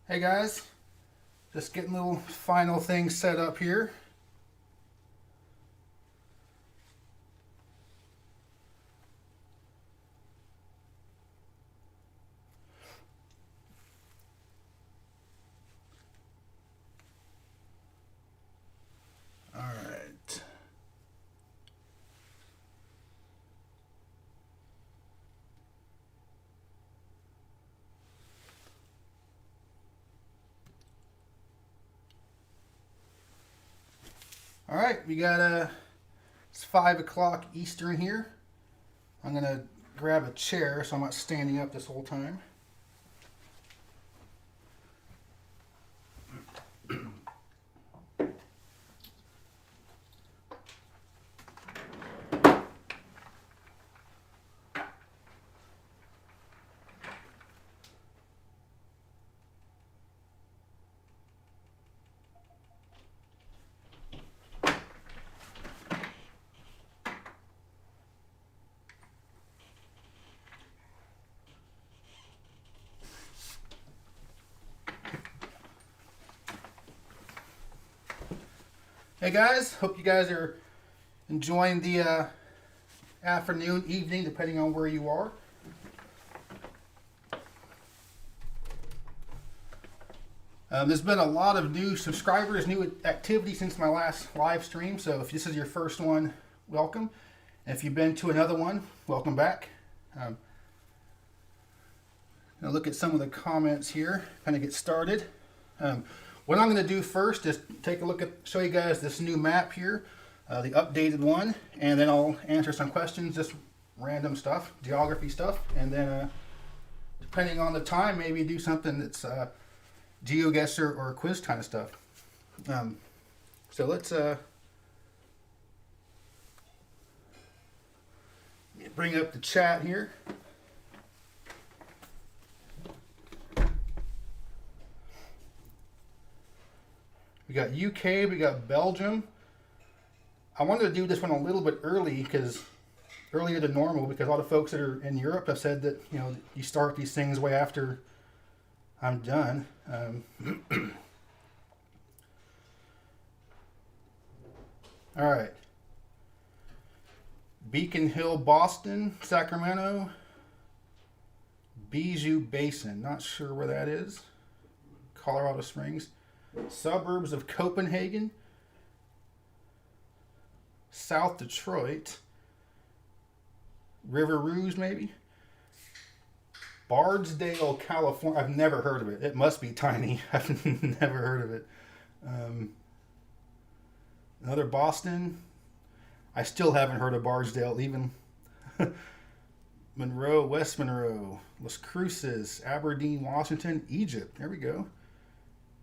Hey guys, just getting little final things set up here. All right. All right, we got it's 5 o'clock Eastern here. I'm gonna grab a chair so I'm not standing up this whole time. Hey guys, hope you guys are enjoying the afternoon, evening, depending on where you are. There's been a lot of new subscribers, new activity since my last live stream. So if this is your first one, welcome. And if you've been to another one, welcome back. Now look at some of the comments here, kind of get started. What I'm going to do first is take a look at, show you guys this new map here, the updated one, and then I'll answer some questions, just random stuff, geography stuff, and then depending on the time, maybe do something that's GeoGuessr or quiz kind of stuff. So let's bring up the chat here. We got UK, we got Belgium. I wanted to do this one a little bit earlier than normal, because a lot of folks that are in Europe have said that, you know, you start these things way after I'm done. All right. Beacon Hill, Boston, Sacramento, Bijou Basin. Not sure where that is. Colorado Springs. Suburbs of Copenhagen. South Detroit. River Rouge, maybe. Bardsdale, California. I've never heard of it. It must be tiny. I've never heard of it. Another Boston. I still haven't heard of Bardsdale, even. Monroe, West Monroe. Las Cruces, Aberdeen, Washington, Egypt. There we go.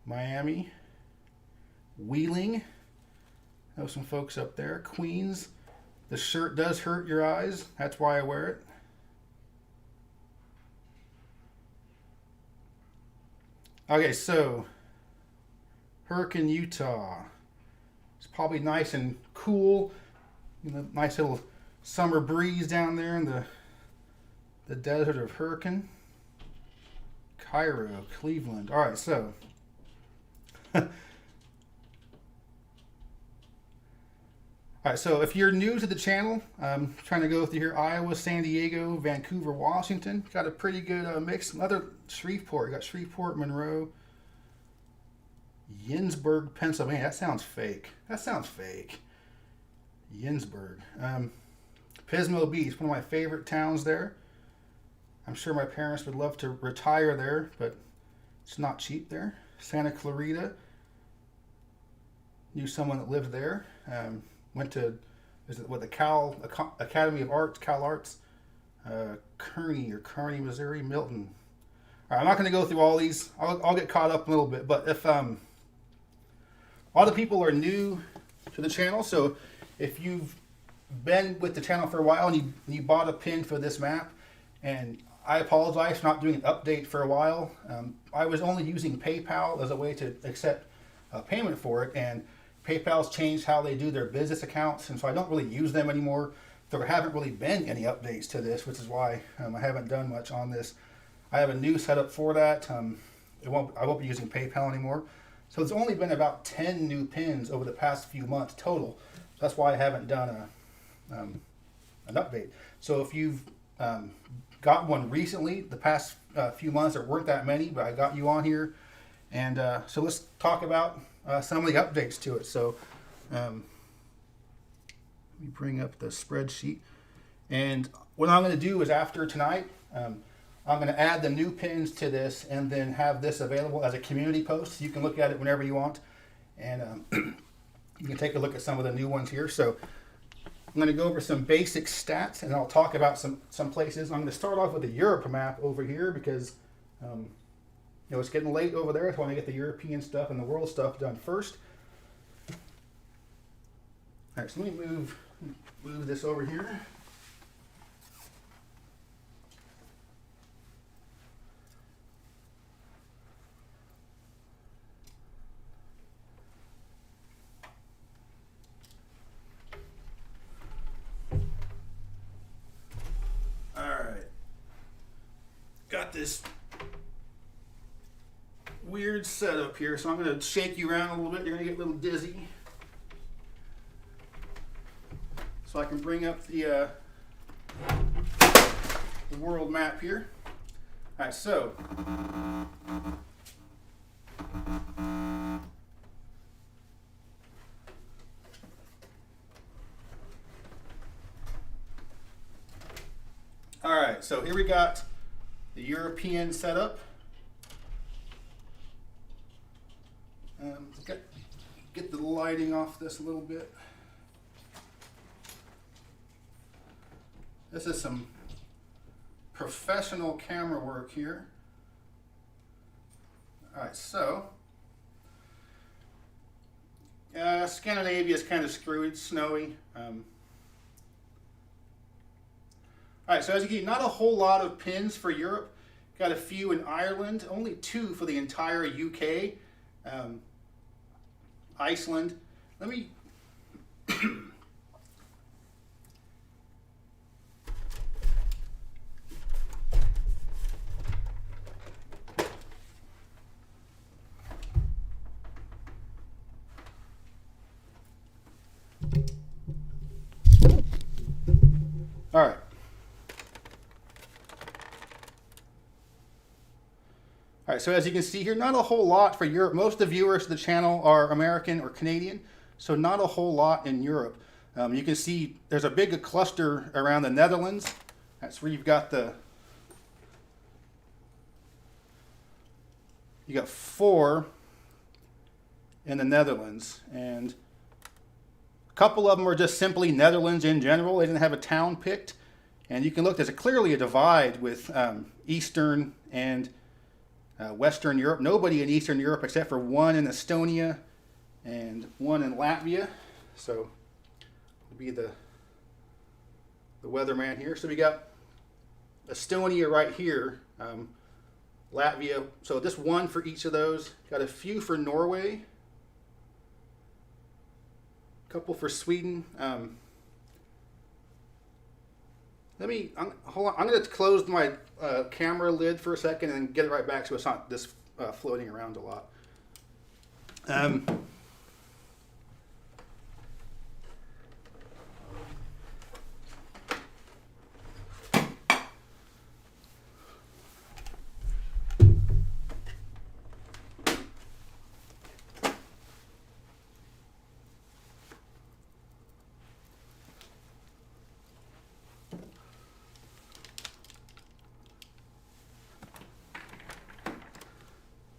Miami. Wheeling. Know some folks up there. Queens. The shirt does hurt your eyes. That's why I wear it. Okay, so Hurricane, Utah. It's probably nice and cool. You know, nice little summer breeze down there in the desert of Hurricane. Cairo, Cleveland. All right, so Alright, so if you're new to the channel, I'm trying to go through here: Iowa, San Diego, Vancouver, Washington. Got a pretty good mix. Another Shreveport. Got Shreveport, Monroe, Yinsburg, Pennsylvania. That sounds fake. That sounds fake. Yinsburg. Pismo Beach, one of my favorite towns there. I'm sure my parents would love to retire there, but it's not cheap there. Santa Clarita. Knew someone that lived there. Went to, the Cal Academy of Arts, Cal Arts, Kearney, Missouri, Milton. All right, I'm not going to go through all these. I'll get caught up a little bit. But if a lot of people are new to the channel, so if you've been with the channel for a while and you bought a pin for this map, and I apologize for not doing an update for a while. I was only using PayPal as a way to accept payment for it, and PayPal's changed how they do their business accounts, and so I don't really use them anymore. There haven't really been any updates to this, which is why I haven't done much on this. I have a new setup for that. I won't be using PayPal anymore. So there's only been about 10 new pins over the past few months total. That's why I haven't done an update. So if you've got one recently, the past few months, there weren't that many, but I got you on here. And so let's talk about some of the updates to it. So let me bring up the spreadsheet. And what I'm going to do is after tonight, I'm going to add the new pins to this and then have this available as a community post. So you can look at it whenever you want. And you can take a look at some of the new ones here. So I'm going to go over some basic stats and I'll talk about some places. I'm going to start off with the Europe map over here because you know, it's getting late over there. So I want to get the European stuff and the world stuff done first. All right, so let me move this over here. Got this weird setup here, so I'm going to shake you around a little bit. You're going to get a little dizzy. So I can bring up the world map here. All right, so here we got the European setup. Get the lighting off this a little bit. This is some professional camera work here. All right, so Scandinavia is kind of screwy, it's snowy. All right, so as you can see, not a whole lot of pins for Europe. Got a few in Ireland, only 2 for the entire UK. Iceland. Let me all right. All right, so as you can see here, not a whole lot for Europe. Most of the viewers of the channel are American or Canadian, so not a whole lot in Europe. You can see there's a big cluster around the Netherlands. That's where you've got you got 4 in the Netherlands, and a couple of them are just simply Netherlands in general. They didn't have a town picked, and you can look, there's clearly a divide with Eastern and Western Europe. Nobody in Eastern Europe except for 1 in Estonia and 1 in Latvia. So will be the weatherman here. So we got Estonia right here, Latvia. So just 1 for each of those. Got a few for Norway, a couple for Sweden. Hold on. I'm going to close my camera lid for a second and get it right back so it's not just floating around a lot.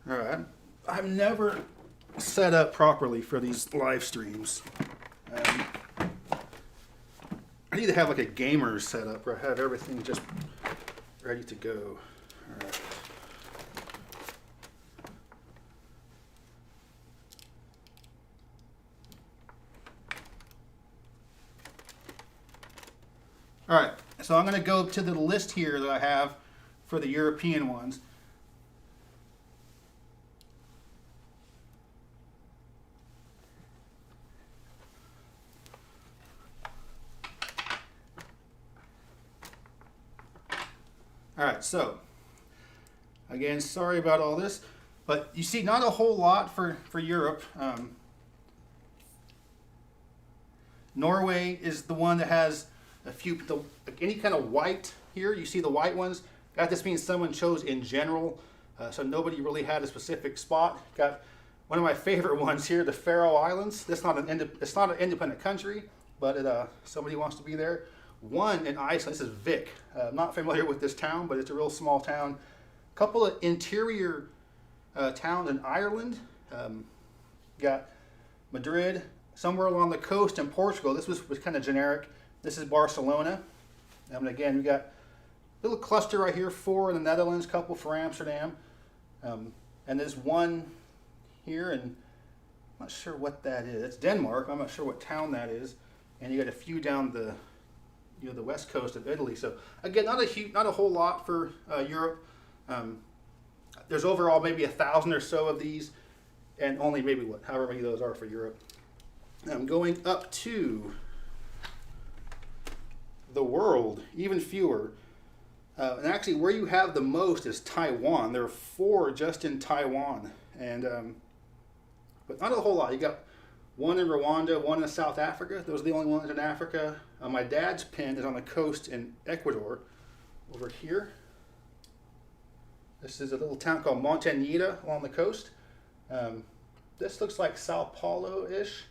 All right, I've never set up properly for these live streams. I need to have like a gamer setup where I have everything just ready to go. All right. All right, so I'm going to go to the list here that I have for the European ones. All right, so again, sorry about all this. But you see, not a whole lot for Europe. Norway is the one that has a few, any kind of white here. You see the white ones. That just means someone chose in general. So nobody really had a specific spot. Got one of my favorite ones here, the Faroe Islands. It's not an independent country, but somebody wants to be there. One in Iceland. This is Vik. I'm not familiar with this town, but it's a real small town. A couple of interior towns in Ireland. Got Madrid, somewhere along the coast in Portugal. This was kind of generic. This is Barcelona. And again, we got a little cluster right here, 4 in the Netherlands, couple for Amsterdam. And there's one here, and I'm not sure what that is. It's Denmark. I'm not sure what town that is. And you got a few down the the west coast of Italy. So again, not a whole lot for Europe. There's overall maybe 1,000 or so of these, and only maybe however many of those are for Europe. Going up to the world, even fewer. And actually, where you have the most is Taiwan. There are 4 just in Taiwan, and but not a whole lot. You got one in Rwanda, one in South Africa. Those are the only ones in Africa. My dad's pin is on the coast in Ecuador, over here. This is a little town called Montañita along the coast. This looks like Sao Paulo-ish.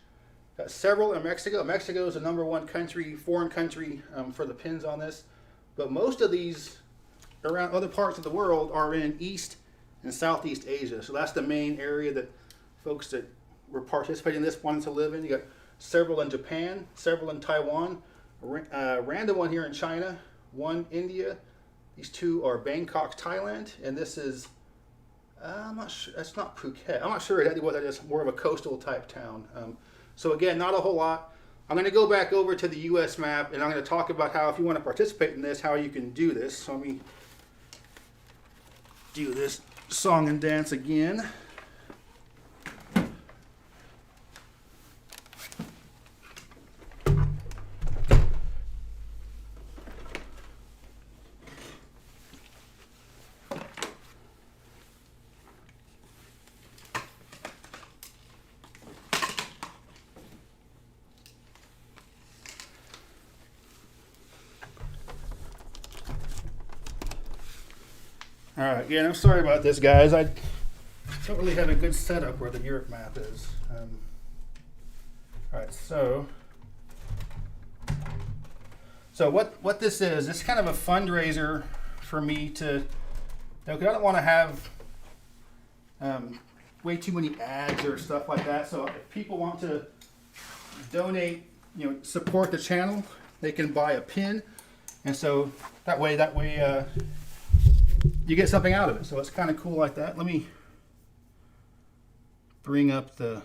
Got several in Mexico. Mexico is the #1 country, foreign country, for the pins on this. But most of these around other parts of the world are in East and Southeast Asia. So that's the main area that folks that were participating in this wanted to live in. You got several in Japan, several in Taiwan, a random one here in China, one India. These 2 are Bangkok, Thailand, and this is, I'm not sure, that's not Phuket. I'm not sure exactly what that is, more of a coastal type town. So again, not a whole lot. I'm going to go back over to the US map, and I'm going to talk about how, if you want to participate in this, how you can do this. So let me do this song and dance again. All right, again, I'm sorry about this, guys. I don't really have a good setup where the Europe map is. All right, so what this is, it's kind of a fundraiser for me to, because I don't want to have way too many ads or stuff like that. So if people want to donate, support the channel, they can buy a pin, and so that way you get something out of it. So it's kind of cool like that. Let me bring up the.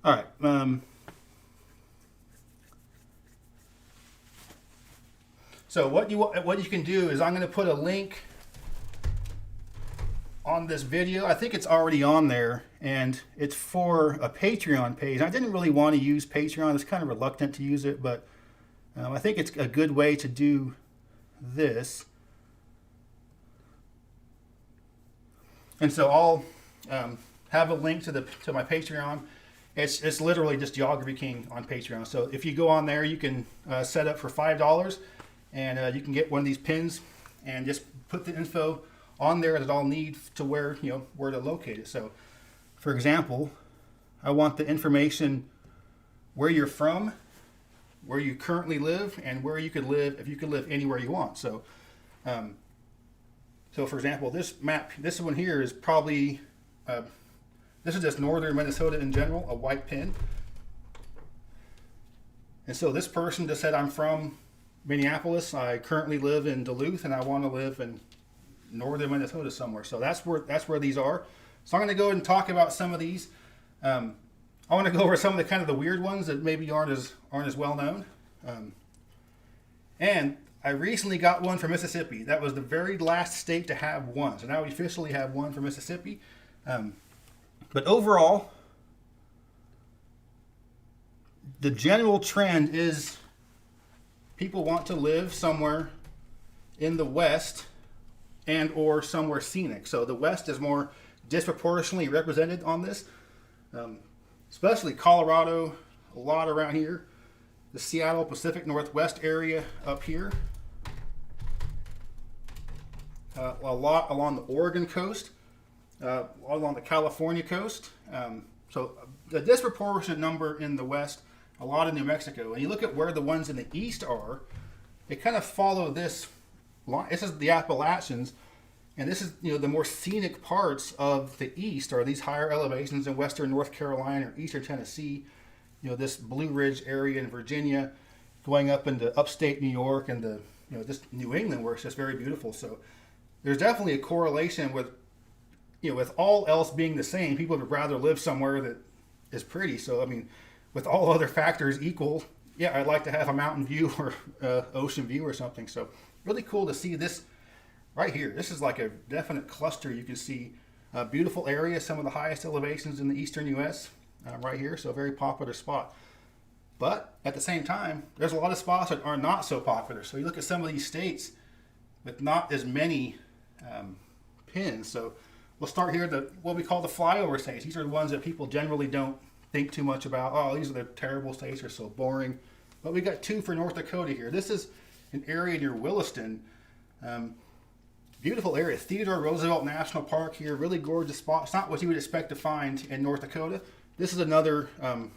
All right. So what you can do is, I'm going to put a link on this video. I think it's already on there, and it's for a Patreon page. I didn't really want to use Patreon. I was kind of reluctant to use it, but I think it's a good way to do this. And so I'll have a link to my Patreon. It's literally just Geography King on Patreon. So if you go on there, you can set up for $5, and you can get one of these pins, and just put the info on there that I'll need to where to locate it. So, for example, I want the information where you're from, where you currently live, and where you could live if you could live anywhere you want. So. So for example, this map, this one here is probably, this is just northern Minnesota in general, a white pin. And so this person just said, I'm from Minneapolis, I currently live in Duluth, and I want to live in northern Minnesota somewhere. So that's where these are. So I'm going to go ahead and talk about some of these. I want to go over some of the kind of the weird ones that maybe aren't as well known. And I recently got one for Mississippi. That was the very last state to have one. So now we officially have one for Mississippi. But overall, the general trend is people want to live somewhere in the West and or somewhere scenic. So the West is more disproportionately represented on this, especially Colorado, a lot around here, the Seattle Pacific Northwest area up here, a lot along the Oregon coast, along the California coast. So a disproportionate number in the West, a lot in New Mexico. And you look at where the ones in the East are, they kind of follow this line. This is the Appalachians, and this is, the more scenic parts of the East are these higher elevations in western North Carolina or eastern Tennessee, this Blue Ridge area in Virginia, going up into upstate New York and the, just New England, where it's just very beautiful. So there's definitely a correlation with, with all else being the same, people would rather live somewhere that is pretty. So, I mean, with all other factors equal, yeah, I'd like to have a mountain view or ocean view or something. So really cool to see this right here. This is like a definite cluster. You can see a beautiful area, some of the highest elevations in the eastern U.S. Right here. So a very popular spot. But at the same time, there's a lot of spots that are not so popular. So you look at some of these states with not as many pins. So we'll start here at what we call the flyover states. These are the ones that people generally don't think too much about. Oh, these are the terrible states, they're so boring. But we got 2 for North Dakota here. This is an area near Williston. Beautiful area. Theodore Roosevelt National Park here. Really gorgeous spot. It's not what you would expect to find in North Dakota. This is another, let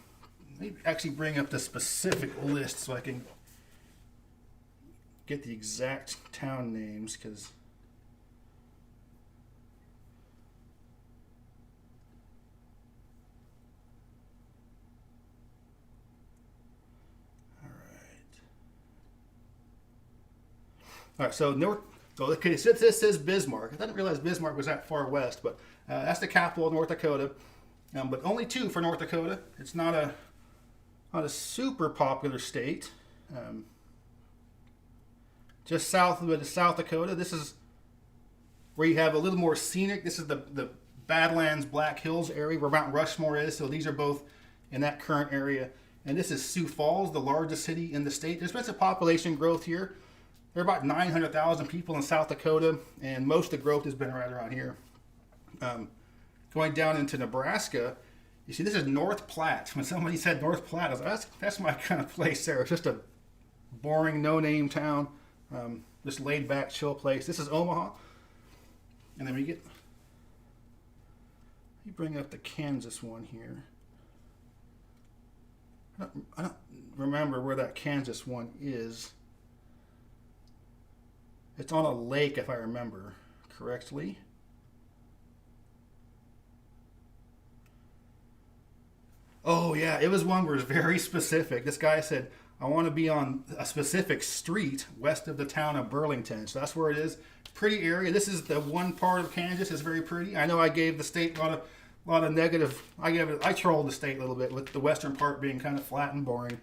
me actually bring up the specific list so I can get the exact town names, because all right, so okay, since this says Bismarck, I didn't realize Bismarck was that far west, but that's the capital of North Dakota. But only 2 for North Dakota. It's not a super popular state. Just south of South Dakota, this is where you have a little more scenic. This is the Badlands Black Hills area where Mount Rushmore is. So these are both in that current area. And this is Sioux Falls, the largest city in the state. There's been some population growth here. There are about 900,000 people in South Dakota, and most of the growth has been right around here. Going down into Nebraska, you see this is North Platte. When somebody said North Platte, I was like, that's my kind of place there. It's just a boring, no-name town, just laid-back, chill place. This is Omaha. And then you bring up the Kansas one here. I don't remember where that Kansas one is. It's on a lake, if I remember correctly. Oh, yeah, it was one where it was very specific. This guy said, I want to be on a specific street west of the town of Burlington. So that's where it is. Pretty area. This is the one part of Kansas that's very pretty. I know I gave the state a lot of negative. I trolled the state a little bit with the western part being kind of flat and boring.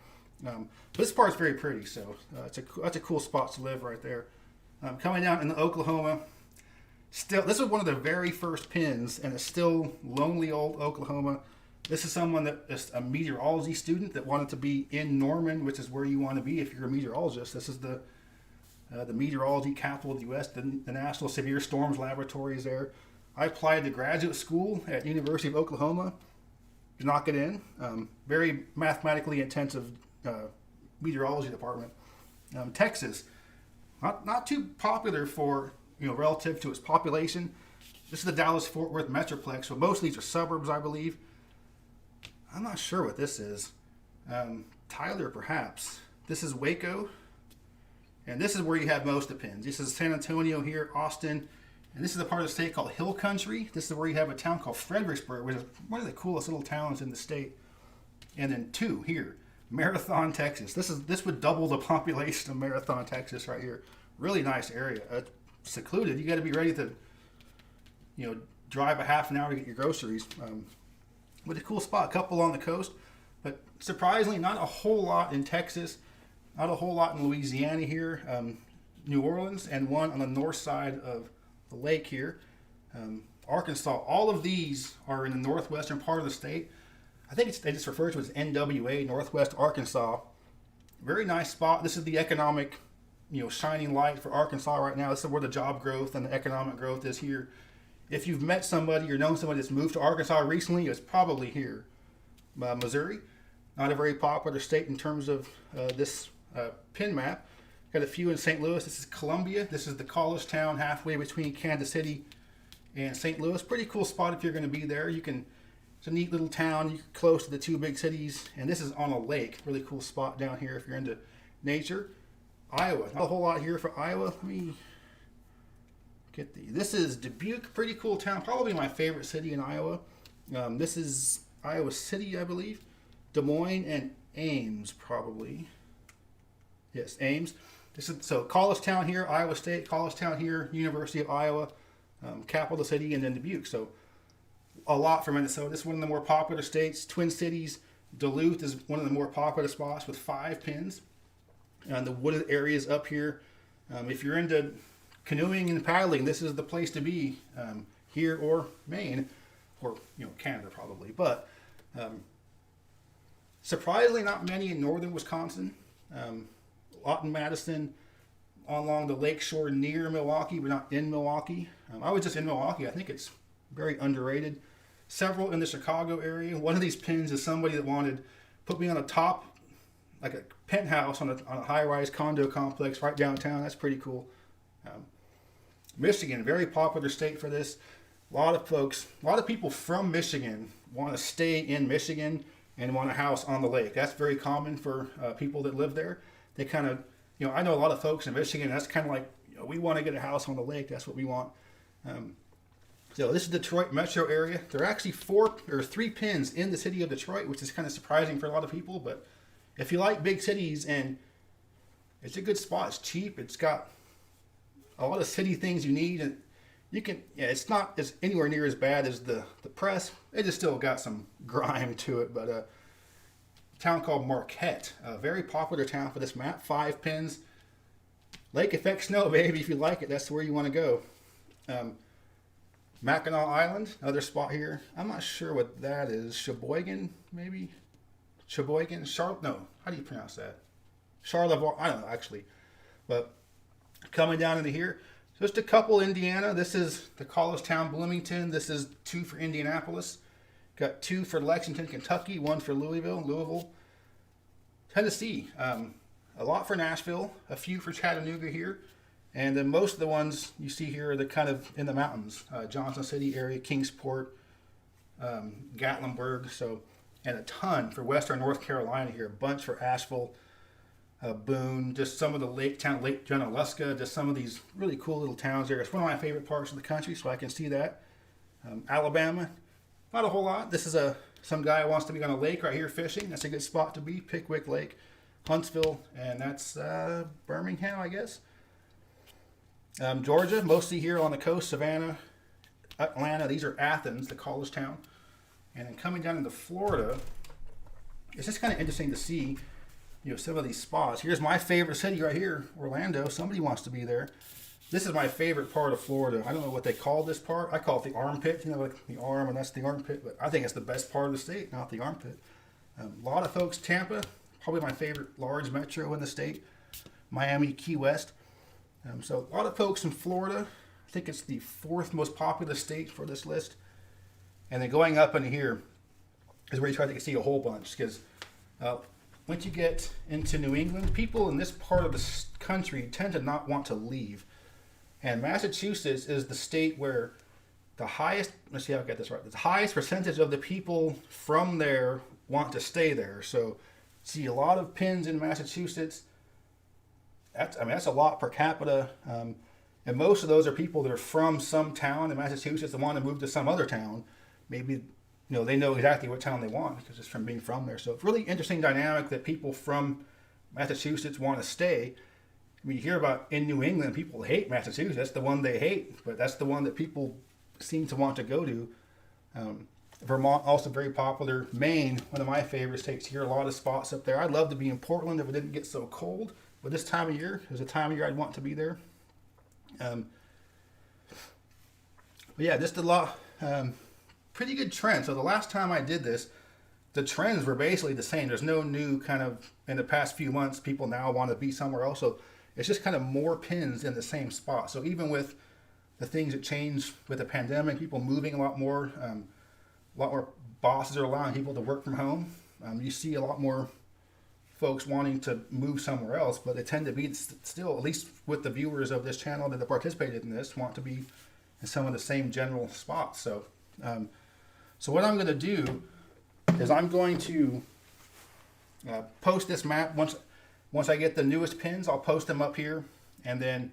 This part's very pretty, so that's a cool spot to live right there. Coming down into Oklahoma, still, this was one of the very first pins, and it's still lonely old Oklahoma. This is someone that is a meteorology student that wanted to be in Norman, which is where you want to be if you're a meteorologist. This is the meteorology capital of the U.S., the National Severe Storms Laboratory is there. I applied to graduate school at University of Oklahoma. Did not get in. Very mathematically intensive meteorology department. Texas, not too popular for, relative to its population. This is the Dallas-Fort Worth Metroplex, so most of these are suburbs, I believe. I'm not sure what this is. Tyler, perhaps. This is Waco. And this is where you have most of the pins. This is San Antonio here, Austin. And this is a part of the state called Hill Country. This is where you have a town called Fredericksburg, which is one of the coolest little towns in the state. And then 2 here, Marathon, Texas. This would double the population of Marathon, Texas right here. Really nice area. Secluded. You got to be ready to, drive a half an hour to get your groceries. But a cool spot, a couple on the coast, but surprisingly not a whole lot in Texas, not a whole lot in Louisiana here, New Orleans, and one on the north side of the lake here, Arkansas. All of these are in the northwestern part of the state. I think they just refer to it as NWA, Northwest Arkansas. Very nice spot. This is the economic shining light for Arkansas right now. This is where the job growth and the economic growth is here. If you've met somebody or known somebody that's moved to Arkansas recently, it's probably here. Missouri, not a very popular state in terms of this pin map. Got a few in St. Louis. This is Columbia. This is the college town halfway between Kansas City and St. Louis. Pretty cool spot if you're going to be there. It's a neat little town. You're close to the two big cities, and this is on a lake. Really cool spot down here if you're into nature. Iowa. Not a whole lot here for Iowa. Let me get this is Dubuque. Pretty cool town. Probably my favorite city in Iowa. This is Iowa City, I believe. Des Moines and Ames, probably. Yes, Ames. This is so college town here, Iowa State. College town here, University of Iowa, capital city, and then Dubuque. So a lot for Minnesota. This is one of the more popular states. Twin Cities, Duluth is one of the more popular spots with 5 pins. And the wooded areas up here. If you're into canoeing and paddling, this is the place to be, here or Maine, or Canada probably. But surprisingly, not many in northern Wisconsin. A lot in Madison, along the lake shore near Milwaukee, but not in Milwaukee. I was just in Milwaukee. I think it's very underrated. Several in the Chicago area. One of these pins is somebody that wanted to put me on a top, like a penthouse on a high-rise condo complex right downtown. That's pretty cool. Michigan, very popular state for this. A lot of people from Michigan want to stay in Michigan and want a house on the lake. That's very common for people that live there. They kind of, I know a lot of folks in Michigan, that's kind of like, we want to get a house on the lake. That's what we want. So this is Detroit metro area. There are actually 3 pins in the city of Detroit, which is kind of surprising for a lot of people. But if you like big cities, and it's a good spot, it's cheap, it's got a lot of city things you need, and you can, it's not as anywhere near as bad as the press. It just still got some grime to it. But a town called Marquette, a very popular town for this map. 5 pins. Lake effect snow, baby. If you like it, that's where you want to go. Mackinac Island, another spot here. I'm not sure what that is. Sheboygan, maybe? Sheboygan? No. How do you pronounce that? Charlevoix? I don't know, actually. But coming down into here, just a couple Indiana. This is the college town Bloomington. This is 2 for Indianapolis. Got 2 for Lexington, Kentucky. 1 for Louisville. Tennessee. A lot for Nashville. A few for Chattanooga here. And then most of the ones you see here are the kind of in the mountains. Johnson City area, Kingsport, Gatlinburg. And a ton for Western North Carolina here. A bunch for Asheville, Boone, just some of the Lake Junaluska, just some of these really cool little towns there. It's one of my favorite parts of the country, so I can see that. Alabama, not a whole lot. This is some guy wants to be on a lake right here fishing. That's a good spot to be. Pickwick Lake, Huntsville, and that's Birmingham, I guess. Georgia, mostly here on the coast, Savannah, Atlanta. These are Athens, the college town. And then coming down into Florida, it's just kind of interesting to see, some of these spots. Here's my favorite city right here, Orlando. Somebody wants to be there. This is my favorite part of Florida. I don't know what they call this part. I call it the armpit, like the arm, and that's the armpit. But I think it's the best part of the state, not the armpit. A lot of folks, Tampa, probably my favorite large metro in the state. Miami, Key West. So a lot of folks in Florida. I think it's the 4th most populous state for this list. And then going up into here is where you try to see a whole bunch. Because once you get into New England, people in this part of the country tend to not want to leave. And Massachusetts is the state where the highest, let's see how I get this right, the highest percentage of the people from there want to stay there. So see a lot of pins in Massachusetts. That's a lot per capita. And most of those are people that are from some town in Massachusetts that want to move to some other town. Maybe, they know exactly what town they want because it's from being from there. So it's really interesting dynamic that people from Massachusetts want to stay. You hear about in New England, people hate Massachusetts. That's the one they hate, but that's the one that people seem to want to go to. Vermont, also very popular. Maine, one of my favorite states here. A lot of spots up there. I'd love to be in Portland if it didn't get so cold. But this time of year is a time of year I'd want to be there. But yeah, just a lot, pretty good trend. So the last time I did this, the trends were basically the same. There's no new kind of, in the past few months, people now want to be somewhere else. So it's just kind of more pins in the same spot. So even with the things that changed with the pandemic, people moving a lot more bosses are allowing people to work from home. You see a lot more folks wanting to move somewhere else, but they tend to be still, at least with the viewers of this channel that have participated in this, want to be in some of the same general spots. So, so what I'm going to do is I'm going to post this map once I get the newest pins. I'll post them up here, and then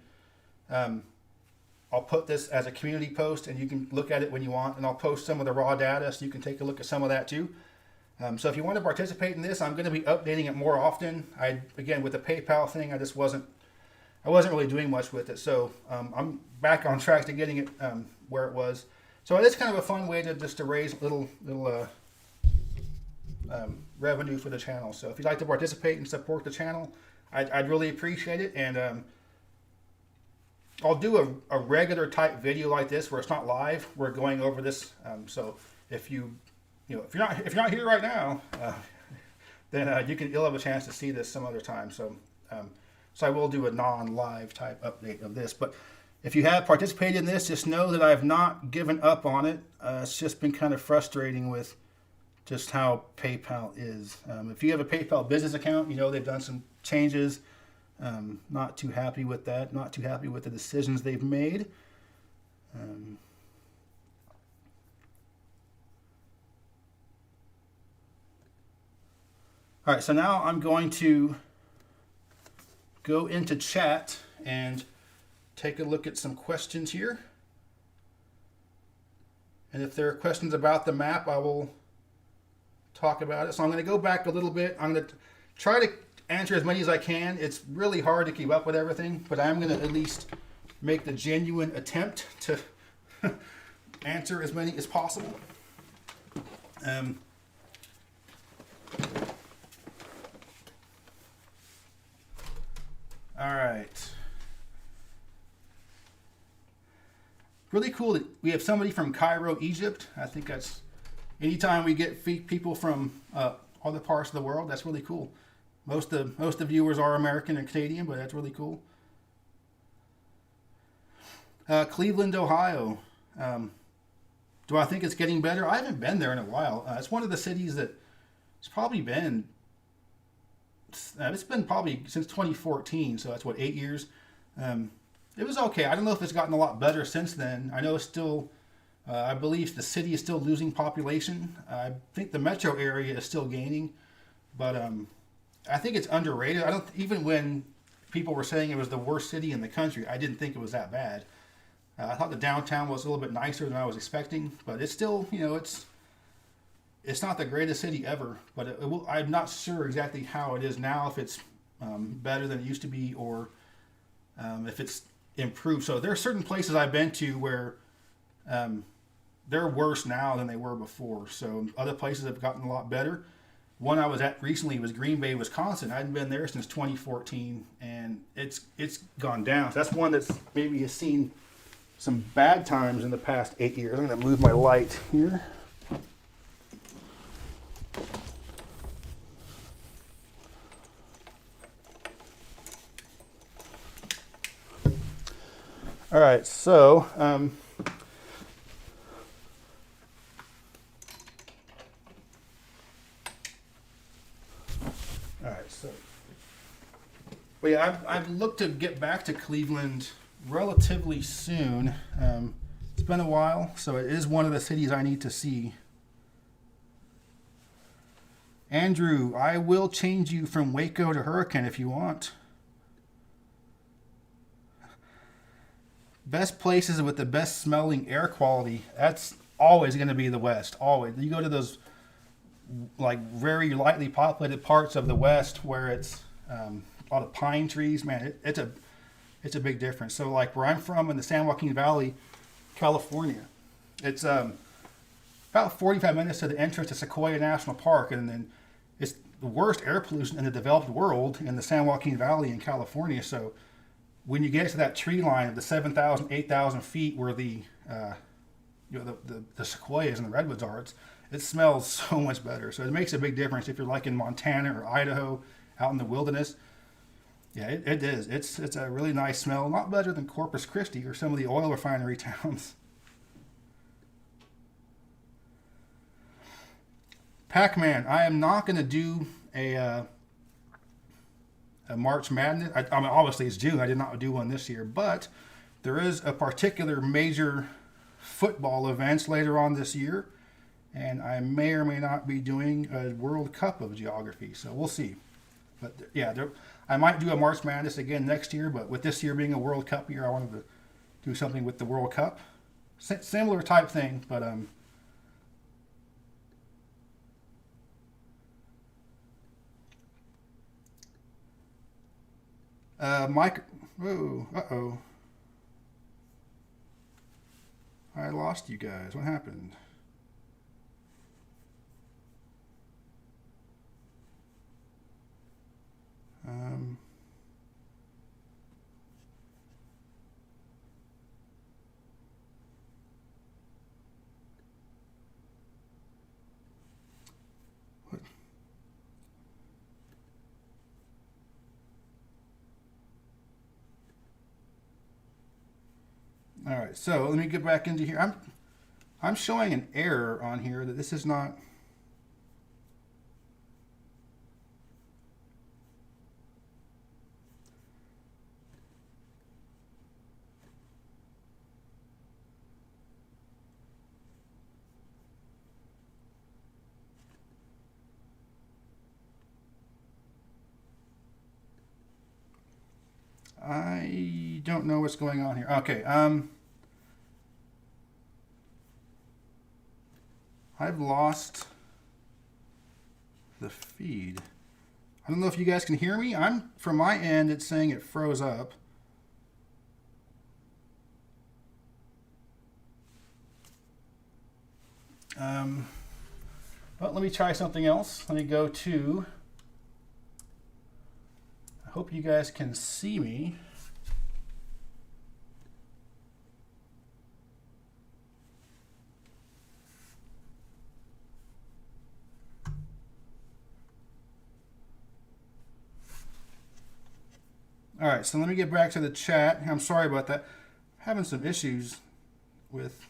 I'll put this as a community post, and you can look at it when you want. And I'll post some of the raw data so you can take a look at some of that too. So if you want to participate in this, I'm going to be updating it more often. Again, with the PayPal thing, I wasn't really doing much with it. So I'm back on track to getting it where it was. So it's kind of a fun way to raise little revenue for the channel. So if you'd like to participate and support the channel, I'd really appreciate it. And I'll do a regular type video like this where it's not live. We're going over this. So if if you're not here right now, then you'll have a chance to see this some other time. So so I will do a non-live type update of this. But if you have participated in this, just know that I have not given up on it. It's just been kind of frustrating with just how PayPal is. If you have a PayPal business account, they've done some changes. Not too happy with that. Not too happy with the decisions they've made. All right, so now I'm going to go into chat and take a look at some questions here. And if there are questions about the map, I will talk about it. So I'm going to go back a little bit. I'm going to try to answer as many as I can. It's really hard to keep up with everything, but I'm going to at least make the genuine attempt to answer as many as possible. All right. Really cool that we have somebody from Cairo, Egypt. I think that's, anytime we get people from other parts of the world, that's really cool. Most of the viewers are American and Canadian, but that's really cool. Cleveland, Ohio. Do I think it's getting better? I haven't been there in a while. It's one of the cities that it's probably been. It's been probably since 2014, so that's what, 8 years. It was okay. I don't know if it's gotten a lot better since then. I know it's still, I believe the city is still losing population. I think the metro area is still gaining, but I think it's underrated. Even when people were saying it was the worst city in the country, I didn't think it was that bad. I thought the downtown was a little bit nicer than I was expecting, but it's still, it's not the greatest city ever, but I'm not sure exactly how it is now, if it's better than it used to be, or if it's improved. So there are certain places I've been to where they're worse now than they were before. So other places have gotten a lot better. One I was at recently was Green Bay, Wisconsin. I hadn't been there since 2014, and it's gone down. So that's one that's maybe has seen some bad times in the past 8 years. I'm going to move my light here. All right, so all right, so but yeah, I've looked to get back to Cleveland relatively soon. It's been a while, so it is one of the cities I need to see. Andrew, I will change you from Waco to Hurricane if you want. Best places with the best smelling air quality, that's always going to be the West. Always. You go to those like very lightly populated parts of the West where it's a lot of pine trees, man, it's a big difference. So like where I'm from in the San Joaquin Valley, California, it's about 45 minutes to the entrance to Sequoia National Park, and then it's the worst air pollution in the developed world in the San Joaquin Valley in California. So when you get to that tree line of the 7,000, 8,000 feet where the sequoias and the redwoods are, it smells so much better. So it makes a big difference if you're like in Montana or Idaho, out in the wilderness. Yeah, it is. It's a really nice smell. Not better than Corpus Christi or some of the oil refinery towns. Pac-Man, I am not going to do a March Madness. I mean, obviously it's June. I did not do one this year, but there is a particular major football events later on this year, and I may or may not be doing a World Cup of Geography. So we'll see. But yeah, I might do a March Madness again next year, but with this year being a World Cup year, I wanted to do something with the World Cup. Similar type thing, but Mike, oh, uh-oh. I lost you guys. What happened? What? All right, so let me get back into here. I'm showing an error on here that this is not. I don't know what's going on here. Okay, I've lost the feed. I don't know if you guys can hear me. From my end, it's saying it froze up. But let me try something else. Let me go to. I hope you guys can see me. All right, so let me get back to the chat. I'm sorry about that. I'm having some issues with.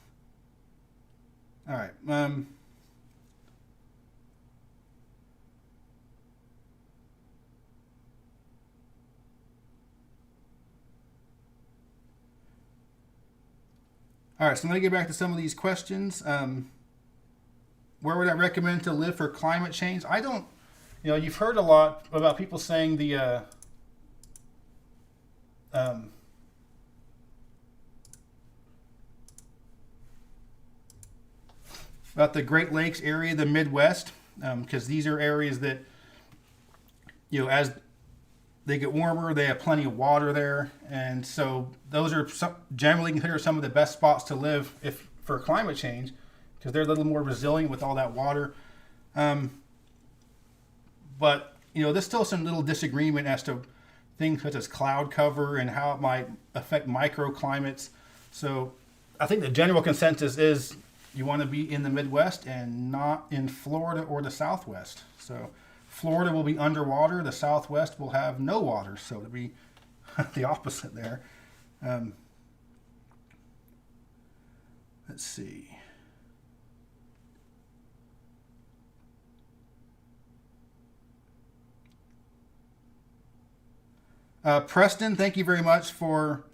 All right. All right, so let me get back to some of these questions. Where would I recommend to live for climate change? I don't, you've heard a lot about people saying about the Great Lakes area, the Midwest, because these are areas that, as they get warmer, they have plenty of water there, and so those are generally considered some of the best spots to live for climate change, because they're a little more resilient with all that water. But there's still some little disagreement as to things such as cloud cover and how it might affect microclimates. So I think the general consensus is you want to be in the Midwest and not in Florida or the Southwest. So Florida will be underwater. The Southwest will have no water. So it'll be the opposite there. Let's see. Preston, thank you very much for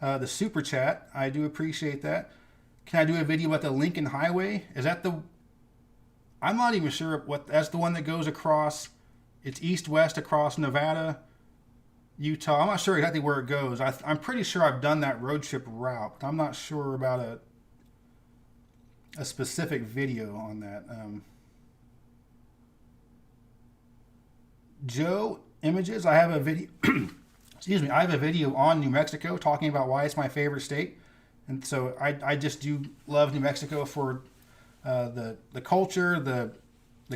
the super chat. I do appreciate that. Can I do a video about the Lincoln Highway? Is that I'm not even sure that's the one that goes across, it's east-west across Nevada, Utah. I'm not sure exactly where it goes. I'm pretty sure I've done that road trip route. I'm not sure about a specific video on that. Joe Images, I have a video. Excuse me. I have a video on New Mexico talking about why it's my favorite state, and so I just do love New Mexico for the culture, the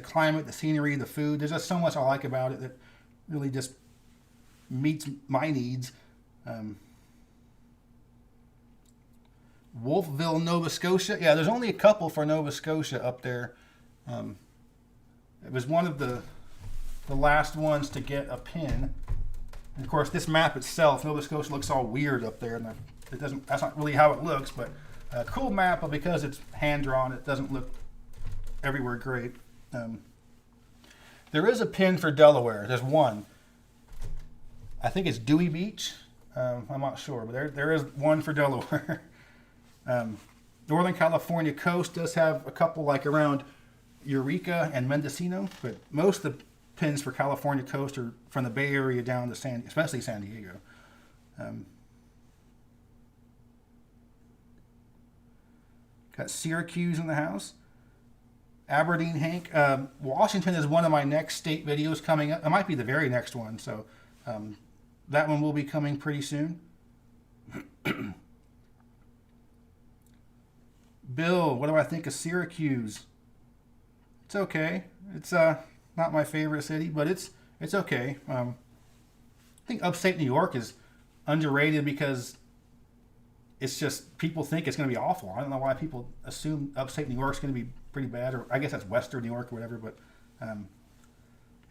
climate, the scenery, the food. There's just so much I like about it that really just meets my needs. Wolfville, Nova Scotia. Yeah, there's only a couple for Nova Scotia up there. It was one of the last ones to get a pin. And of course, this map itself, Nova Scotia looks all weird up there, and it doesn't. That's not really how it looks, but a cool map. But because it's hand drawn, it doesn't look everywhere great. There is a pin for Delaware. There's one. I think it's Dewey Beach. I'm not sure, but there is one for Delaware. Northern California coast does have a couple like around Eureka and Mendocino, but most of the pins for California coast are from the Bay Area down to especially San Diego. Got Syracuse in the house. Aberdeen, Hank. Washington is one of my next state videos coming up. It might be the very next one, so that one will be coming pretty soon. Bill, what do I think of Syracuse? It's okay. It's not my favorite city, but it's okay. I think upstate New York is underrated because it's just people think it's going to be awful. I don't know why people assume upstate New York's going to be pretty bad, or I guess that's Western New York or whatever, but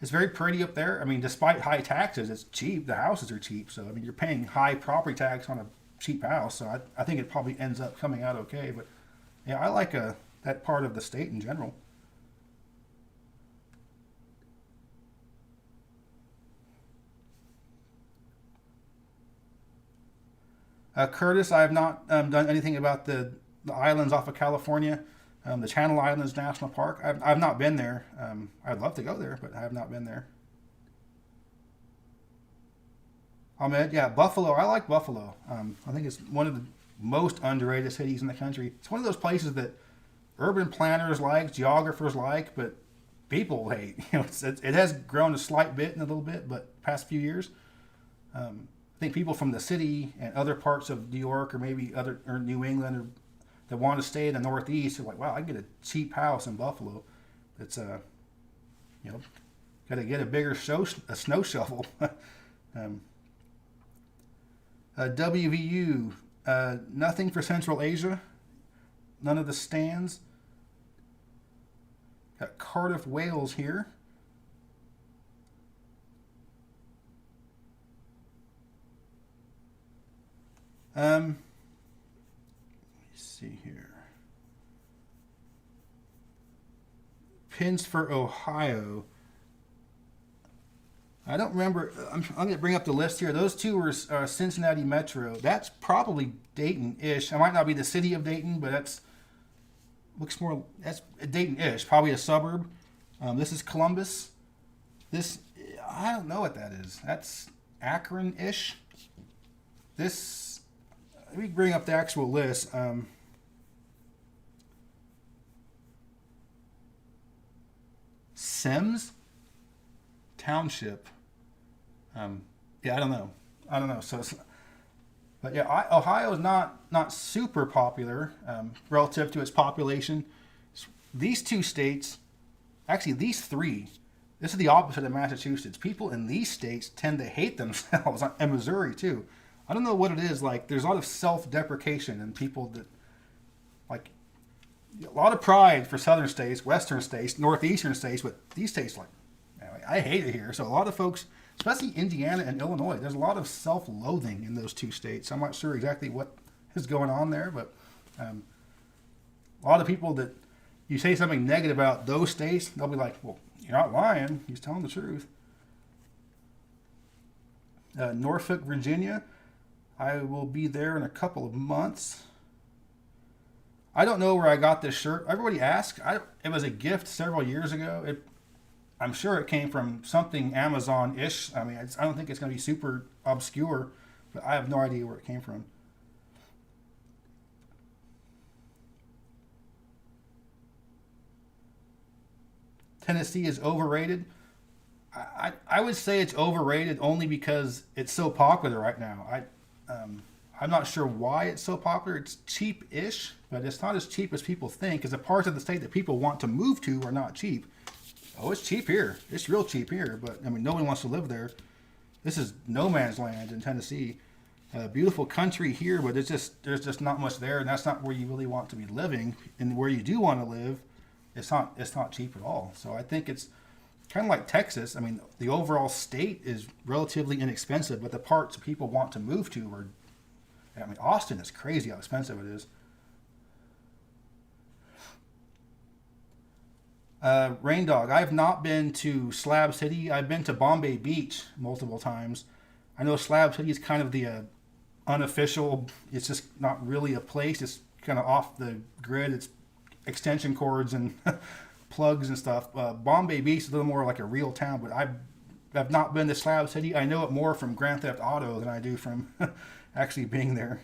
it's very pretty up there. I mean, despite high taxes, it's cheap. The houses are cheap, so I mean, you're paying high property tax on a cheap house, so I think it probably ends up coming out okay. But yeah, I like that part of the state in general. Curtis, I have not done anything about the islands off of California, the Channel Islands National Park. I've not been there. I'd love to go there, but I have not been there. Ahmed, yeah, Buffalo. I like Buffalo. I think it's one of the most underrated cities in the country. It's one of those places that urban planners like, geographers like, but people hate. You know, it has grown a slight bit in a little bit, but past few years. I think people from the city and other parts of New York or maybe or New England or that want to stay in the Northeast are like, wow, I can get a cheap house in Buffalo. It's got to get a bigger snow shovel. WVU, nothing for Central Asia. None of the stands. Got Cardiff, Wales here. Let me see here. Pins for Ohio. I don't remember. I'm going to bring up the list here. Those two were Cincinnati Metro. That's probably Dayton-ish. It might not be the city of Dayton, but that's Dayton-ish. Probably a suburb. This is Columbus. This, I don't know what that is. That's Akron-ish. This, let me bring up the actual list. Sims Township. Yeah, I don't know. So, but yeah, Ohio is not super popular relative to its population. These two states, actually these three, this is the opposite of Massachusetts. People in these states tend to hate themselves, and Missouri too. I don't know what it is. Like, there's a lot of self-deprecation in people that, like, a lot of pride for southern states, western states, northeastern states, but these states, like, I hate it here. So a lot of folks, especially Indiana and Illinois, there's a lot of self-loathing in those two states. I'm not sure exactly what is going on there, but a lot of people that you say something negative about those states, they'll be like, well, you're not lying. He's telling the truth. Norfolk, Virginia. I will be there in a couple of months. I don't know where I got this shirt. Everybody asks. It was a gift several years ago. I'm sure it came from something Amazon-ish. I mean, I don't think it's going to be super obscure, but I have no idea where it came from. Tennessee is overrated. I would say it's overrated only because it's so popular right now. I'm not sure why it's so popular. It's cheap-ish, but it's not as cheap as people think, because the parts of the state that people want to move to are not cheap. Oh, it's cheap here. It's real cheap here, but I mean, no one wants to live there. This is no man's land in Tennessee. Beautiful country here, but there's just not much there, and that's not where you really want to be living. And where you do want to live, it's not cheap at all. So I think it's kind of like Texas. I mean, the overall state is relatively inexpensive, but the parts people want to move to are, I mean, Austin is crazy how expensive it is. Rain Dog, I've not been to Slab City. I've been to Bombay Beach multiple times. I know Slab City is kind of the unofficial, it's just not really a place. It's kind of off the grid. It's extension cords and plugs and stuff. Bombay Beach is a little more like a real town, but I've not been to Slab City. I know it more from Grand Theft Auto than I do from actually being there.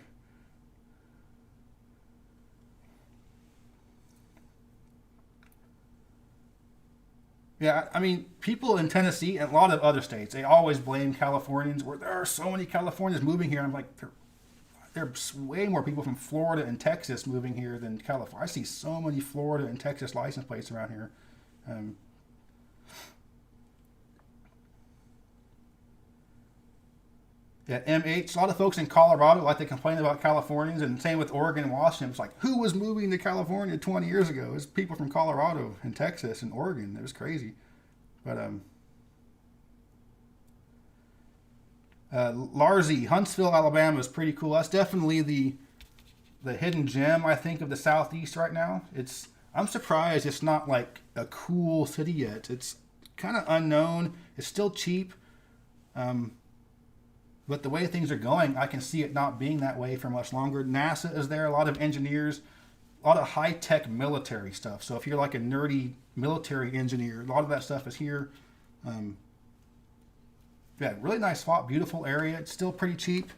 Yeah, I mean, people in Tennessee and a lot of other states, they always blame Californians. Where there are so many Californians moving here. I'm like, there's way more people from Florida and Texas moving here than California. I see so many Florida and Texas license plates around here. Um, yeah, MH. A lot of folks in Colorado like to complain about Californians, and same with Oregon and Washington. It's like, who was moving to California 20 years ago? It was people from Colorado and Texas and Oregon. It was crazy. But Larzy, Huntsville, Alabama is pretty cool. That's definitely the hidden gem, I think, of the Southeast right now. I'm surprised it's not like a cool city yet. It's kind of unknown. It's still cheap. But the way things are going, I can see it not being that way for much longer. NASA is there, a lot of engineers, a lot of high-tech military stuff. So if you're like a nerdy military engineer, a lot of that stuff is here. Yeah, really nice spot, beautiful area. It's still pretty cheap.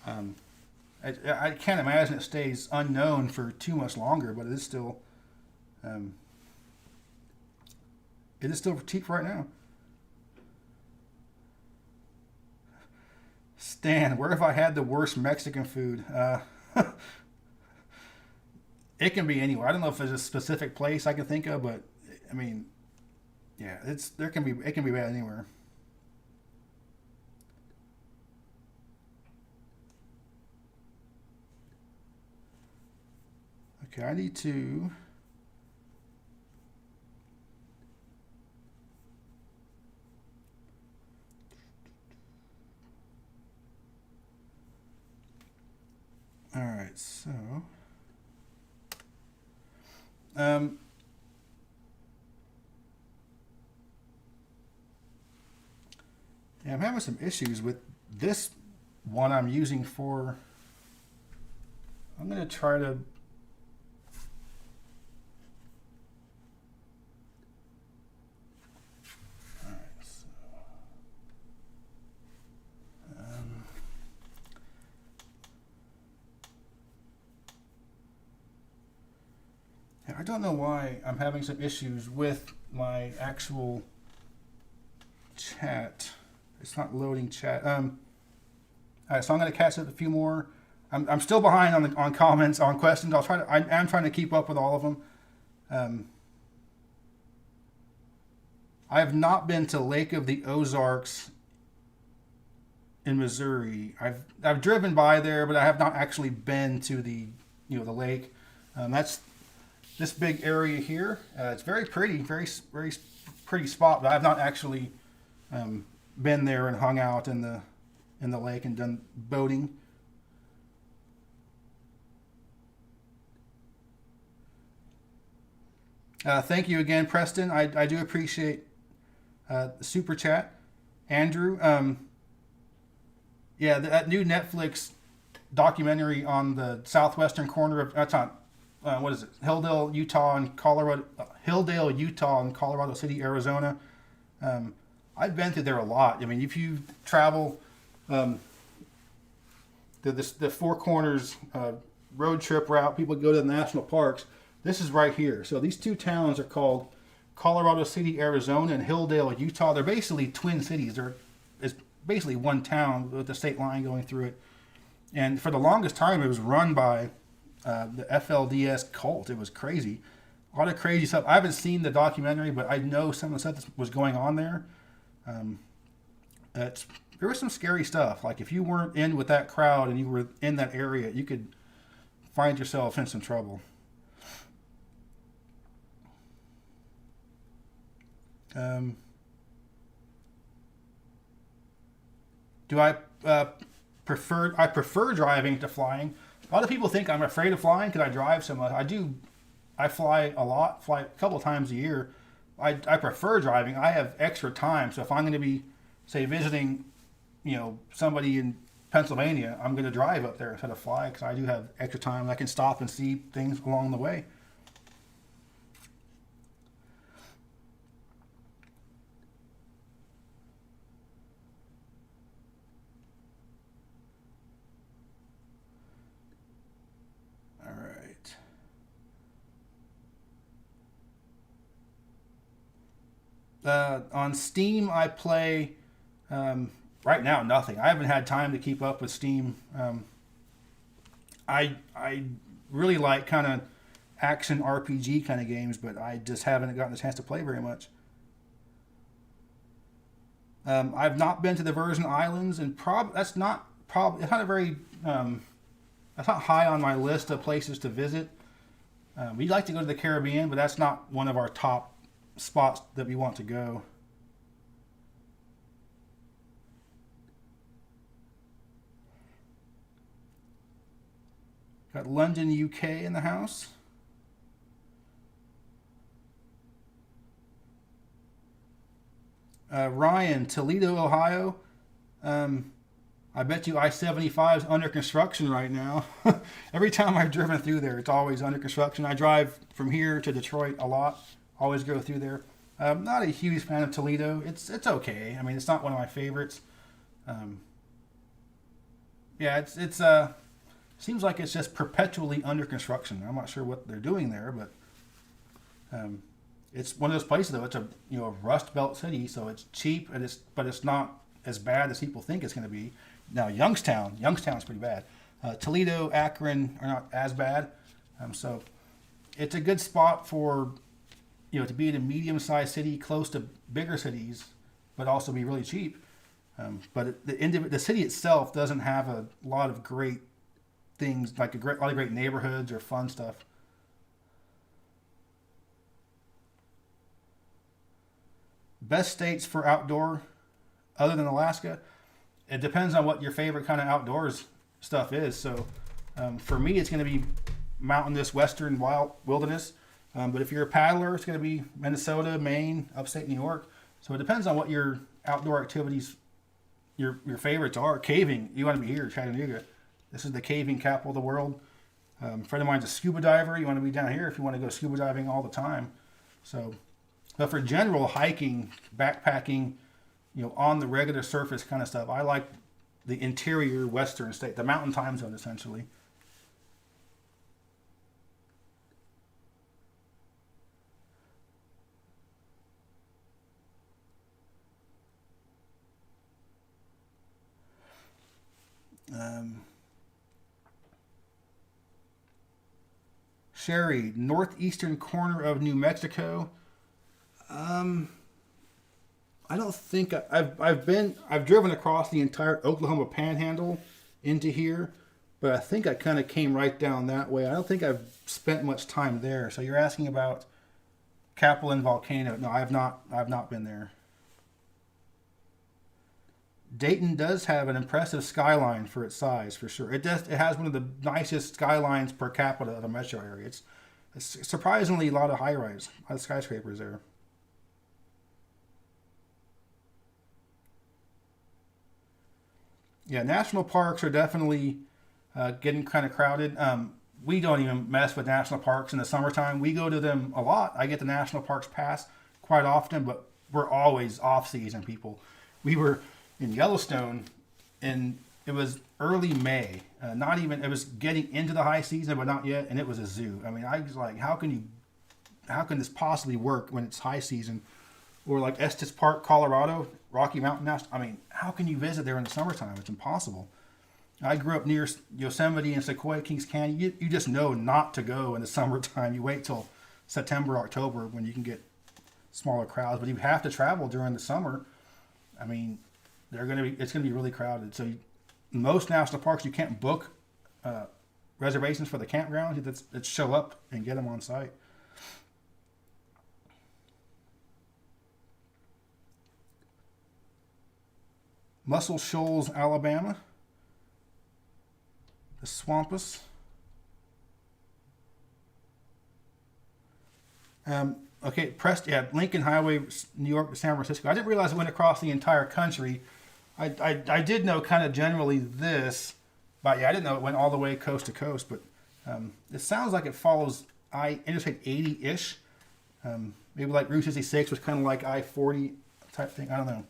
I can't imagine it stays unknown for too much longer, but um, it is still cheap right now. Stan, where have I had the worst Mexican food? It can be anywhere. I don't know if there's a specific place I can think of, but I mean, yeah, it can be bad anywhere. Okay, I need to. All right, so. Um, yeah, I'm having some issues with this one I'm using for. I'm going to try to. All right, so, I don't know why I'm having some issues with my actual chat. It's not loading chat. All right, so I'm going to catch up a few more. I'm still behind on comments, on questions. I am trying to keep up with all of them. I have not been to Lake of the Ozarks in Missouri. I've driven by there, but I have not actually been to the lake. That's this big area here. It's very pretty, very pretty spot, but I've not actually been there and hung out in the lake and done boating. Thank you again, Preston. I do appreciate the super chat. Andrew, yeah, that new Netflix documentary on the southwestern corner of, that's not, what is it? Hilldale, Utah, and Colorado City, Arizona. I've been through there a lot. I mean, if you travel the Four Corners road trip route, people go to the national parks. This is right here. So these two towns are called Colorado City, Arizona, and Hilldale, Utah. They're basically twin cities. It's basically one town with the state line going through it. And for the longest time, it was run by the FLDS cult. It was crazy. A lot of crazy stuff. I haven't seen the documentary, but I know some of the stuff that was going on there. There was some scary stuff. Like if you weren't in with that crowd and you were in that area, you could find yourself in some trouble. Um, do I prefer driving to flying? A lot of people think I'm afraid of flying because I drive so much. I do. I fly a lot, fly a couple of times a year. I prefer driving. I have extra time, so if I'm going to be, say, visiting, somebody in Pennsylvania, I'm going to drive up there instead of fly because I do have extra time. I can stop and see things along the way. All right. On Steam, I play right now nothing. I haven't had time to keep up with Steam. I really like kind of action RPG kind of games, but I just haven't gotten a chance to play very much. I've not been to the Virgin Islands, and it's not a very that's not high on my list of places to visit. We'd like to go to the Caribbean, but that's not one of our top spots that we want to go. Got London, UK in the house. Ryan, Toledo, Ohio. I bet you I-75 is under construction right now. Every time I've driven through there, it's always under construction. I drive from here to Detroit a lot. Always go through there. Not a huge fan of Toledo. It's okay. I mean, it's not one of my favorites. Um, yeah, it's seems like it's just perpetually under construction. I'm not sure what they're doing there, but um, it's one of those places though. It's a Rust Belt city, so it's cheap and it's not as bad as people think it's going to be. Now Youngstown's pretty bad. Toledo, Akron are not as bad. So it's a good spot for to be in a medium-sized city close to bigger cities, but also be really cheap. But the city itself doesn't have a lot of great things like a lot of great neighborhoods or fun stuff. Best states for outdoor, other than Alaska, it depends on what your favorite kind of outdoors stuff is. So for me, it's going to be mountainous western wilderness. But if you're a paddler, it's going to be Minnesota, Maine, upstate New York. So it depends on what your outdoor activities, your favorites are. Caving, you want to be here, Chattanooga. This is the caving capital of the world. A friend of mine's a scuba diver. You want to be down here if you want to go scuba diving all the time. So, but for general hiking, backpacking, on the regular surface kind of stuff, I like the interior western state, the mountain time zone essentially. Um, Sherry, northeastern corner of New Mexico. Um, I don't think I've driven across the entire Oklahoma Panhandle into here, but I think I kind of came right down that way. I don't think I've spent much time there. So you're asking about Capitol Volcano? No, I've not been there. Dayton does have an impressive skyline for its size, for sure. It has one of the nicest skylines per capita of a metro area. It's surprisingly a lot of high-rise, a lot of skyscrapers there. Yeah, national parks are definitely getting kind of crowded. We don't even mess with national parks in the summertime. We go to them a lot. I get the national parks pass quite often, but we're always off-season people. We were in Yellowstone, and it was early May. Not even it was getting into the high season, but not yet, and it was a zoo. I mean, I was like, how can this possibly work when it's high season? Or like Estes Park, Colorado, Rocky Mountain National. I mean, how can you visit there in the summertime? It's impossible. I grew up near Yosemite and Sequoia Kings Canyon. You just know not to go in the summertime. You wait till September, October when you can get smaller crowds. But you have to travel during the summer. I mean, it's gonna be really crowded. So most national parks you can't book reservations for the campgrounds. It's show up and get them on site. Muscle Shoals, Alabama. The Swampus. Okay, Lincoln Highway, New York to San Francisco. I didn't realize it went across the entire country. I did know kind of generally this, but yeah, I didn't know it went all the way coast to coast. But it sounds like it follows Interstate 80-ish. Maybe like Route 66 was kind of like I-40 type thing. I don't know.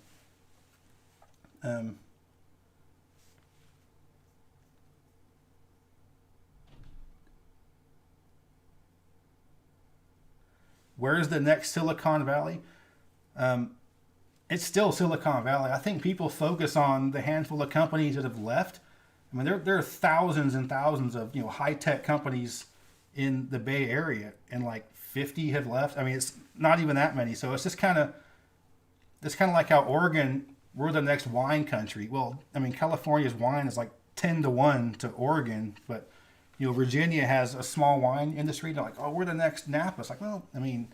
Where's the next Silicon Valley? It's still Silicon Valley. I think people focus on the handful of companies that have left. I mean, there are thousands and thousands of high-tech companies in the Bay Area, and like 50 have left. I mean, it's not even that many. So it's just kind of like how Oregon, we're the next wine country. Well, I mean, California's wine is like 10-1 to Oregon, but Virginia has a small wine industry. They're like, oh, we're the next Napa. It's like, well, I mean,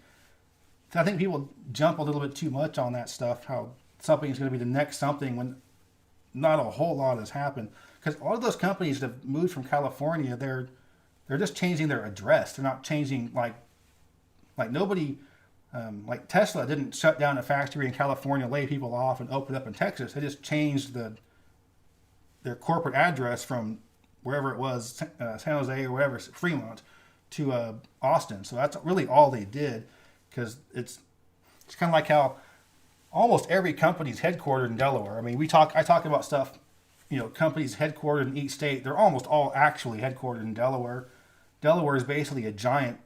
I think people jump a little bit too much on that stuff, how something is going to be the next something when not a whole lot has happened. Because all of those companies that have moved from California, they're just changing their address. They're not changing, like nobody, like Tesla didn't shut down a factory in California, lay people off, and open up in Texas. They just changed their corporate address from wherever it was, San Jose or whatever, Fremont, to Austin. So that's really all they did, because it's kind of like how almost every company's headquartered in Delaware. I mean, I talk about stuff, companies headquartered in each state. They're almost all actually headquartered in Delaware. Delaware is basically a giant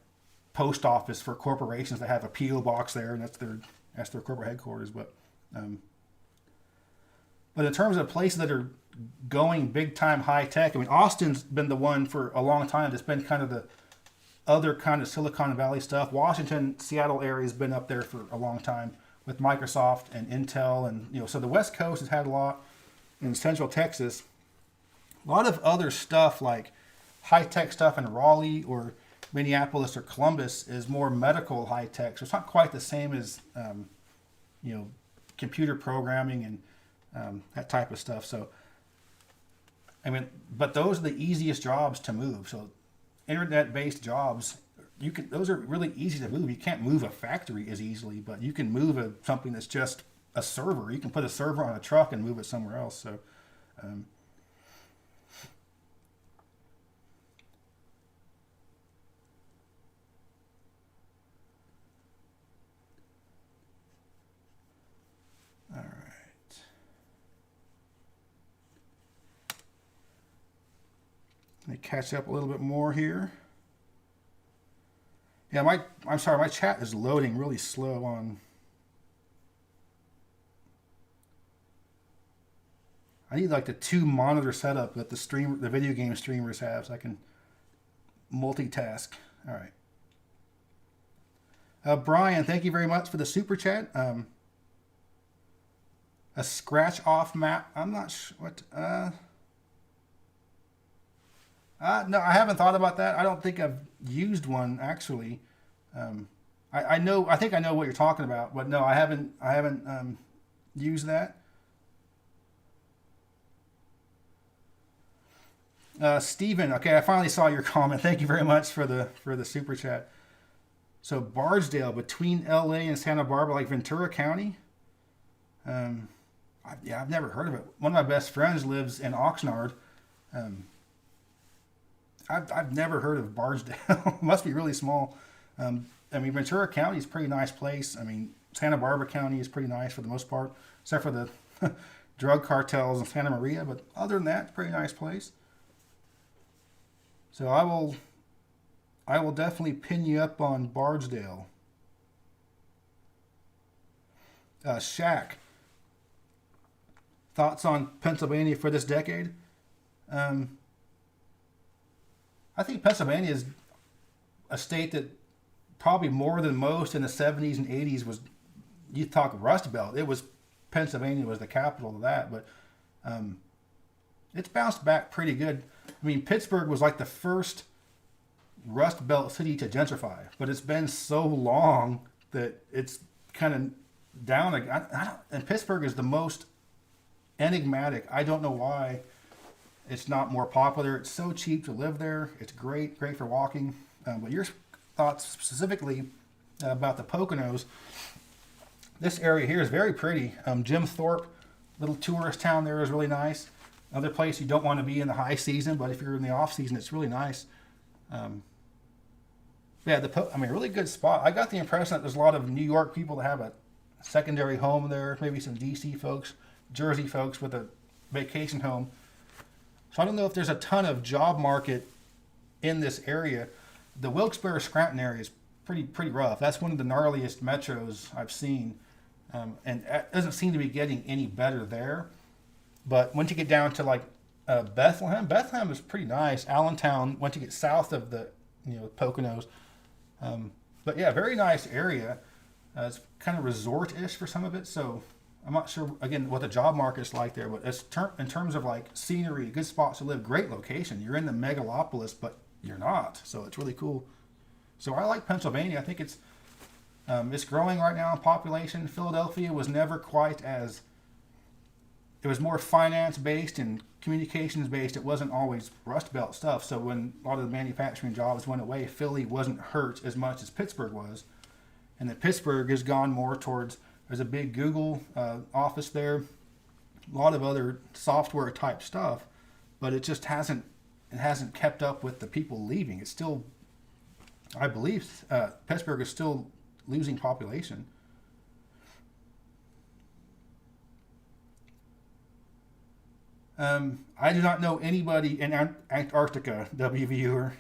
post office for corporations that have a PO box there, and that's their corporate headquarters. But in terms of places that are going big time high tech, I mean, Austin's been the one for a long time that's been kind of the other kind of Silicon Valley stuff. Washington, Seattle area has been up there for a long time with Microsoft and Intel, and so the West Coast has had a lot. In Central Texas, a lot of other stuff like high tech stuff in Raleigh or Minneapolis or Columbus is more medical high tech. So it's not quite the same as computer programming and that type of stuff. So I mean, but those are the easiest jobs to move. So internet-based jobs, those are really easy to move. You can't move a factory as easily, but you can move something that's just a server. You can put a server on a truck and move it somewhere else. So all right. Let me catch up a little bit more here. Yeah, I'm sorry, my chat is loading really slow on. I need like the 2-monitor setup that the video game streamers have, so I can multitask. All right. Brian, thank you very much for the super chat. A scratch off map. I'm not sure what. No, I haven't thought about that. I don't think I've used one actually. I know. I think I know what you're talking about, but no, I haven't used that. Stephen, okay, I finally saw your comment. Thank you very much for the super chat. So Bardsdale, between LA and Santa Barbara, like Ventura County. I've never heard of it. One of my best friends lives in Oxnard. I've never heard of Bardsdale. Must be really small. I mean, Ventura County is a pretty nice place. I mean, Santa Barbara County is pretty nice for the most part, except for the drug cartels in Santa Maria. But other than that, it's a pretty nice place. So I will definitely pin you up on Bardsdale. Shaq, thoughts on Pennsylvania for this decade? I think Pennsylvania is a state that probably more than most in the 70s and 80s was, you talk Rust Belt, it was Pennsylvania was the capital of that, but it's bounced back pretty good. I mean, Pittsburgh was like the first Rust Belt city to gentrify, but it's been so long that it's kind of down. And Pittsburgh is the most enigmatic. I don't know why it's not more popular. It's so cheap to live there. It's great for walking. But your thoughts specifically about the Poconos. This area here is very pretty. Jim Thorpe, little tourist town there, is really nice. Another place you don't want to be in the high season, but if you're in the off season, it's really nice. Yeah, really good spot. I got the impression that there's a lot of New York people that have a secondary home there, maybe some DC folks, Jersey folks with a vacation home. So I don't know if there's a ton of job market in this area. The Wilkes-Barre Scranton area is pretty rough. That's one of the gnarliest metros I've seen, and it doesn't seem to be getting any better there. But once you get down to like Bethlehem is pretty nice. Allentown, once you get south of the Poconos. But yeah, very nice area. It's kind of resort-ish for some of it, so I'm not sure, again, what the job market's like there, but in terms of like scenery, good spots to live, great location. You're in the megalopolis, but you're not, so it's really cool. So I like Pennsylvania. I think it's growing right now in population. Philadelphia was never quite as, it was more finance-based and communications-based. It wasn't always Rust Belt stuff, so when a lot of the manufacturing jobs went away, Philly wasn't hurt as much as Pittsburgh was. And then Pittsburgh has gone more towards, there's a big Google office there, a lot of other software type stuff, but it just hasn't kept up with the people leaving. It's still, I believe, Pittsburgh is still losing population. I do not know anybody in Antarctica, W viewer.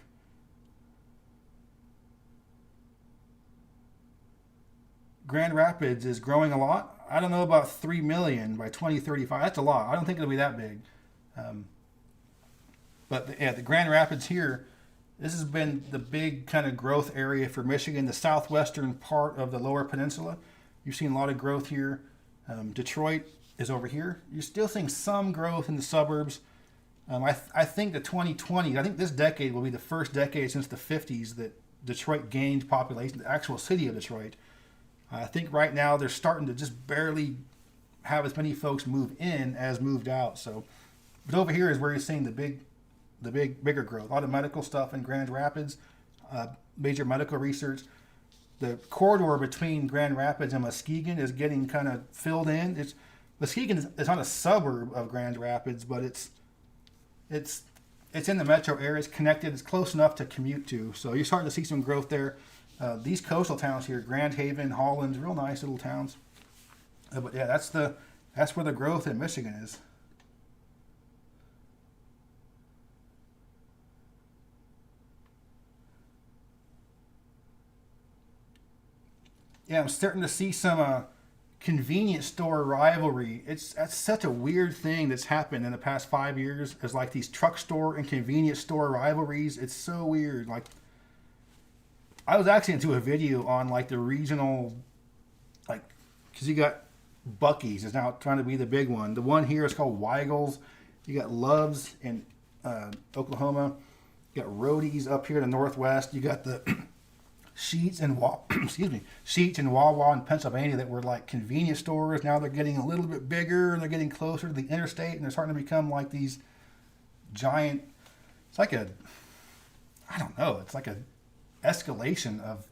Grand Rapids is growing a lot. I don't know about 3 million by 2035. That's a lot. I don't think it'll be that big. But the Grand Rapids here, this has been the big kind of growth area for Michigan, the southwestern part of the Lower Peninsula. You've seen a lot of growth here. Detroit is over here. You're still seeing some growth in the suburbs. I think the 2020s, I think this decade will be the first decade since the 50s that Detroit gained population, the actual city of Detroit. I think right now they're starting to just barely have as many folks move in as moved out. So, but over here is where you're seeing bigger growth. A lot of medical stuff in Grand Rapids, major medical research. The corridor between Grand Rapids and Muskegon is getting kind of filled in. Muskegon is not a suburb of Grand Rapids, but it's in the metro area. It's connected. It's close enough to commute to. So you're starting to see some growth there. These coastal towns here, Grand Haven, Holland, real nice little towns. But yeah, that's where the growth in Michigan is. Yeah, I'm starting to see some convenience store rivalry. That's such a weird thing that's happened in the past 5 years. Is like these truck store and convenience store rivalries. It's so weird. Like, I was actually into a video on like the regional, like, because you got Buc-ee's is now trying to be the big one. The one here is called Weigel's. You got Love's in Oklahoma. You got Roadie's up here in the Northwest. You got the Sheetz and Wawa in Pennsylvania that were like convenience stores. Now they're getting a little bit bigger and they're getting closer to the interstate and they're starting to become like these giant. It's like I don't know. It's like a escalation of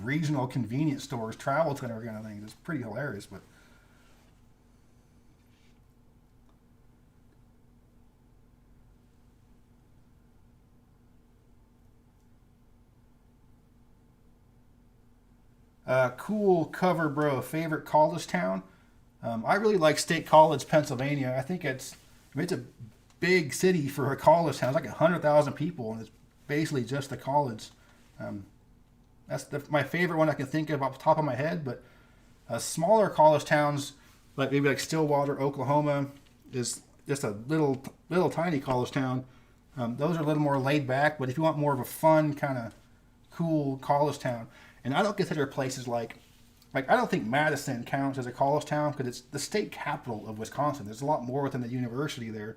regional convenience stores, travel center kind of things. It's pretty hilarious, but cool cover, bro. Favorite college town? I really like State College, Pennsylvania. I think it's a big city for a college town. It's like 100,000 people, and it's basically just the college. That's my favorite one I can think of off the top of my head. But smaller college towns, like maybe like Stillwater, Oklahoma, is just a little tiny college town. Those are a little more laid back. But if you want more of a fun kind of cool college town, and I don't consider places like I don't think Madison counts as a college town because it's the state capital of Wisconsin. There's a lot more within the university there.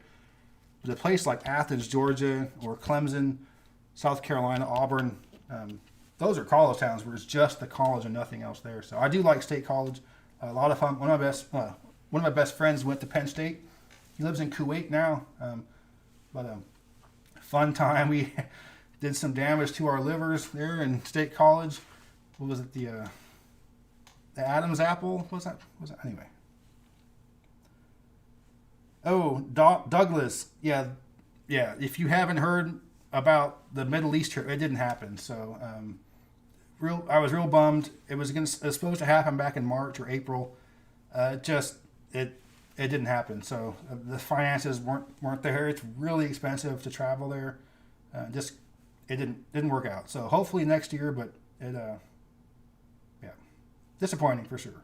But a place like Athens, Georgia, or Clemson, South Carolina, Auburn, those are college towns where it's just the college and nothing else there. So I do like State College. A lot of fun. One of my best, one of my best friends went to Penn State. He lives in Kuwait now. But fun time. We did some damage to our livers there in State College. What was it? The Adam's apple? Was that anyway? Oh, Douglas. Yeah. If you haven't heard about the Middle East trip, it didn't happen. So I was real bummed. It was supposed to happen back in March or April. It didn't happen. So the finances weren't there. It's really expensive to travel there. It didn't work out. So hopefully next year, but disappointing for sure.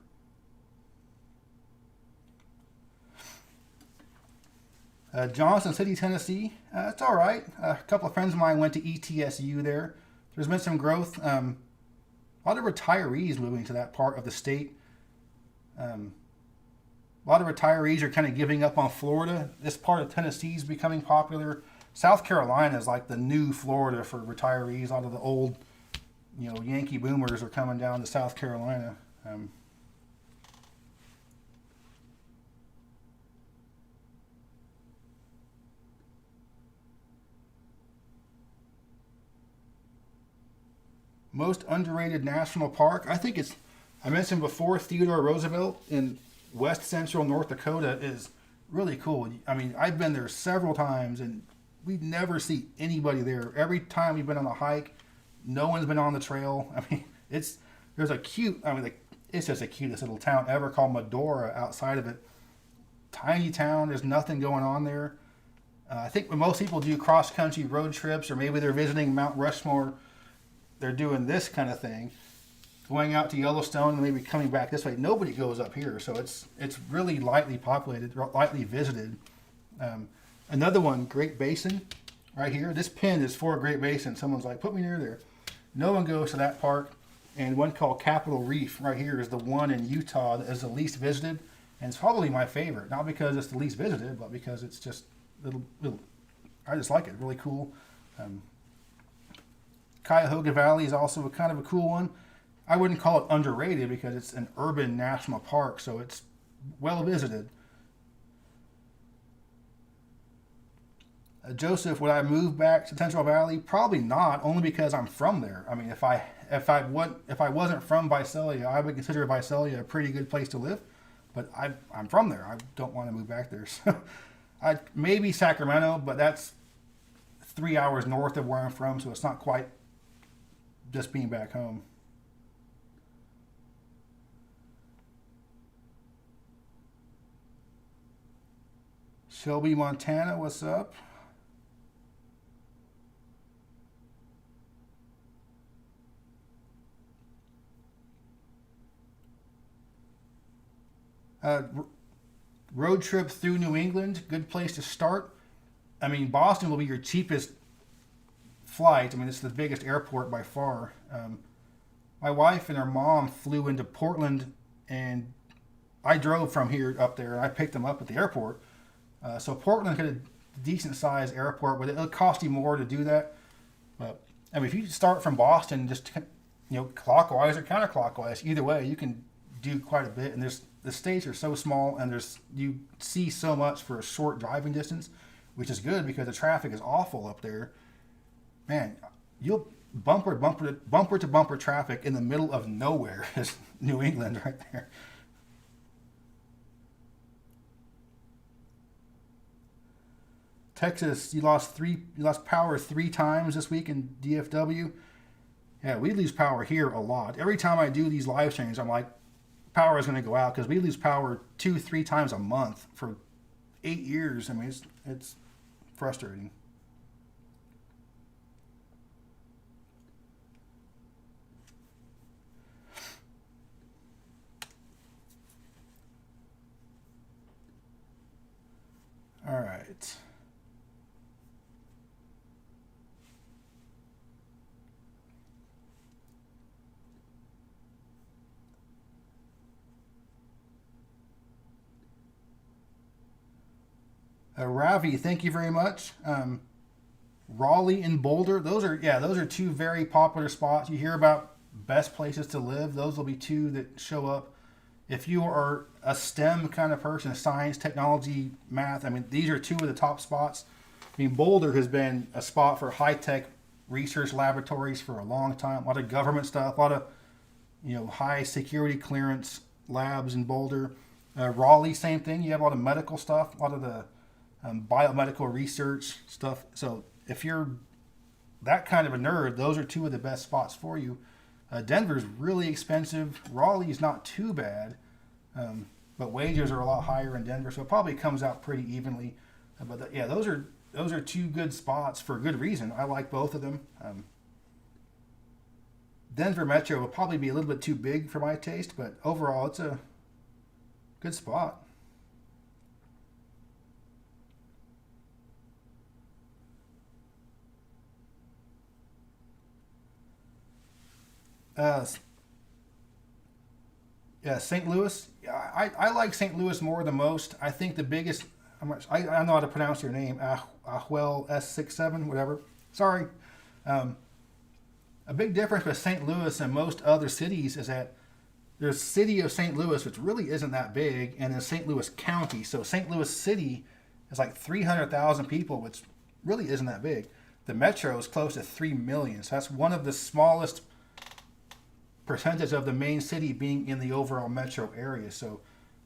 Johnson City, Tennessee. It's all right. A couple of friends of mine went to ETSU there. There's been some growth. A lot of retirees moving to that part of the state. A lot of retirees are kind of giving up on Florida. This part of Tennessee is becoming popular. South Carolina is like the new Florida for retirees. A lot of the old, Yankee boomers are coming down to South Carolina. Most underrated national park. I mentioned before, Theodore Roosevelt in west central North Dakota is really cool. I mean, I've been there several times and we never see anybody there. Every time we've been on a hike, no one's been on the trail. I mean, it's just the cutest little town ever called Medora outside of it. Tiny town, there's nothing going on there. I think when most people do cross-country road trips or maybe they're visiting Mount Rushmore, they're doing this kind of thing, going out to Yellowstone and maybe coming back this way. Nobody goes up here, so it's really lightly populated, lightly visited. Another one, Great Basin, right here. This pin is for Great Basin. Someone's like, put me near there. No one goes to that park. And one called Capitol Reef right here is the one in Utah that is the least visited. And it's probably my favorite, not because it's the least visited, but because it's just little I just like it, really cool. Cuyahoga Valley is also kind of a cool one. I wouldn't call it underrated because it's an urban national park, so it's well visited. Joseph, would I move back to Central Valley? Probably not, only because I'm from there. I mean, if I wasn't from Visalia, I would consider Visalia a pretty good place to live, but I'm from there. I don't want to move back there. So maybe Sacramento, but that's 3 hours north of where I'm from, so it's not quite just being back home. Shelby, Montana, what's up? Road trip through New England, good place to start. I mean, Boston will be your cheapest flight. I mean, it's the biggest airport by far. My wife and her mom flew into Portland, and I drove from here up there, and I picked them up at the airport. So Portland had a decent sized airport, but it'll cost you more to do that. But I mean, if you start from Boston, just clockwise or counterclockwise, either way, you can do quite a bit. And the states are so small, and you see so much for a short driving distance, which is good because the traffic is awful up there. Man, you'll bumper to bumper traffic in the middle of nowhere is New England right there. Texas, you lost power 3 times this week in DFW. Yeah, we lose power here a lot. Every time I do these live streams, I'm like, power is going to go out because we lose power 2-3 times a month for 8 years. I mean, it's frustrating. All right. Ravi, thank you very much. Raleigh and Boulder, those are 2 very popular spots. You hear about best places to live. Those will be 2 that show up if you are a STEM kind of person, science, technology, math, I mean, these are two of the top spots. I mean, Boulder has been a spot for high tech research laboratories for a long time. A lot of government stuff, a lot of high security clearance labs in Boulder. Raleigh, same thing. You have a lot of medical stuff, a lot of the biomedical research stuff. So if you're that kind of a nerd, those are two of the best spots for you. Denver's really expensive. Raleigh's not too bad, but wages are a lot higher in Denver, so it probably comes out pretty evenly. Yeah, those are two good spots for a good reason. I like both of them. Denver Metro will probably be a little bit too big for my taste, but overall, it's a good spot. Uh, yeah, St. Louis. I like St. Louis more than most. I think the biggest. I don't know how to pronounce your name. Ahuel S67, whatever. Sorry. A big difference with St. Louis and most other cities is that there's city of St. Louis, which really isn't that big, and then St. Louis County. So St. Louis City is like 300,000 people, which really isn't that big. The metro is close to 3 million. So that's one of the smallest percentage of the main city being in the overall metro area. So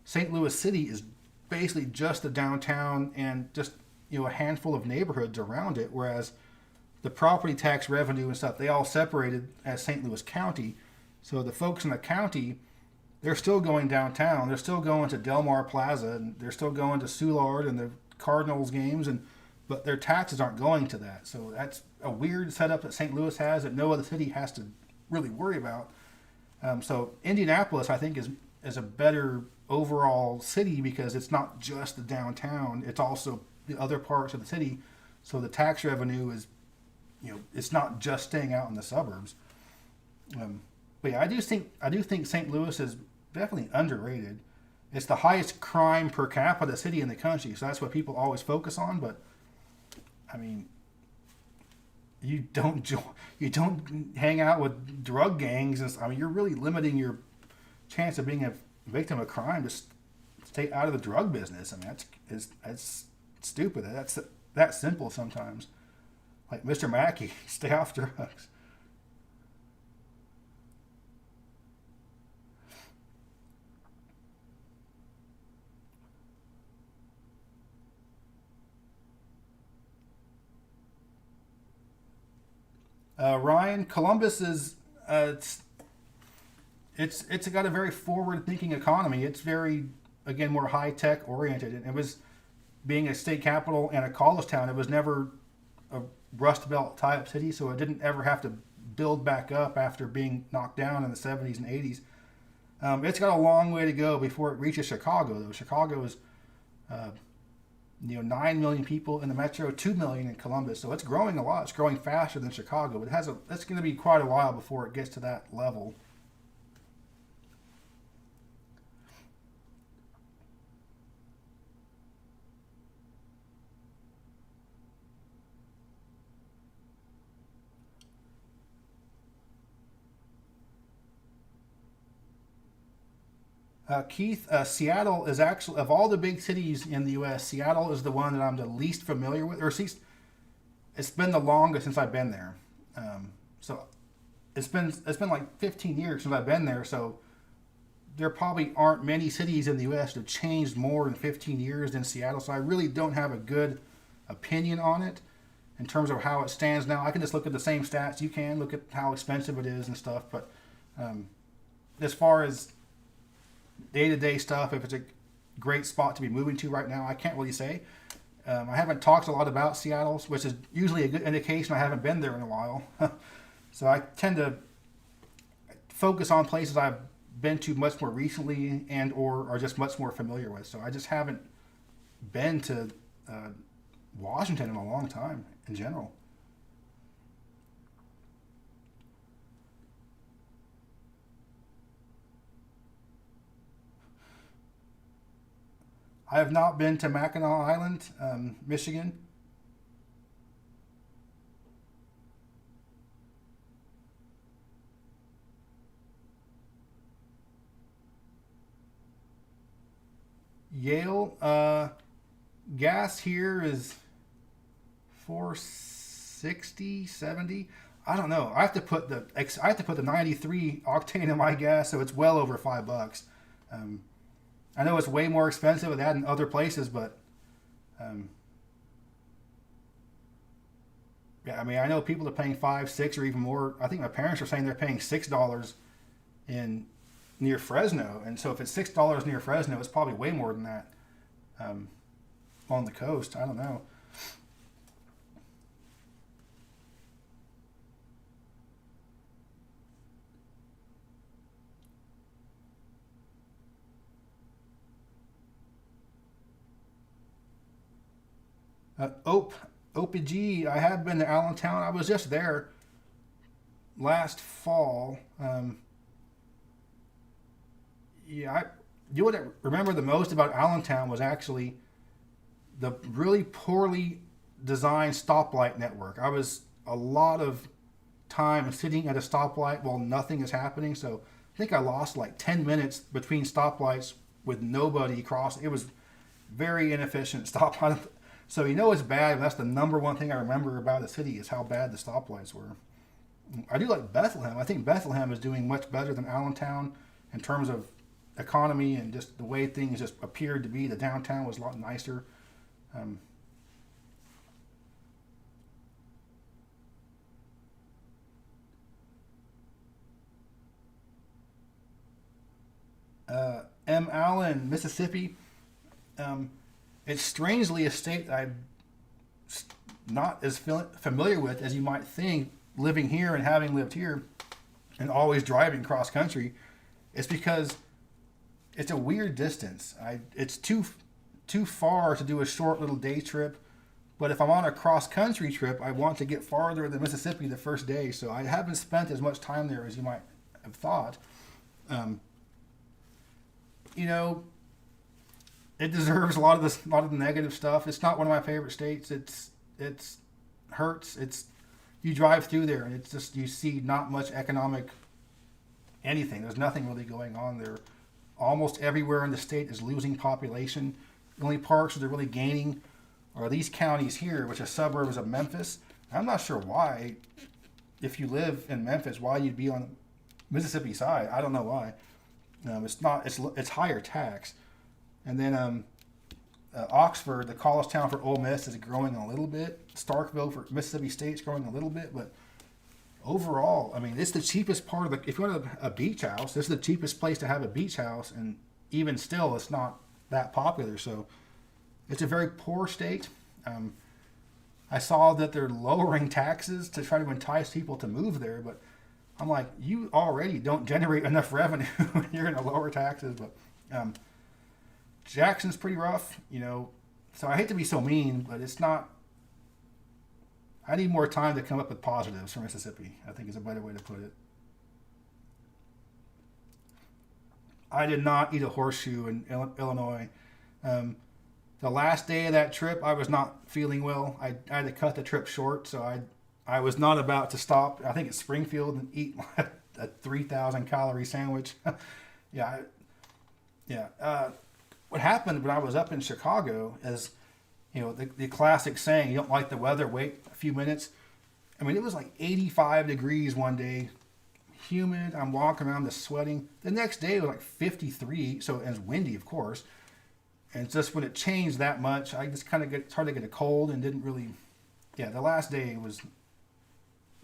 St. Louis City is basically just the downtown and just a handful of neighborhoods around it, whereas the property tax revenue and stuff, they all separated as St. Louis County. So the folks in the county, they're still going downtown. They're still going to Del Mar Plaza, and they're still going to Soulard and the Cardinals games, but their taxes aren't going to that. So that's a weird setup that St. Louis has that no other city has to really worry about. So Indianapolis, I think, is a better overall city because it's not just the downtown; it's also the other parts of the city. So the tax revenue is, it's not just staying out in the suburbs. But yeah, I do think St. Louis is definitely underrated. It's the highest crime per capita city in the country, so that's what people always focus on. But I mean, you don't hang out with drug gangs. I mean, you're really limiting your chance of being a victim of crime to stay out of the drug business. I mean, that's stupid. That's that simple sometimes. Like Mr. Mackey, stay off drugs. Ryan, Columbus is it's got a very forward-thinking economy. It's very, again, more high-tech oriented. And it was, being a state capital and a college town, it was never a Rust Belt type city, so it didn't ever have to build back up after being knocked down in the 70s and 80s. It's got a long way to go before it reaches Chicago, though. Chicago is 9 million people in the metro, 2 million in Columbus. So it's growing a lot. It's growing faster than Chicago. But it's going to be quite a while before it gets to that level. Keith, Seattle is actually, of all the big cities in the U.S., Seattle is the one that I'm the least familiar with, or at least it's been the longest since I've been there. So it's been like 15 years since I've been there. So there probably aren't many cities in the U.S. that have changed more in 15 years than Seattle. So I really don't have a good opinion on it in terms of how it stands now. I can just look at the same stats. You can look at how expensive it is and stuff. But as far as day-to-day stuff, if it's a great spot to be moving to right now, I can't really say. I haven't talked a lot about Seattle, which is usually a good indication I haven't been there in a while. So I tend to focus on places I've been to much more recently and or are just much more familiar with. So I just haven't been to Washington in a long time in general. I have not been to Mackinac Island, Michigan. Yale, gas here is 460, 70. I don't know. I have to put the 93 octane in my gas, so it's well over $5. I know it's way more expensive than that in other places, but yeah, I mean, I know people are paying 5, 6, or even more. I think my parents are saying they're paying $6 in near Fresno, and so if it's $6 near Fresno, it's probably way more than that on the coast. I don't know. OPG, I have been to Allentown. I was just there last fall. What I remember the most about Allentown was actually the really poorly designed stoplight network. I was a lot of time sitting at a stoplight while nothing is happening. So I think I lost like 10 minutes between stoplights with nobody crossing. It was very inefficient stoplight. So it's bad. That's the number one thing I remember about the city is how bad the stoplights were. I do like Bethlehem. I think Bethlehem is doing much better than Allentown in terms of economy and just the way things just appeared to be. The downtown was a lot nicer. M. Allen, Mississippi. It's strangely a state I'm not as familiar with as you might think, living here and having lived here and always driving cross country. It's because it's a weird distance. It's too far to do a short little day trip. But if I'm on a cross country trip, I want to get farther than Mississippi the first day. So I haven't spent as much time there as you might have thought. It deserves a lot of the negative stuff. It's not one of my favorite states. It's hurts. You drive through there and it's just you see not much economic anything. There's nothing really going on there. Almost everywhere in the state is losing population. The only parts that are really gaining are these counties here, which are suburbs of Memphis. I'm not sure why, if you live in Memphis, why you'd be on the Mississippi side. I don't know why. It's higher tax. And then Oxford, the college town for Ole Miss, is growing a little bit. Starkville for Mississippi State's growing a little bit, but overall, I mean, it's the cheapest part of if you want a beach house, this is the cheapest place to have a beach house, and even still, it's not that popular. So it's a very poor state. I saw that they're lowering taxes to try to entice people to move there, but I'm like, you already don't generate enough revenue. You're going to lower taxes, but Jackson's pretty rough, so I hate to be so mean, but it's not. I need more time to come up with positives for Mississippi, I think is a better way to put it. I did not eat a horseshoe in Illinois. The last day of that trip, I was not feeling well. I had to cut the trip short, so I was not about to stop. I think it's Springfield and eat a 3,000 calorie sandwich. Yeah. What happened when I was up in Chicago is, the classic saying, you don't like the weather, wait a few minutes. I mean, it was like 85 degrees one day, humid. I'm walking around just sweating. The next day it was like 53, so it was windy, of course. And just when it changed that much, I just it's hard to get a cold and didn't really, the last day was,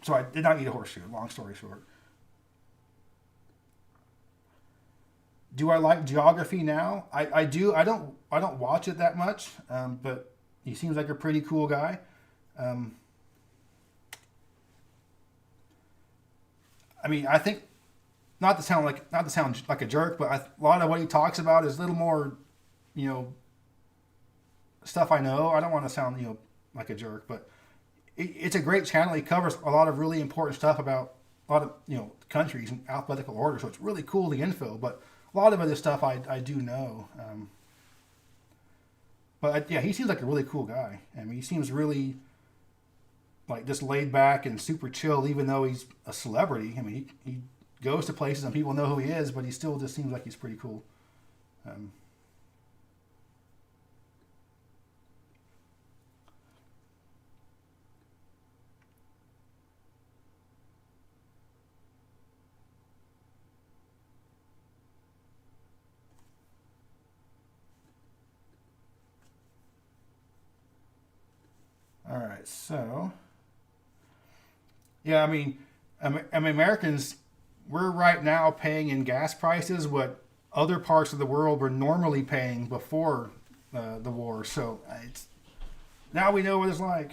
so I did not eat a horseshoe, long story short. Do I like Geography now? I do. I don't watch it that much, but he seems like a pretty cool guy. I mean, I think not to sound like a jerk, but a lot of what he talks about is a little more, stuff I know. I don't want to sound like a jerk, but it's a great channel. He covers a lot of really important stuff about a lot of countries in alphabetical order, so it's really cool, the info. But a lot of other stuff I do know. But he seems like a really cool guy. I mean, he seems really like just laid back and super chill, even though he's a celebrity. I mean, he goes to places and people know who he is, but he still just seems like he's pretty cool. right, so yeah, I mean, Americans, we're right now paying in gas prices what other parts of the world were normally paying before the war. So it's now we know what it's like.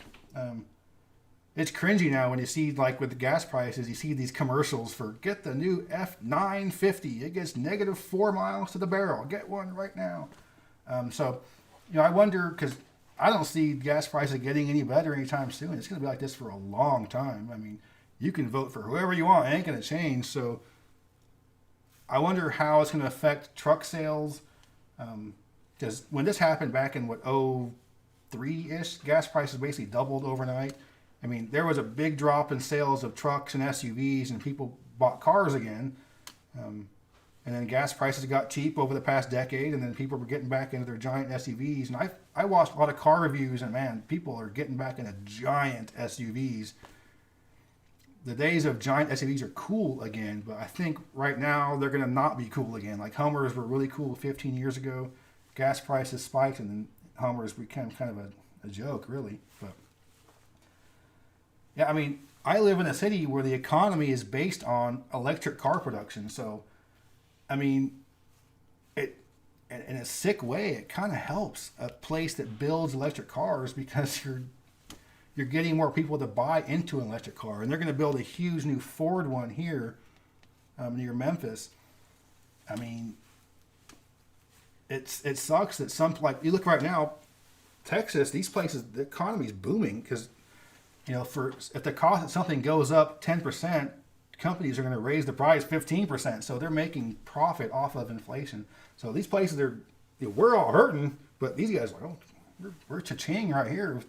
It's cringy now when you see, like with the gas prices, you see these commercials for get the new F950. It gets -4 miles to the barrel. Get one right now. So, I wonder, because I don't see gas prices getting any better anytime soon. It's going to be like this for a long time. I mean, you can vote for whoever you want. It ain't going to change. So I wonder how it's going to affect truck sales. Because when this happened back in, 03-ish, gas prices basically doubled overnight. I mean, there was a big drop in sales of trucks and SUVs, and people bought cars again. And then gas prices got cheap over the past decade, and then people were getting back into their giant SUVs. And I watched a lot of car reviews, and man, people are getting back into giant SUVs. The days of giant SUVs are cool again, but I think right now they're going to not be cool again. Like Hummers were really cool 15 years ago. Gas prices spiked, and then Hummers became kind of a joke, really. But yeah, I mean, I live in a city where the economy is based on electric car production. So, I mean, it in a sick way, it kind of helps a place that builds electric cars because you're getting more people to buy into an electric car, and they're going to build a huge new Ford one here near Memphis. I mean, it sucks that some, like you look right now, Texas, these places, the economy's booming because if the cost of something goes up 10%, companies are going to raise the price 15%. So they're making profit off of inflation. So these places we're all hurting, but these guys are like, oh, we're cha-ching right here.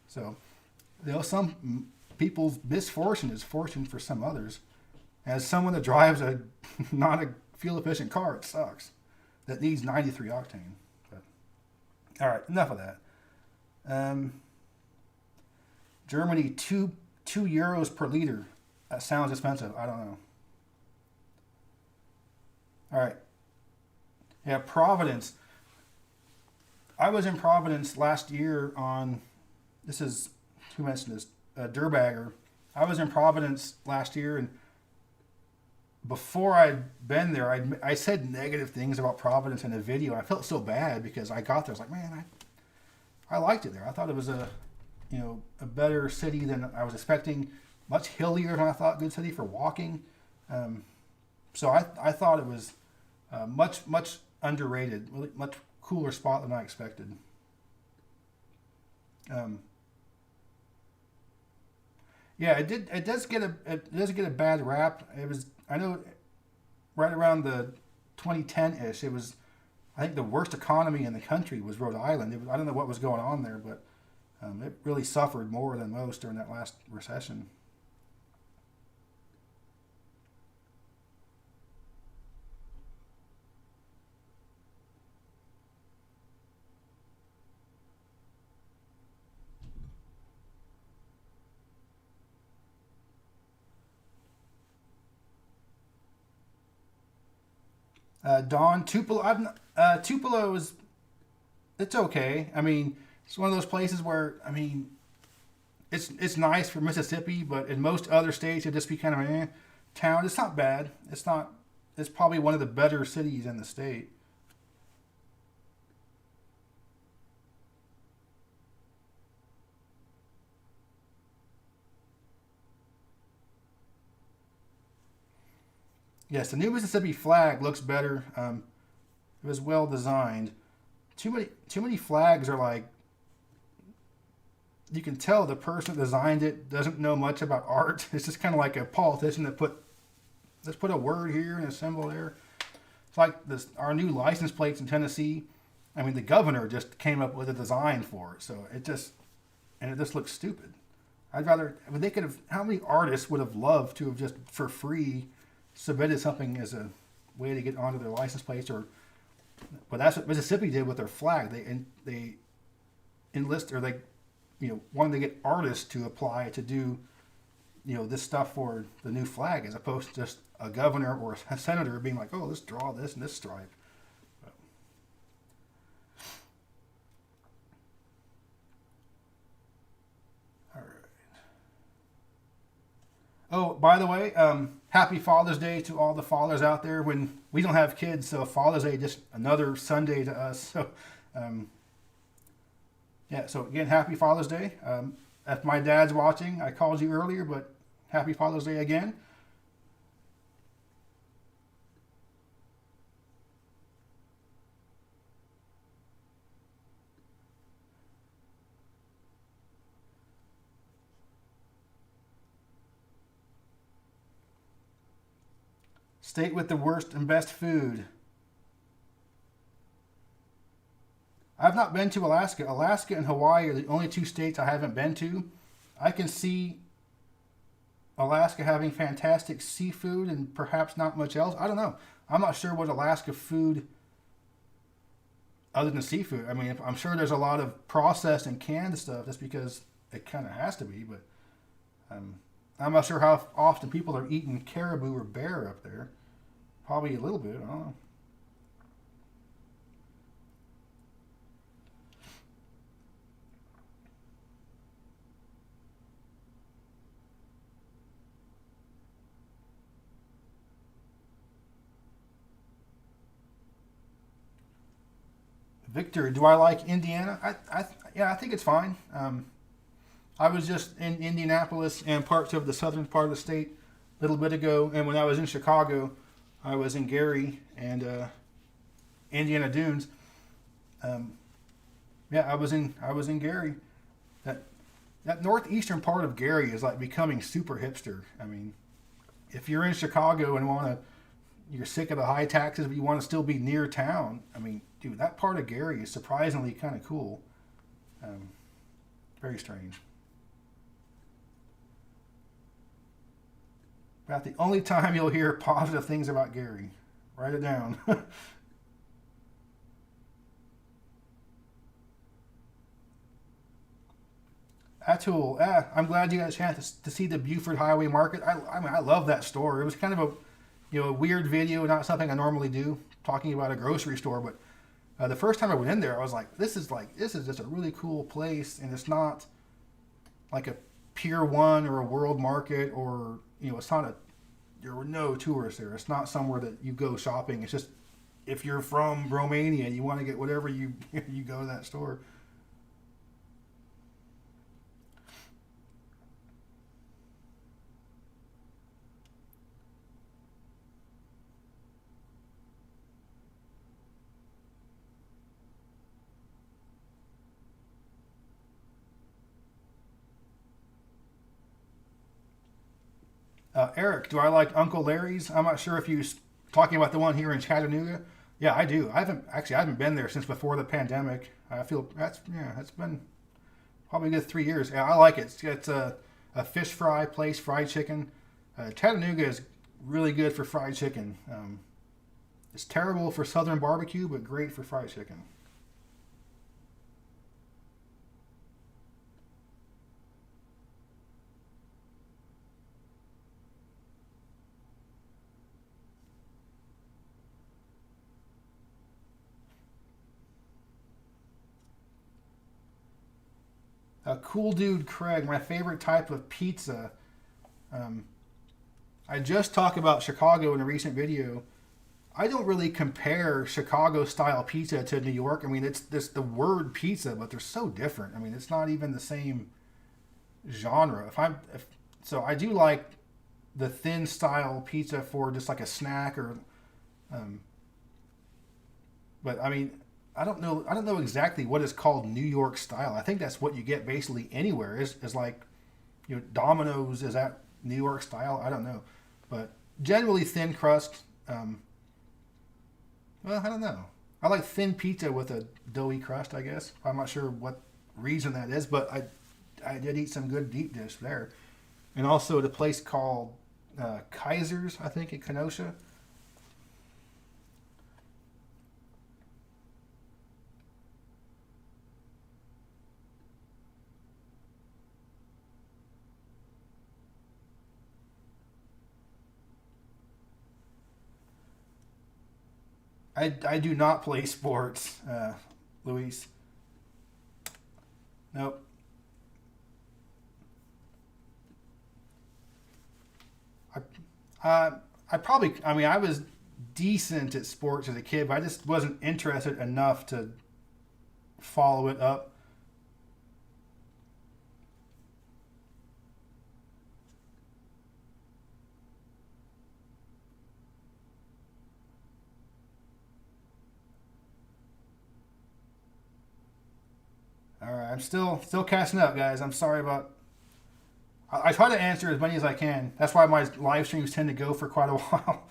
So, some people's misfortune is fortune for some others. As someone that drives not a fuel efficient car, it sucks. That needs 93 octane. But, all right, enough of that. Germany, 2 euros per liter. That sounds expensive. I don't know. All right. Yeah, Providence. I was in Providence last year on, who mentioned this? Durbagger. I was in Providence last year, and before I'd been there, I said negative things about Providence in a video. I felt so bad because I got there. I was like, man, I liked it there. I thought it was a better city than I was expecting. Much hillier than I thought. Good city for walking. So I thought it was much underrated. Really much cooler spot than I expected. Yeah, it does get a bad rap. I know right around the 2010-ish. It was, I think, the worst economy in the country was Rhode Island. I don't know what was going on there, but it really suffered more than most during that last recession. Dawn Tupelo. Tupelo it's okay. I mean, it's one of those places where, I mean, it's nice for Mississippi, but in most other states it'd just be kind of a town. It's not bad. It's probably one of the better cities in the state. Yes, the new Mississippi flag looks better. It was well designed. Too many flags are like, you can tell the person that designed it doesn't know much about art. It's just kind of like a politician that let's put a word here and a symbol there. It's like our new license plates in Tennessee. I mean, the governor just came up with a design for it, so it just looks stupid. They could have. How many artists would have loved to have just for free submitted something as a way to get onto their license plates, but that's what Mississippi did with their flag. They enlist, or they wanted to get artists to apply to do this stuff for the new flag, as opposed to just a governor or a senator being like, oh, let's draw this and this stripe. Oh, by the way, happy Father's Day to all the fathers out there. When we don't have kids, so Father's Day just another Sunday to us. So, um, yeah. So again, happy Father's Day. If my dad's watching, I called you earlier, but happy Father's Day again. State with the worst and best food. I've not been to Alaska. Alaska and Hawaii are the only two states I haven't been to. I can see Alaska having fantastic seafood and perhaps not much else. I don't know. I'm not sure what Alaska food other than seafood. I mean, I'm sure there's a lot of processed and canned stuff. That's because it kind of has to be. But um, I'm not sure how often people are eating caribou or bear up there. Probably a little bit. I don't know. Victor, do I like Indiana? Yeah, I think it's fine. I was just in Indianapolis and parts of the southern part of the state a little bit ago, and when I was in Chicago, I was in Gary and Indiana Dunes. Um, yeah, I was in Gary. That that northeastern part of Gary is like becoming super hipster. I mean, if you're in Chicago and you're sick of the high taxes, but you want to still be near town. I mean, dude, that part of Gary is surprisingly kind of cool. Um, Very strange. About the only time you'll hear positive things about Gary. Write it down. Atul, I'm glad you got a chance to see the Buford Highway Market. I mean, I love that store. It was kind of a weird video, not something I normally do, talking about a grocery store. But the first time I went in there, I was this is just a really cool place, and it's not like a Pier One or a World Market or it's not a there were no tourists there. It's not somewhere that you go shopping. It's just if you're from Romania and you want to get whatever you you go to that store. Eric, do I like Uncle Larry's? I'm not sure if you talking about the one here in Chattanooga. Yeah, I do. I haven't been there since before the pandemic. I feel it's been probably a good 3 years. Yeah, I like it. It's a fish fry place, fried chicken. Chattanooga is really good for fried chicken. It's terrible for Southern barbecue, but great for fried chicken. Cool dude Craig, my favorite type of pizza. Um, I just talked about Chicago in a recent video. I don't really compare Chicago style pizza to New York. I mean, it's the word pizza, but they're so different. I mean, it's not even the same genre. So I do like the thin style pizza for just like a snack um, but I mean, I don't know exactly what is called New York style. I think that's what you get basically anywhere. Is like Domino's is that New York style? I don't know, but generally thin crust. Well, I don't know. I like thin pizza with a doughy crust. I guess I'm not sure what reason that is, but I did eat some good deep dish there, and also at a place called Kaiser's, I think, in Kenosha. I do not play sports, Luis. Nope. I was decent at sports as a kid, but I just wasn't interested enough to follow it up. All right, I'm still catching up, guys. I'm sorry about. I try to answer as many as I can. That's why my live streams tend to go for quite a while.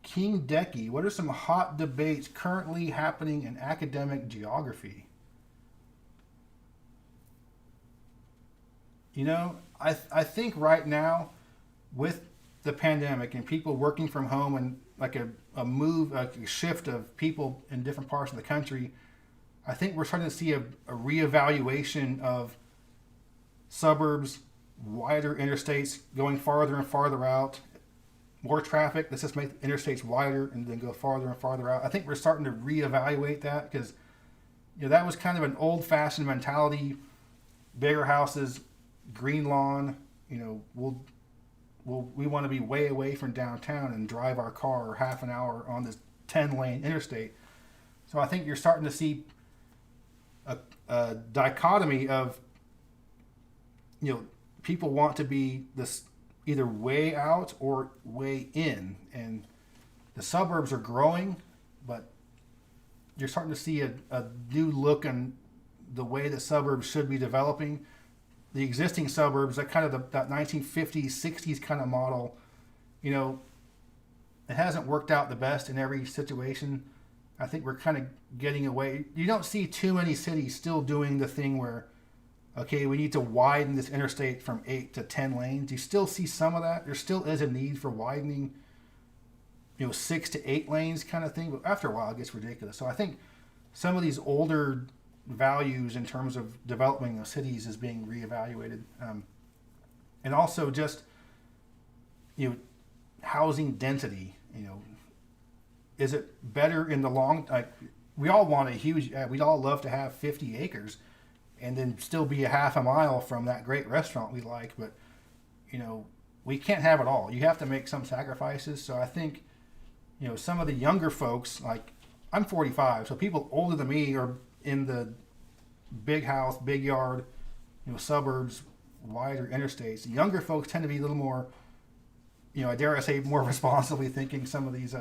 King Decky, what are some hot debates currently happening in academic geography? You know, I think right now with the pandemic and people working from home and like a move, like a shift of people in different parts of the country, I think we're starting to see a reevaluation of suburbs, wider interstates going farther and farther out, more traffic. Let's just make the interstates wider and then go farther and farther out. I think we're starting to reevaluate that because that was kind of an old-fashioned mentality. Bigger houses, green lawn. We want to be way away from downtown and drive our car half an hour on this 10-lane interstate. So I think you're starting to see a dichotomy of, people want to be this either way out or way in, and the suburbs are growing, but you're starting to see a new look on the way the suburbs should be developing. The existing suburbs, that kind of that 1950s, 60s kind of model, it hasn't worked out the best in every situation. I think we're kind of getting away. You don't see too many cities still doing the thing where, okay, we need to widen this interstate from 8 to 10 lanes. You still see some of that. There still is a need for widening, 6 to 8 lanes kind of thing. But after a while, it gets ridiculous. So I think some of these older values in terms of developing of cities is being reevaluated. And also just, housing density, is it better in the long, like we all want a huge, we'd all love to have 50 acres and then still be a half a mile from that great restaurant we like, but we can't have it all. You have to make some sacrifices. So I think, some of the younger folks, like I'm 45, so people older than me are in the big house, big yard, suburbs, wider interstates. The younger folks tend to be a little more, I dare I say, more responsibly thinking some of these,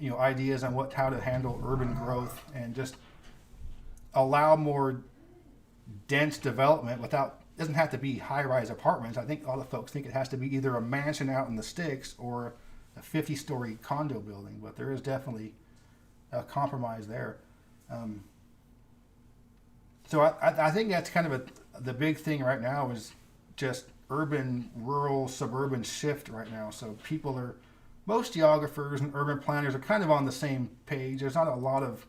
ideas on how to handle urban growth and just allow more dense development without. It doesn't have to be high-rise apartments. I think a lot of folks think it has to be either a mansion out in the sticks or a 50-story condo building, but there is definitely a compromise there. So I think that's kind of the big thing right now is just urban, rural, suburban shift right now. So most geographers and urban planners are kind of on the same page. There's not a lot of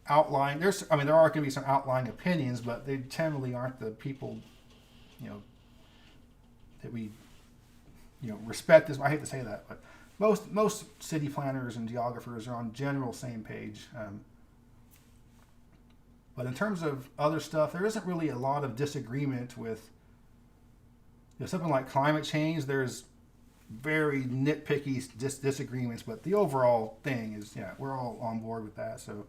outline. There are going to be some outlying opinions, but they generally aren't the people, that we, respect. I hate to say that, but most city planners and geographers are on general same page. But in terms of other stuff, there isn't really a lot of disagreement with something like climate change. There's very nitpicky disagreements, but the overall thing is, we're all on board with that. So,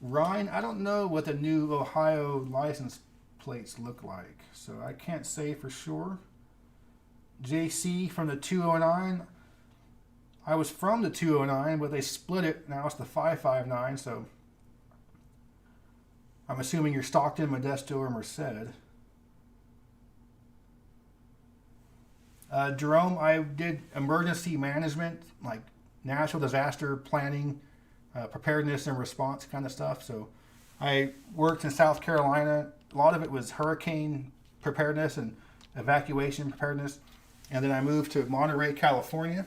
Ryan, I don't know what the new Ohio license plates look like, so I can't say for sure. JC from the 209. I was from the 209, but they split it. Now it's the 559, so I'm assuming you're Stockton, Modesto, or Merced. Jerome, I did emergency management, like natural disaster planning, preparedness and response kind of stuff. So I worked in South Carolina. A lot of it was hurricane preparedness and evacuation preparedness. And then I moved to Monterey, California,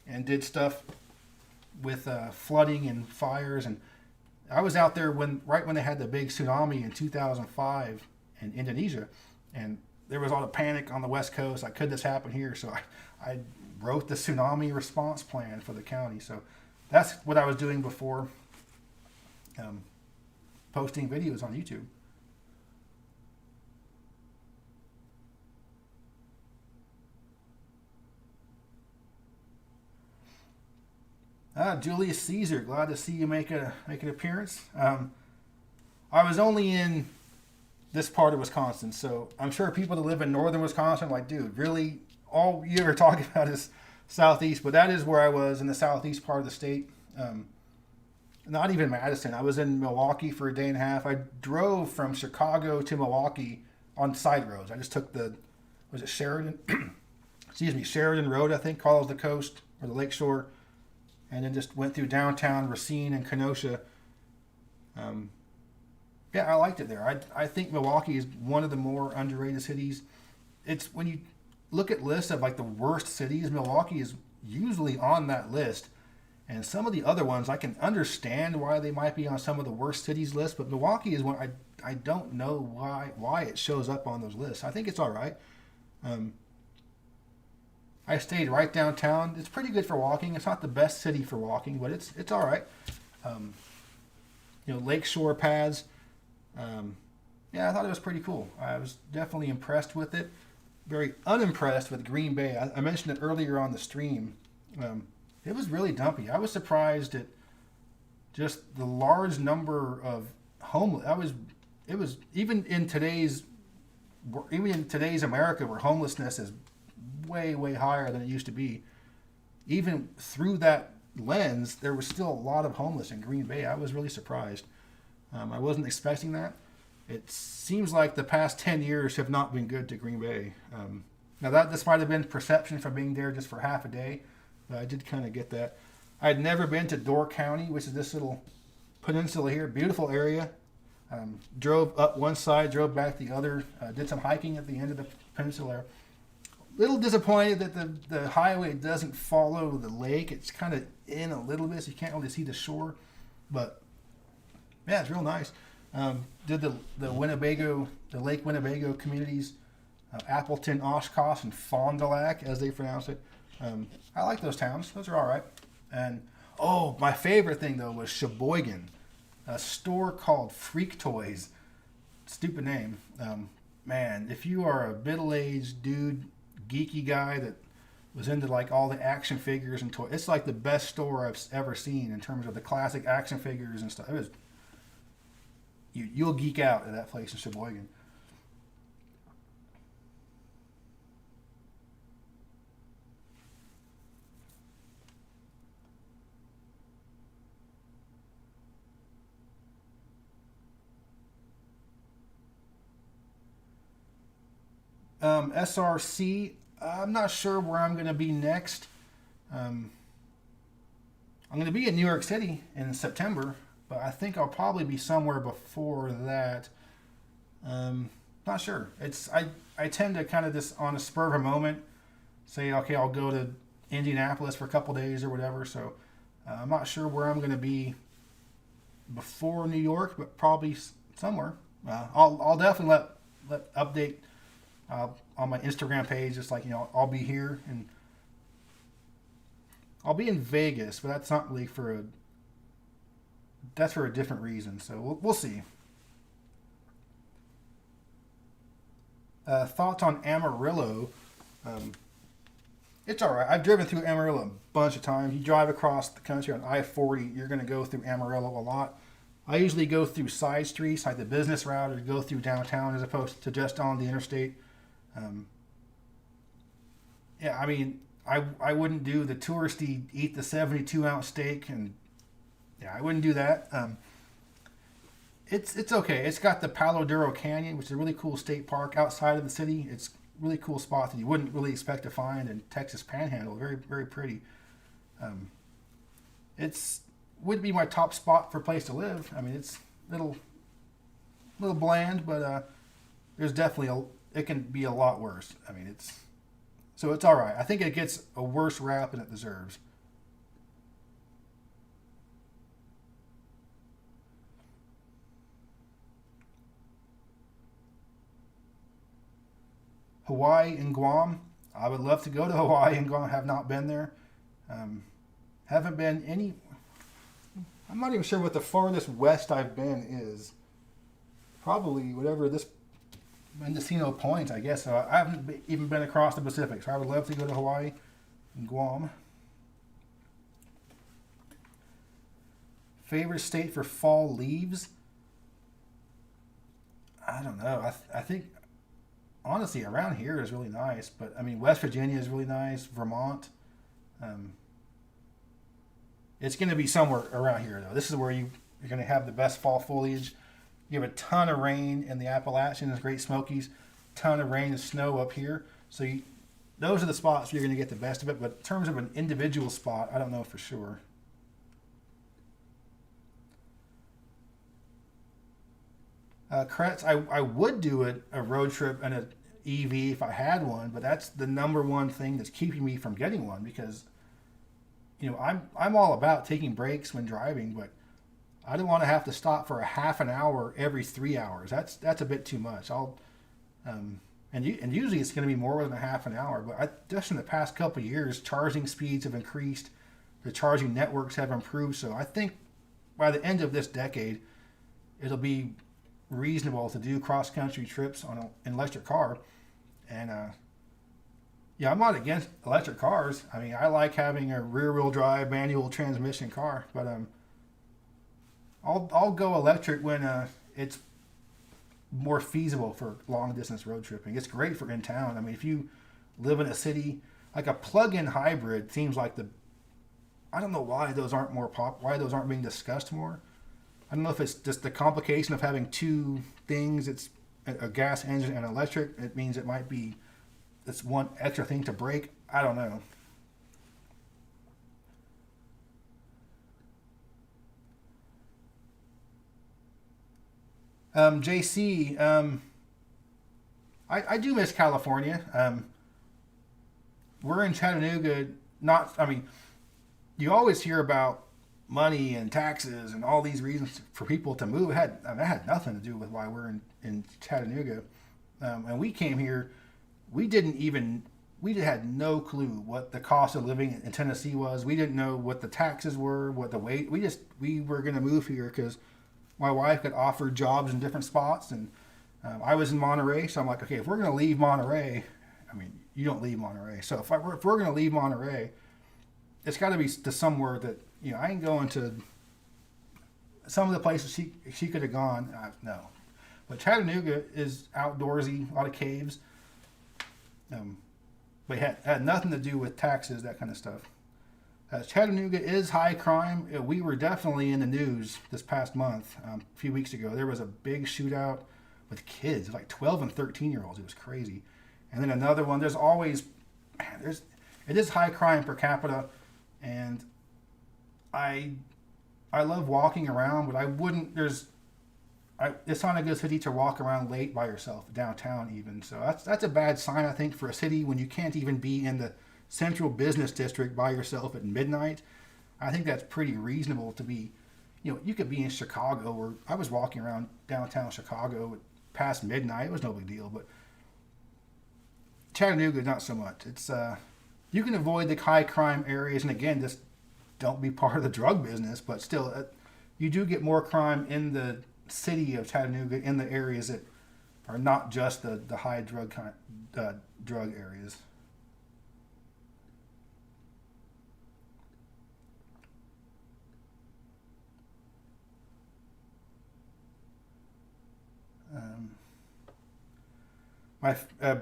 and did stuff with flooding and fires. And I was out there right when they had the big tsunami in 2005 in Indonesia. and there was a lot of panic on the West Coast. Like, could this happen here? So I wrote the tsunami response plan for the county. So that's what I was doing before posting videos on YouTube. Julius Caesar, glad to see you make an appearance. I was only in this part of Wisconsin, so I'm sure people that live in northern Wisconsin are like, dude, really, all you ever talk about is southeast, but that is where I was, in the southeast part of the state. Not even Madison. I was in Milwaukee for a day and a half. I drove from Chicago to Milwaukee on side roads. I just took was it Sheridan? Excuse me, Sheridan Road, I think, calls the coast or the lakeshore, and then just went through downtown Racine and Kenosha. Yeah, I liked it there. I think Milwaukee is one of the more underrated cities. It's when you look at lists of like the worst cities, Milwaukee is usually on that list. And some of the other ones, I can understand why they might be on some of the worst cities list, but Milwaukee is one I don't know why it shows up on those lists. I think it's all right. I stayed right downtown. It's pretty good for walking. It's not the best city for walking, but it's all right. Lakeshore paths. Yeah, I thought it was pretty cool. I was definitely impressed with it. Very unimpressed with Green Bay. I mentioned it earlier on the stream. It was really dumpy. I was surprised at just the large number of homeless. It was even in today's America, where homelessness is way higher than it used to be. Even through that lens, there was still a lot of homeless in Green Bay. I was really surprised. I wasn't expecting that. It seems like the past 10 years have not been good to Green Bay. Now this might have been perception from being there just for half a day, but I did kind of get that. I had never been to Door County, which is this little peninsula here. Beautiful area. Drove up one side, drove back the other. Did some hiking at the end of the peninsula. Little disappointed that the highway doesn't follow the lake. It's kind of in a little bit, so you can't really see the shore. But yeah, it's real nice. Did the Winnebago, the Lake Winnebago communities, Appleton, Oshkosh, and Fond du Lac, as they pronounce it. I like those towns. Those are all right. And my favorite thing though was Sheboygan, a store called Freak Toys. Stupid name. Man, if you are a middle-aged dude, geeky guy that was into like all the action figures and toys, it's like the best store I've ever seen in terms of the classic action figures and stuff. It was you'll geek out at that place in Sheboygan. SRC, I'm not sure where I'm going to be next. I'm going to be in New York City in September, but I think I'll probably be somewhere before that. Not sure. I tend to kind of just on a spur of a moment say, okay, I'll go to Indianapolis for a couple days or whatever. So I'm not sure where I'm going to be before New York, but probably somewhere. I'll definitely let update on my Instagram page, just like, I'll be here, and I'll be in Vegas, but that's not really that's for a different reason. So we'll see. Thoughts on Amarillo? It's all right. I've driven through Amarillo a bunch of times. You drive across the country on I-40, you're going to go through Amarillo a lot. I usually go through side streets, like the business route, or go through downtown as opposed to just on the interstate. Yeah, I mean, I wouldn't do the touristy eat the 72-ounce steak, and yeah, I wouldn't do that. It's okay. It's got the Palo Duro Canyon, which is a really cool state park outside of the city. It's a really cool spot that you wouldn't really expect to find in Texas Panhandle. Very, very pretty. It's would be my top spot for a place to live. I mean, it's little bland, but there's definitely it can be a lot worse. I mean, it's all right. I think it gets a worse rap than it deserves. Hawaii and Guam. I would love to go to Hawaii and Guam. Have not been there. Haven't been any. I'm not even sure what the farthest west I've been is. Probably whatever this Mendocino Point, I guess. So I haven't even been across the Pacific. So I would love to go to Hawaii and Guam. Favorite state for fall leaves? I don't know. I think, honestly, around here is really nice. But, I mean, West Virginia is really nice. Vermont. It's going to be somewhere around here, though. This is where you're going to have the best fall foliage. You have a ton of rain in the Appalachians, Great Smokies. Ton of rain and snow up here. So those are the spots where you're going to get the best of it. But in terms of an individual spot, I don't know for sure. Kretz, I would do a road trip and an EV if I had one, but that's the number one thing that's keeping me from getting one because, I'm all about taking breaks when driving, but I don't want to have to stop for a half an hour every 3 hours. That's a bit too much. And usually it's going to be more than a half an hour, but just in the past couple of years, charging speeds have increased, the charging networks have improved. So I think by the end of this decade, it'll be reasonable to do cross-country trips on an electric car. And I'm not against electric cars. I mean, I like having a rear-wheel drive manual transmission car, but I'll go electric when it's more feasible for long-distance road tripping. It's great for in town. I mean, if you live in a city, like a plug-in hybrid seems like I don't know why those aren't why those aren't being discussed more. I don't know if it's just the complication of having two things. It's a gas engine and electric. It means it might be it's one extra thing to break. I don't know. JC, I do miss California. We're in Chattanooga. You always hear about money and taxes and all these reasons for people to move. It had nothing to do with why we're in Chattanooga. And we came here, we had no clue what the cost of living in Tennessee was. We didn't know what the taxes were, what the wage. We were going to move here because my wife got offered jobs in different spots, and I was in Monterey, so I'm like, okay, if we're going to leave Monterey, you don't leave Monterey. So if we're going to leave Monterey, it's got to be to somewhere that I ain't going to some of the places she could have gone. No, but Chattanooga is outdoorsy, a lot of caves. But it had nothing to do with taxes, that kind of stuff. Chattanooga is high crime. We were definitely in the news this past month. A few weeks ago, there was a big shootout with kids, like 12 and 13-year-olds. It was crazy. And then another one. It is high crime per capita, and I love walking around, but I wouldn't. It's not a good city to walk around late by yourself downtown even. So that's a bad sign, I think, for a city when you can't even be in the central business district by yourself at midnight. I think that's pretty reasonable to be. You could be in Chicago, or I was walking around downtown Chicago past midnight. It was no big deal, but Chattanooga, not so much. It's you can avoid the high crime areas, and again, just don't be part of the drug business. But still, you do get more crime in the city of Chattanooga, in the areas that are not just the high drug areas.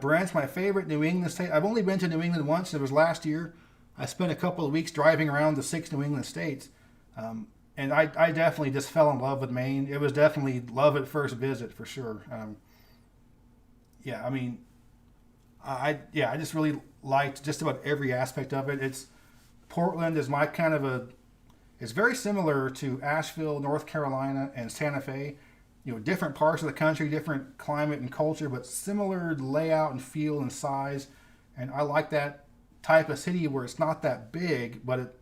Brent's my favorite New England state. I've only been to New England once. It was last year. I spent a couple of weeks driving around the 6 New England states. And I definitely just fell in love with Maine. It was definitely love at first visit for sure. I just really liked just about every aspect of it. Portland is my kind of it's very similar to Asheville, North Carolina, and Santa Fe. Different parts of the country, different climate and culture, but similar layout and feel and size. And I like that type of city where it's not that big, but it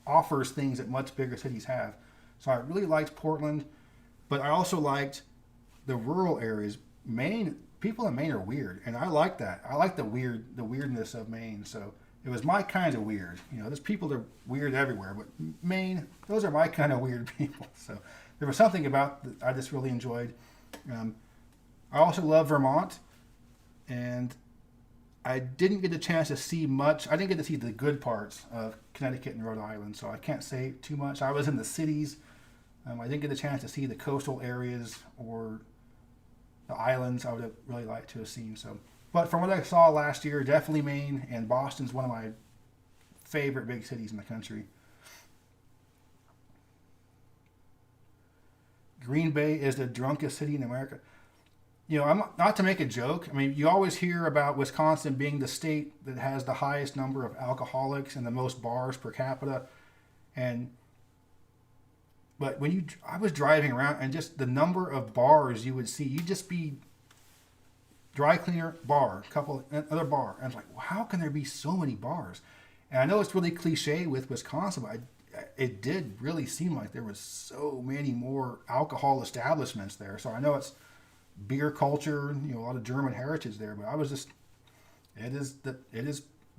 offers things that much bigger cities have. So I really liked Portland, but I also liked the rural areas. Maine people in Maine are weird, and I like that. I like the weirdness of Maine. So it was my kind of weird. There's people that are weird everywhere, but Maine, those are my kind of weird people. So there was something about that I just really enjoyed. I also love Vermont, and I didn't get a chance to see much. I didn't get to see the good parts of Connecticut and Rhode Island, so I can't say too much. I was in the cities. I didn't get a chance to see the coastal areas or the islands I would have really liked to have seen. So, but from what I saw last year, definitely Maine, and Boston's one of my favorite big cities in the country. Green Bay is the drunkest city in America. I'm not to make a joke. I mean, you always hear about Wisconsin being the state that has the highest number of alcoholics and the most bars per capita, but I was driving around, and just the number of bars you would see, you'd just be dry cleaner, bar, couple, another bar. And I was like, well, how can there be so many bars? And I know it's really cliche with Wisconsin, but it did really seem like there was so many more alcohol establishments there. So I know it's beer culture, a lot of German heritage there, but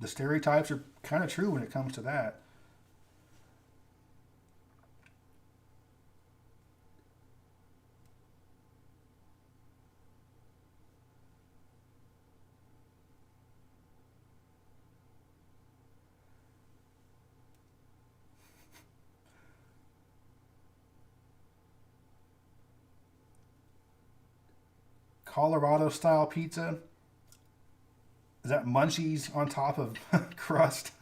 the stereotypes are kind of true when it comes to that. Colorado style pizza. Is that munchies on top of crust?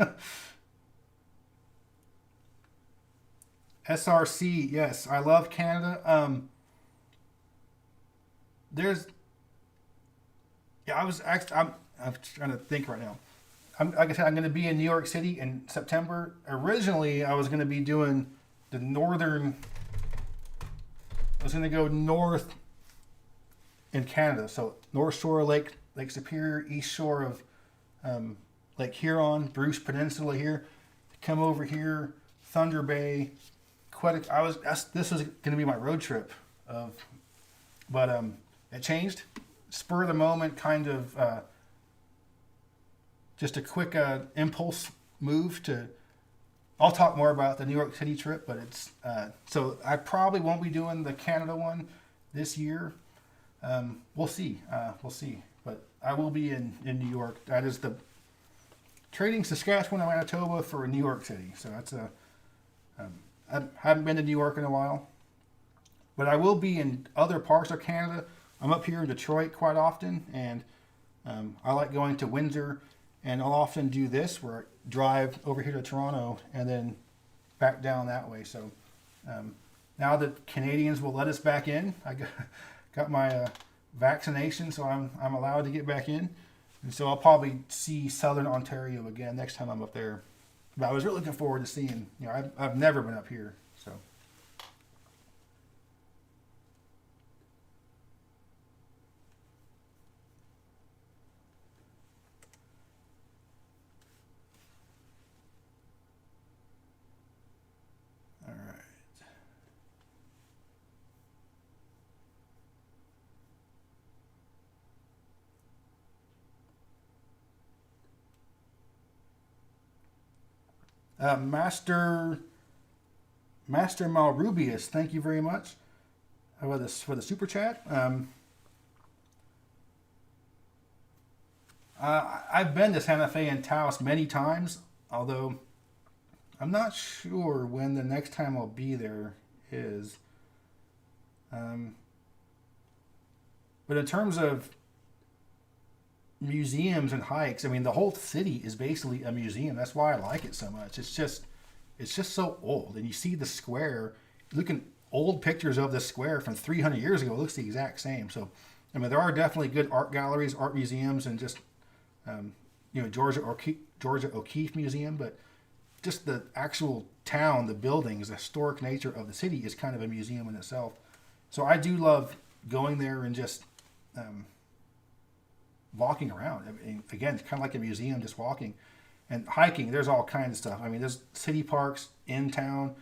SRC, yes, I love Canada. There's, yeah, I'm trying to think right now. Like I said, I'm going to be in New York City in September. Originally, I was going to be doing the northern. I was going to go north in Canada, so North Shore of Lake Superior, East Shore of Lake Huron, Bruce Peninsula here, come over here, Thunder Bay, this was going to be my road trip but it changed, spur of the moment, kind of just a quick impulse move to. I'll talk more about the New York City trip, but it's so I probably won't be doing the Canada one this year. We'll see. But I will be in New York. That is the trading Saskatchewan and Manitoba for New York City. So that's I haven't been to New York in a while, but I will be in other parts of Canada. I'm up here in Detroit quite often, and I like going to Windsor, and I'll often do this where I drive over here to Toronto and then back down that way. So now that Canadians will let us back in, I got my vaccination, so I'm allowed to get back in, and so I'll probably see Southern Ontario again next time I'm up there. But I was really looking forward to seeing. I've never been up here, so. All right. Master Malrubius, thank you very much for the super chat. I've been to Santa Fe and Taos many times, although I'm not sure when the next time I'll be there is. But in terms of museums and hikes, I mean, the whole city is basically a museum. That's why I like it so much. It's just so old, and you see the square. Looking old pictures of the square from 300 years ago, it looks the exact same. So, I mean, there are definitely good art galleries, art museums, and just Georgia O'Keeffe Museum, but just the actual town, the buildings, the historic nature of the city is kind of a museum in itself. So I do love going there and just walking around. I mean, again, it's kind of like a museum, just walking. And hiking, there's all kinds of stuff. I mean, there's city parks in town.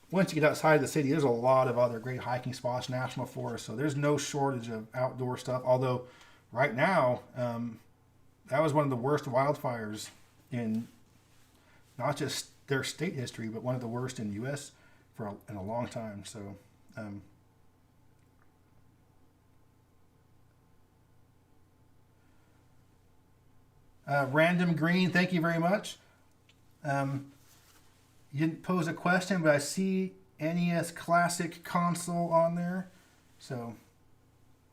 once you get outside the city, there's a lot of other great hiking spots, national forests. So there's no shortage of outdoor stuff. Although, right now, that was one of the worst wildfires in not just their state history, but one of the worst in the U.S. In a long time. So, Random Green, thank you very much. You didn't pose a question, but I see NES Classic console on there. So,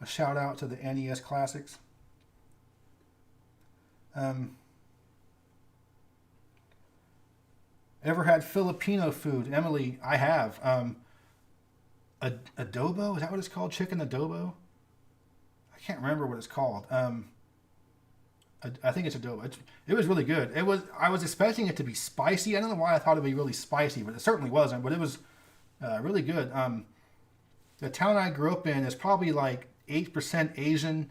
a shout out to the NES Classics. Ever had Filipino food? Emily, I have. Adobo? Is that what it's called? Chicken adobo? I can't remember what it's called. I think it's adobo. It was really good. I was expecting it to be spicy. I don't know why I thought it'd be really spicy, but it certainly wasn't. But it was really good. The town I grew up in is probably like 8% Asian.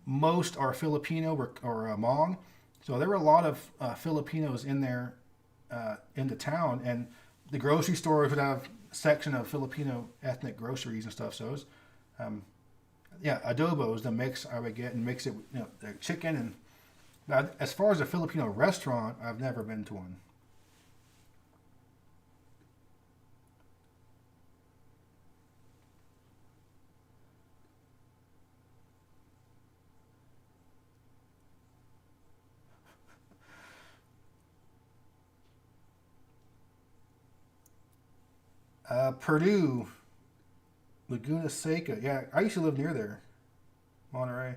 Most are Filipino or Hmong. So there were a lot of Filipinos in there in the town, and the grocery stores would have a section of Filipino ethnic groceries and stuff. So it was, yeah, adobo is the mix I would get and mix it with the chicken. And as far as a Filipino restaurant, I've never been to one. Purdue, Laguna Seca. Yeah, I used to live near there, Monterey.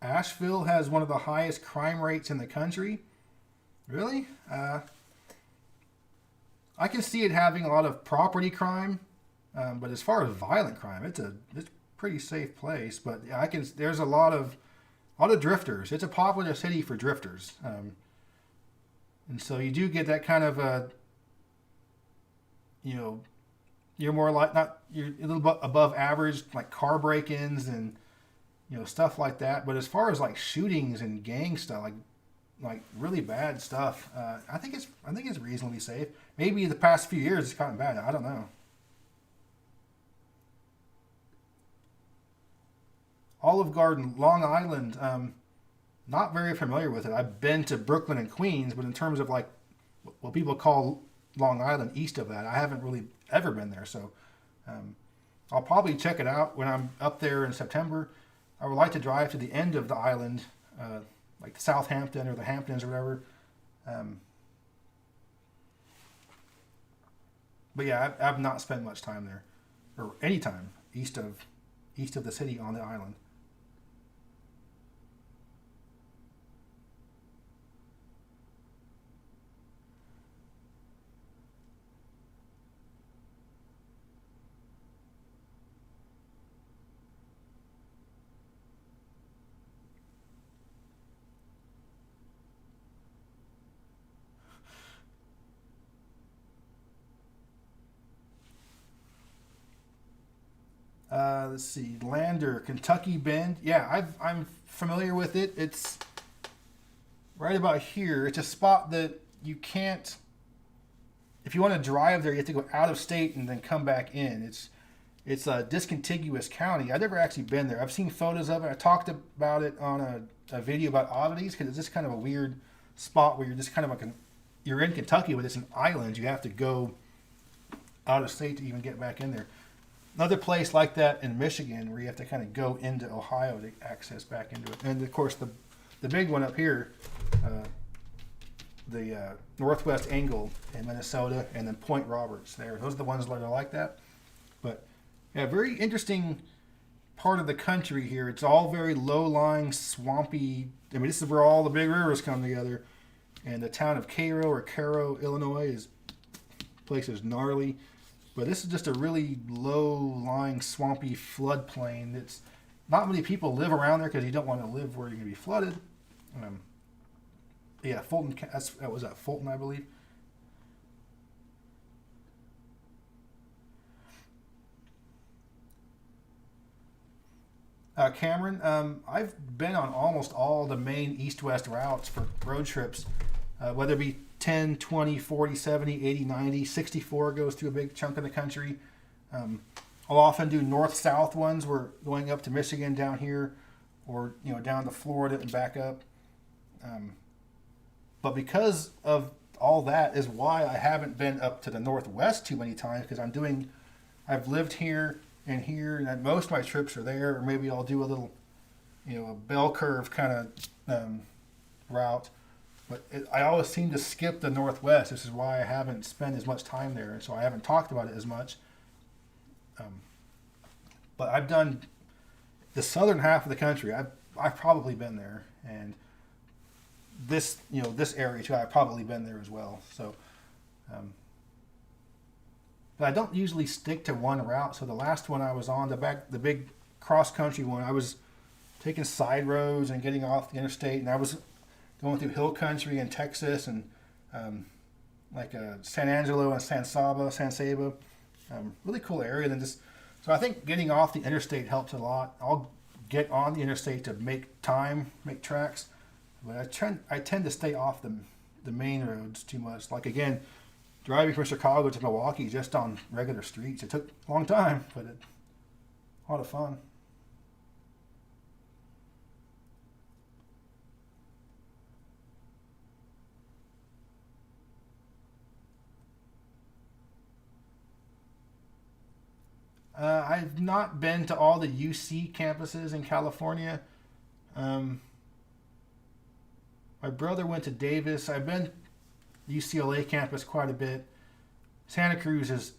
Asheville has one of the highest crime rates in the country. Really? I can see it having a lot of property crime, but as far as violent crime, it's a pretty safe place. But yeah, I can. There's a lot of drifters. It's a popular city for drifters, and so you do get that kind of you know you're more like not you're a little bit above average like car break-ins and stuff like that. But as far as like shootings and gang stuff, like really bad stuff, I think it's reasonably safe. Maybe the past few years it's gotten bad. I don't know. Olive Garden, Long Island. Not very familiar with it. I've been to Brooklyn and Queens, but in terms of like what people call Long Island east of that, I haven't really ever been there. So um, I'll probably check it out when I'm up there in September. I would like to drive to the end of the island, like Southampton or the Hamptons or whatever. Um, but yeah, I've not spent much time there, or any time east of the city on the island. Let's see, Lander, Kentucky Bend. Yeah, I'm familiar with it. It's right about here. It's a spot that you can't. If you want to drive there, you have to go out of state and then come back in. It's a discontiguous county. I've never actually been there. I've seen photos of it. I talked about it on a video about oddities because it's just kind of a weird spot where you're just kind of like you're in Kentucky, but it's an island. You have to go out of state to even get back in there. Another place like that in Michigan where you have to kind of go into Ohio to access back into it. And of course, the big one up here, uh, the Northwest Angle in Minnesota, and then Point Roberts there. Those are the ones that are like that. But yeah, very interesting part of the country here. It's all very low-lying, swampy. I mean, this is where all the big rivers come together. And the town of Cairo, Illinois, place is gnarly. But this is just a really low-lying, swampy floodplain. It's not many people live around there because you don't want to live where you're going to be flooded. Um, yeah, Fulton. That was at Fulton, I believe. Cameron, I've been on almost all the main east-west routes for road trips, whether it be 10, 20, 40, 70, 80, 90, 64 goes through a big chunk of the country. I'll often do north-south ones. We're going up to Michigan down here, or down to Florida and back up. But because of all that is why I haven't been up to the Northwest too many times, because I've lived here, and most of my trips are there, or maybe I'll do a little, a bell curve kind of route. But I always seem to skip the Northwest. This is why I haven't spent as much time there, and so I haven't talked about it as much. But I've done the southern half of the country. I've probably been there, and this area too. I've probably been there as well. So, but I don't usually stick to one route. So the last one I was on, the big cross country one, I was taking side roads and getting off the interstate, and I was going through hill country in Texas and San Angelo and San Saba, really cool area. So I think getting off the interstate helps a lot. I'll get on the interstate to make tracks, but I tend to stay off the main roads too much. Like again, driving from Chicago to Milwaukee just on regular streets, it took a long time, but a lot of fun. I've not been to all the UC campuses in California. My brother went to Davis. I've been UCLA campus quite a bit. Santa Cruz is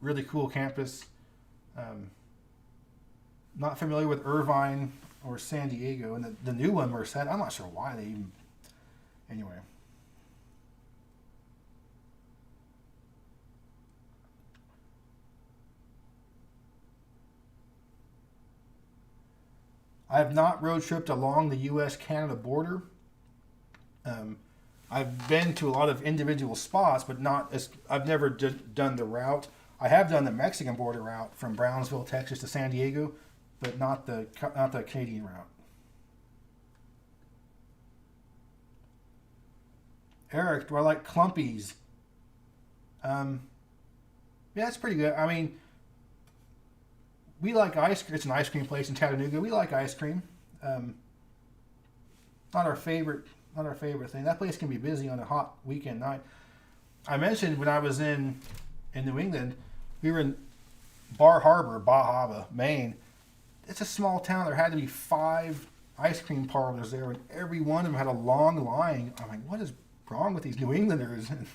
really cool campus. Not familiar with Irvine or San Diego, and the new one Merced. I'm not sure why they even. Anyway. I have not road tripped along the U.S.-Canada border. I've been to a lot of individual spots, but I've never done the route. I have done the Mexican border route from Brownsville, Texas to San Diego, but not the Canadian route. Eric, do I like Clumpies? Yeah, it's pretty good. I mean, we like ice cream. It's an ice cream place in Chattanooga. We like ice cream. Not our favorite thing. That place can be busy on a hot weekend night. I mentioned when I was in New England, we were in Bar Harbor, Bahama, Maine. It's a small town. There had to be 5 ice cream parlors there, and every one of them had a long line. I'm like, what is wrong with these New Englanders? And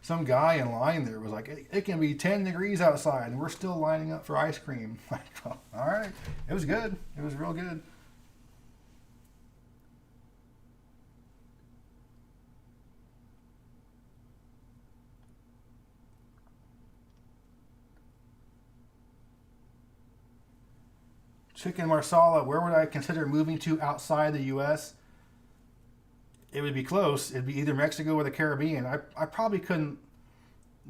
some guy in line there was like, it can be 10 degrees outside, and we're still lining up for ice cream. Like, well, all right. It was good. It was real good. Chicken Marsala, where would I consider moving to outside the U.S.? It would be close. It'd be either Mexico or the Caribbean. I probably couldn't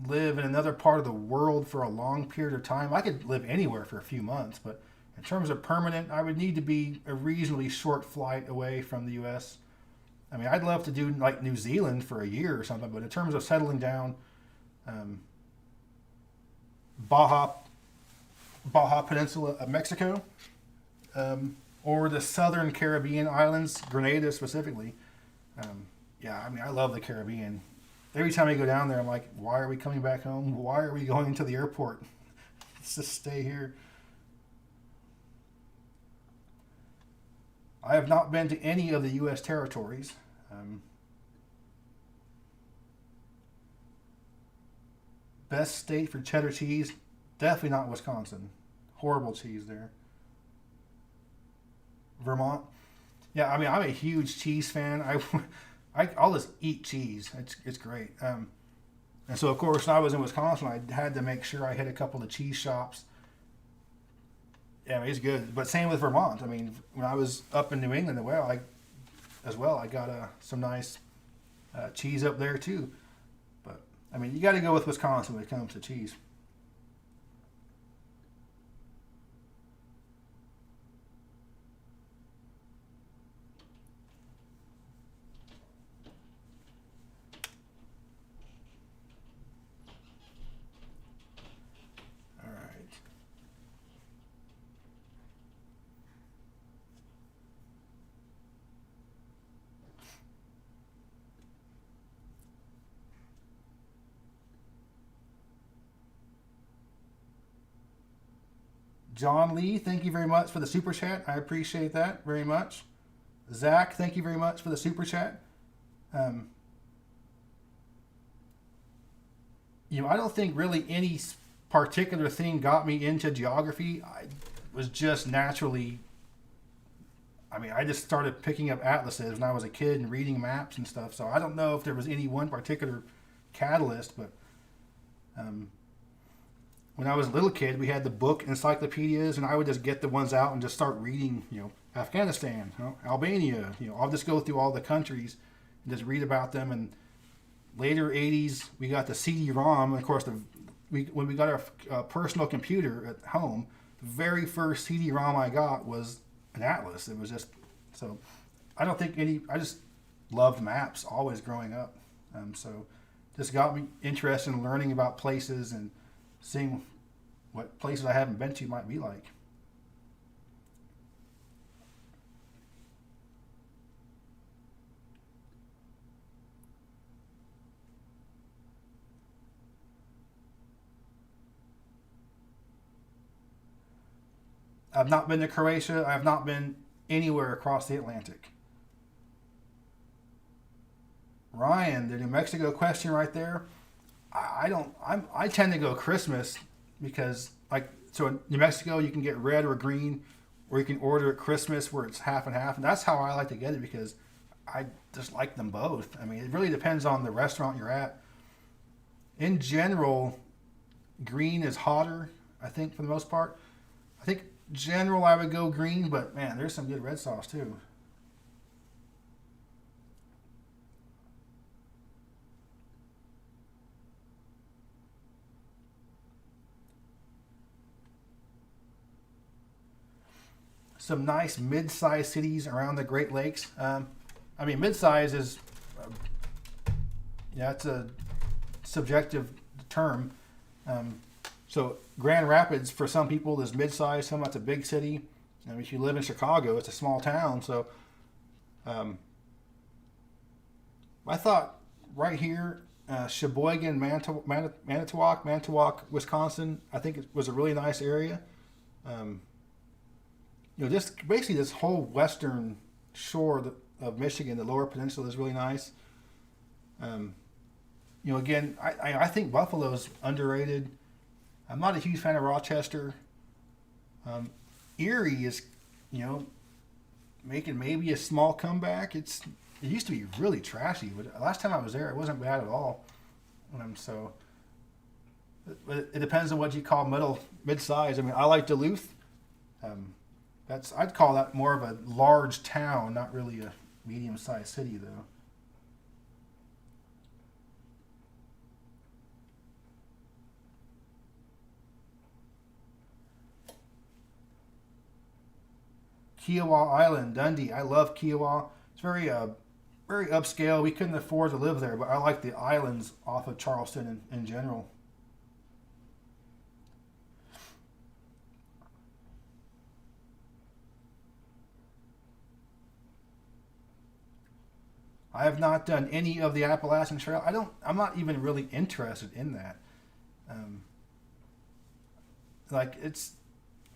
live in another part of the world for a long period of time. I could live anywhere for a few months, but in terms of permanent, I would need to be a reasonably short flight away from the U.S. I mean, I'd love to do like New Zealand for a year or something, but in terms of settling down, Baja Peninsula of Mexico, or the southern Caribbean islands, Grenada specifically. Yeah, I mean, I love the Caribbean. Every time I go down there, I'm like, why are we coming back home? Why are we going to the airport? Let's just stay here. I have not been to any of the U.S. territories. Best state for cheddar cheese? Definitely not Wisconsin. Horrible cheese there. Vermont? Yeah, I mean, I'm a huge cheese fan. I'll just eat cheese. It's great. And so, of course, when I was in Wisconsin, I had to make sure I hit a couple of cheese shops. Yeah, I mean, it's good. But same with Vermont. I mean, when I was up in New England, I got some nice cheese up there too. But I mean, you got to go with Wisconsin when it comes to cheese. John Lee, thank you very much for the super chat. I appreciate that very much. Zach, thank you very much for the super chat. I don't think really any particular thing got me into geography. I was just naturally, I just started picking up atlases when I was a kid and reading maps and stuff. So I don't know if there was any one particular catalyst, but when I was a little kid, we had the book encyclopedias, and I would just get the ones out and just start reading, Afghanistan, Albania, I'll just go through all the countries and just read about them. And later 80s, we got the CD-ROM. Of course, when we got our personal computer at home, the very first CD-ROM I got was an atlas. It was just, so I don't think I just loved maps always growing up. So just got me interested in learning about places and seeing what places I haven't been to might be like. I've not been to Croatia. I have not been anywhere across the Atlantic. Ryan, the New Mexico question right there. I tend to go Christmas because, so in New Mexico you can get red or green, or you can order at Christmas where it's half and half, and that's how I like to get it because I just like them both. It really depends on the restaurant you're at. In general, green is hotter, I think, for the most part. I think general I would go green, but man, there's some good red sauce too. Some nice mid-sized cities around the Great Lakes. Mid-size is, it's a subjective term. So Grand Rapids, for some people, is mid-size. Some that's a big city. If you live in Chicago, it's a small town. So I thought right here, Sheboygan, Manitowoc, Wisconsin, I think it was a really nice area. Just basically this whole western shore of Michigan, the Lower Peninsula, is really nice. Again, I think Buffalo's underrated. I'm not a huge fan of Rochester. Erie is, making maybe a small comeback. It used to be really trashy, but last time I was there, it wasn't bad at all. But it depends on what you call mid-size. I like Duluth. I'd call that more of a large town, not really a medium-sized city, though. Kiowa Island, Dundee. I love Kiowa. It's very upscale. We couldn't afford to live there, but I like the islands off of Charleston in general. I have not done any of the Appalachian Trail. I'm not even really interested in that.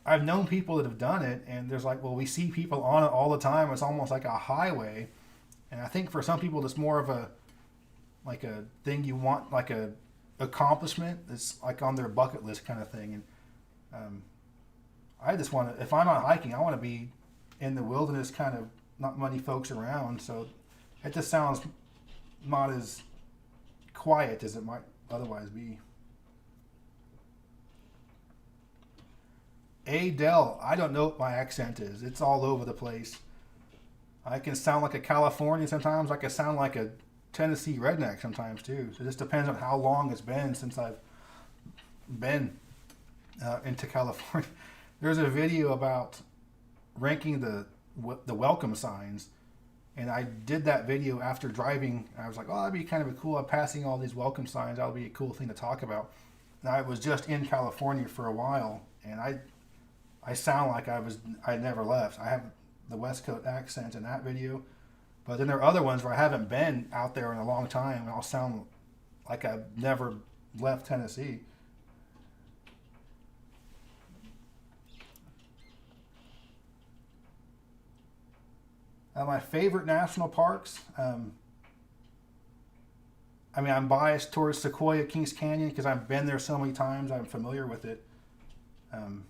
I've known people that have done it, and there's we see people on it all the time. It's almost like a highway, and I think for some people it's more of a thing you want, like a accomplishment. It's like on their bucket list kind of thing. And I just want to, if I'm out hiking, I want to be in the wilderness, kind of not many folks around. So it just sounds not as quiet as it might otherwise be. Adele, I don't know what my accent is. It's all over the place. I can sound like a Californian sometimes. I can sound like a Tennessee redneck sometimes too. So it just depends on how long it's been since I've been into California. There's a video about ranking the welcome signs, and I did that video after driving. I was like, oh, that'd be kind of a cool. I'm passing all these welcome signs. That'll be a cool thing to talk about. And I was just in California for a while, and I sound like I never left. I have the West Coast accent in that video, but then there are other ones where I haven't been out there in a long time, and I'll sound like I've never left Tennessee. My favorite national parks. I mean, I'm biased towards Sequoia Kings Canyon because I've been there so many times. I'm familiar with it. Um,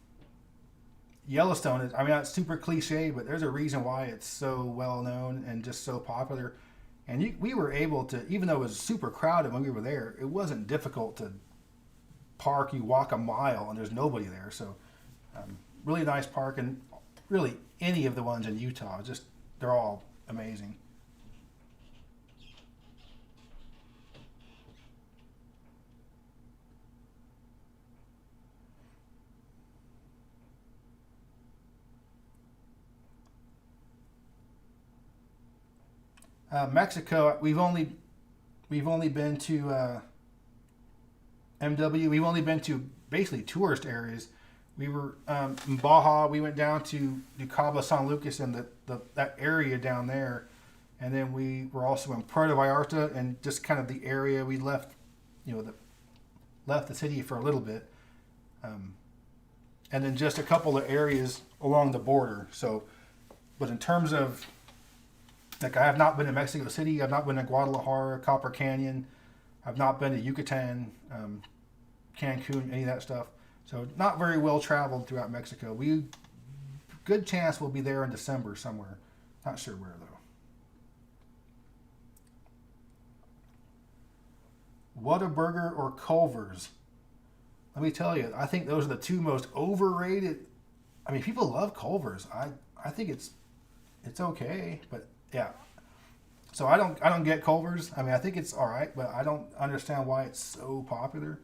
Yellowstone is, I mean, it's super cliche, but there's a reason why it's so well known and just so popular. And we were able to, even though it was super crowded when we were there, it wasn't difficult to park. You walk a mile and there's nobody there. So, really nice park, and really any of the ones in Utah, just they're all amazing. Mexico, we've only been to MW. We've only been to basically tourist areas. We were in Baja. We went down to Cabo San Lucas and that area down there, and then we were also in Puerto Vallarta and just kind of the area we left. Left the city for a little bit, and then just a couple of areas along the border. So, but in terms of like, I have not been to Mexico City. I've not been to Guadalajara, Copper Canyon. I've not been to Yucatan, Cancun, any of that stuff. So not very well traveled throughout Mexico. Good chance we'll be there in December somewhere. Not sure where though. Whataburger or Culver's? Let me tell you, I think those are the two most overrated. I mean, people love Culver's. I think it's okay, but yeah. So I don't get Culver's. I mean, I think it's all right, but I don't understand why it's so popular.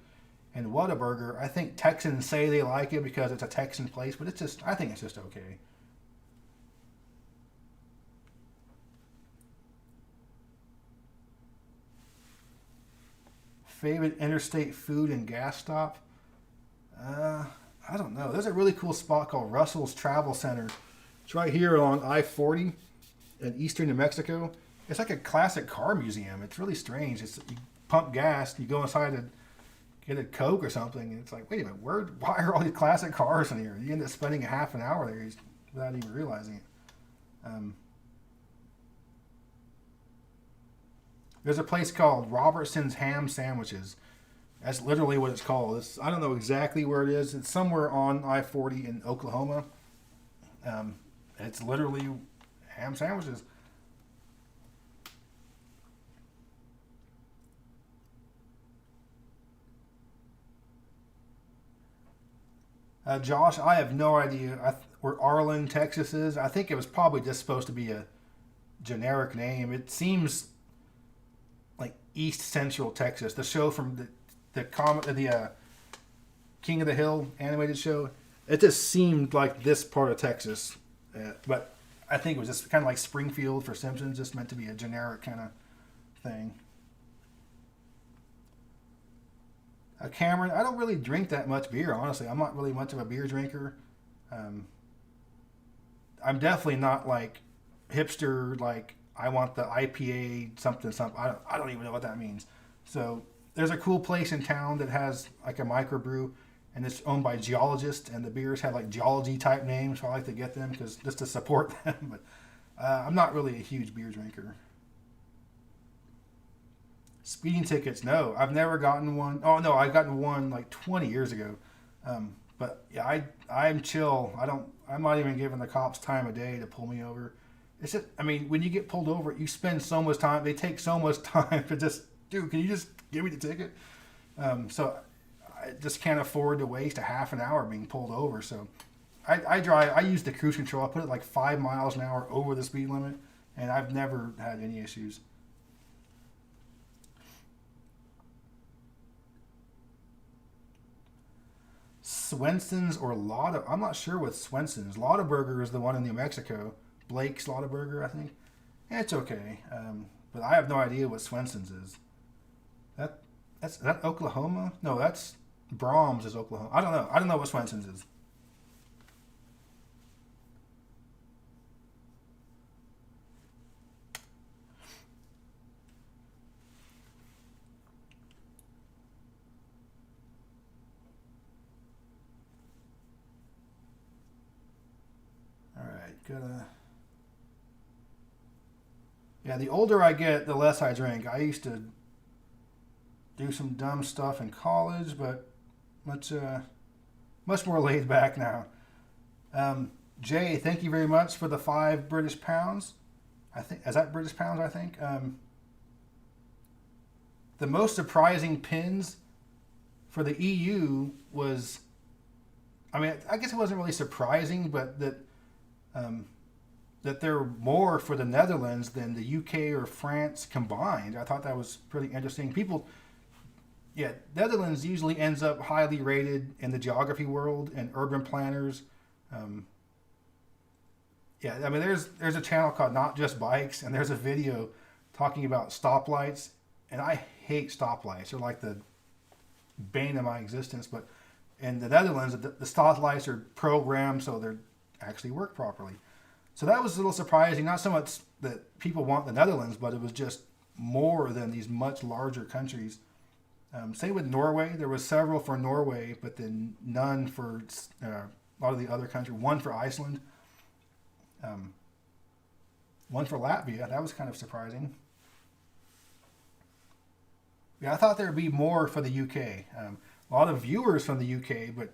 And Whataburger, I think Texans say they like it because it's a Texan place, but I think it's just okay. Favorite interstate food and gas stop? Uh, I don't know. There's a really cool spot called Russell's Travel Center. It's right here along I-40 in eastern New Mexico. It's like a classic car museum. It's really strange. You pump gas, you go inside and get a Coke or something, and it's like, wait a minute, why are all these classic cars in here? You end up spending a half an hour there without even realizing it. There's a place called Robertson's Ham Sandwiches. That's literally what it's called. I don't know exactly where it is. It's somewhere on I-40 in Oklahoma. It's literally ham sandwiches. Josh, I have no idea where Arlen, Texas is. I think it was probably just supposed to be a generic name. It seems like East Central Texas. The show from the King of the Hill animated show. It just seemed like this part of Texas, but I think it was just kind of like Springfield for Simpsons, just meant to be a generic kind of thing. Cameron, I don't really drink that much beer, honestly. I'm not really much of a beer drinker. Um, I'm definitely not like hipster, like I want the IPA something something. I don't even know what that means. So there's a cool place in town that has like a microbrew, and it's owned by geologists, and the beers have like geology type names. So I like to get them because just to support them. But I'm not really a huge beer drinker. Speeding tickets, no, I've never gotten one. Oh no, I gotten one like 20 years ago. But yeah, I'm chill. I'm not even giving the cops time of day to pull me over. It's just, I mean, when you get pulled over, you spend so much time. They take so much time to just, dude, can you just give me the ticket? So I just can't afford to waste a half an hour being pulled over. So I drive. I use the cruise control. I put it like 5 miles an hour over the speed limit, and I've never had any issues. Swenson's or Lotta. I'm not sure with Swenson's. Lotta Burger is the one in New Mexico. Blake's Lotta Burger, I think. It's okay, but I have no idea what Swenson's is. Is that Oklahoma? No, that's Brahms is Oklahoma. I don't know. I don't know what Swenson's is. All right, gonna Yeah, the older I get, the less I drink. I used to do some dumb stuff in college, but much more laid back now. Jay, thank you very much for the £5 British. I think is that British pounds. I think the most surprising pins for the EU was, I mean, I guess it wasn't really surprising, but that there were more for the Netherlands than the UK or France combined. I thought that was pretty interesting. People, yeah, Netherlands usually ends up highly rated in the geography world and urban planners. Yeah, I mean, there's a channel called Not Just Bikes, and there's a video talking about stoplights, and I hate stoplights. They're like the bane of my existence. But in the Netherlands, the stoplights are programmed so they actually work properly. So that was a little surprising. Not so much that people want the Netherlands, but it was just more than these much larger countries. Same with Norway. There was several for Norway, but then none for a lot of the other countries. One for Iceland. One for Latvia. That was kind of surprising. Yeah, I thought there would be more for the UK. A lot of viewers from the UK, but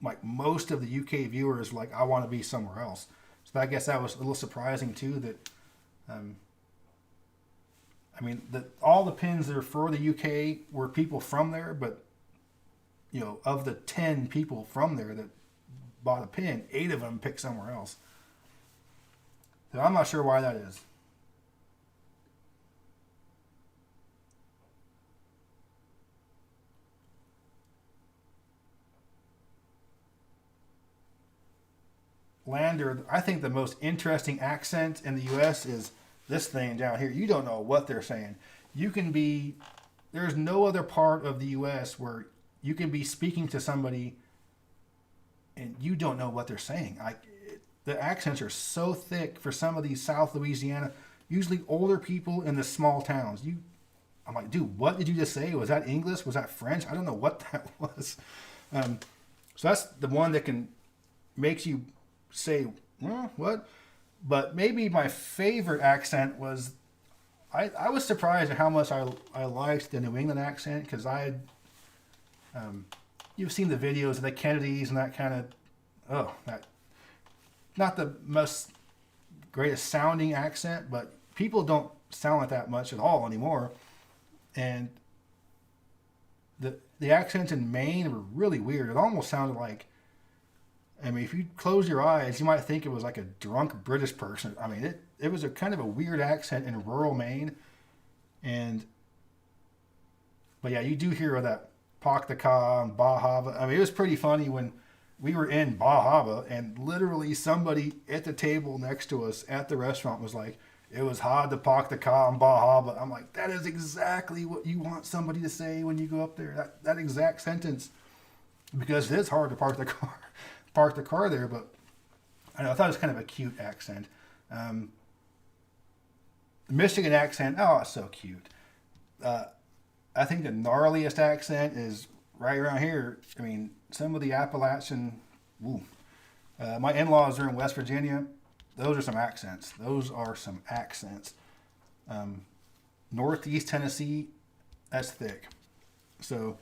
like most of the UK viewers, like, I want to be somewhere else. So I guess that was a little surprising too. That, I mean, all the pins that are for the UK were people from there, but you know, of the 10 people from there that bought a pin, 8 of them picked somewhere else. So I'm not sure why that is. Lander, I think the most interesting accent in the U.S. is this thing down here. You don't know what they're saying. There's no other part of the U.S. where you can be speaking to somebody and you don't know what they're saying. The accents are so thick for some of these South Louisiana, usually older people in the small towns. I'm like, dude, what did you just say? Was that English? Was that French? I don't know what that was. So that's the one that makes you say, well, what? But maybe my favorite accent was, I was surprised at how much I liked the New England accent, because you've seen the videos of the Kennedys and that kind of, not the most greatest sounding accent, but people don't sound like that much at all anymore. And the accents in Maine were really weird. It almost sounded like, I mean, if you close your eyes, you might think it was like a drunk British person. I mean, it was a kind of a weird accent in rural Maine. But yeah, you do hear that Pak the Ka and Bahava. I mean, it was pretty funny when we were in Bahava and literally somebody at the table next to us at the restaurant was like, it was hard to Pak the Ka and Bahava. I'm like, that is exactly what you want somebody to say when you go up there. That exact sentence. Because it is hard to park the car there, but I thought it was kind of a cute accent. Michigan accent, oh, it's so cute. I think the gnarliest accent is right around here. I mean, some of the Appalachian, my in-laws are in West Virginia. Those are some accents. Northeast Tennessee, that's thick. So,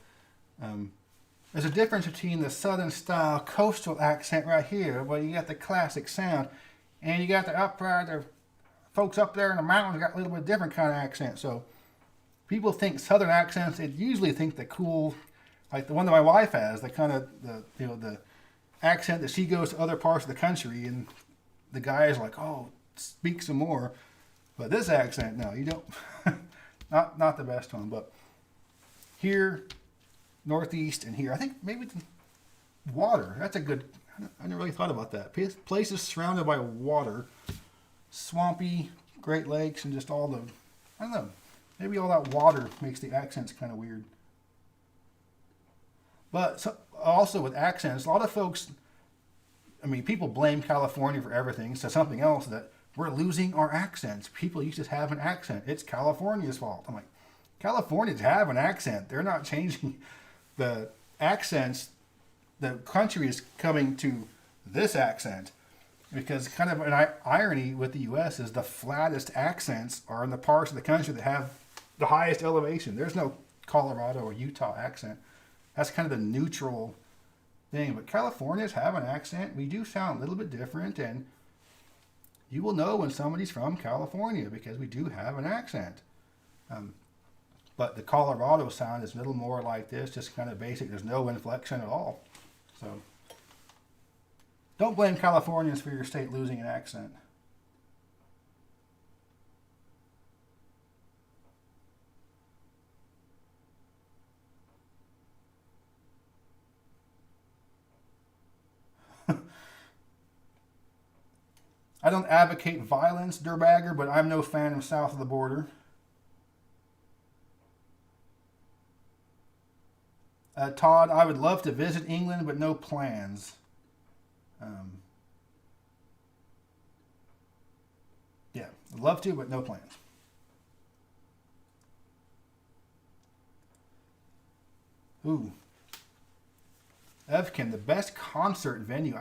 there's a difference between the southern style coastal accent right here, where you got the classic sound, and you got the folks up there in the mountains got a little bit different kind of accent. So people think southern accents, they usually think the cool, like the one that my wife has, the kind of the accent that she goes to other parts of the country, and the guy is like, oh, speak some more. But this accent, no, you don't. not the best one, but here, Northeast, and here, I think maybe the water. That's a good. I never really thought about that. Places surrounded by water, swampy, Great Lakes, and just all the. I don't know. Maybe all that water makes the accents kind of weird. But also with accents, a lot of folks. I mean, people blame California for everything. So something else that we're losing our accents. People used to have an accent. It's California's fault. I'm like, Californians have an accent. They're not changing the accents. The country is coming to this accent. Because kind of an irony with the U.S. is the flattest accents are in the parts of the country that have the highest elevation. There's no Colorado or Utah accent. That's kind of the neutral thing. But Californians have an accent. We do sound a little bit different, and you will know when somebody's from California because we do have an accent. But the Colorado sound is a little more like this, just kind of basic. There's no inflection at all. So don't blame Californians for your state losing an accent. I don't advocate violence, Durbagger, but I'm no fan of south of the border. Todd, I would love to visit England, but no plans. Yeah, I'd love to, but no plans. Ooh. Evkin, the best concert venue.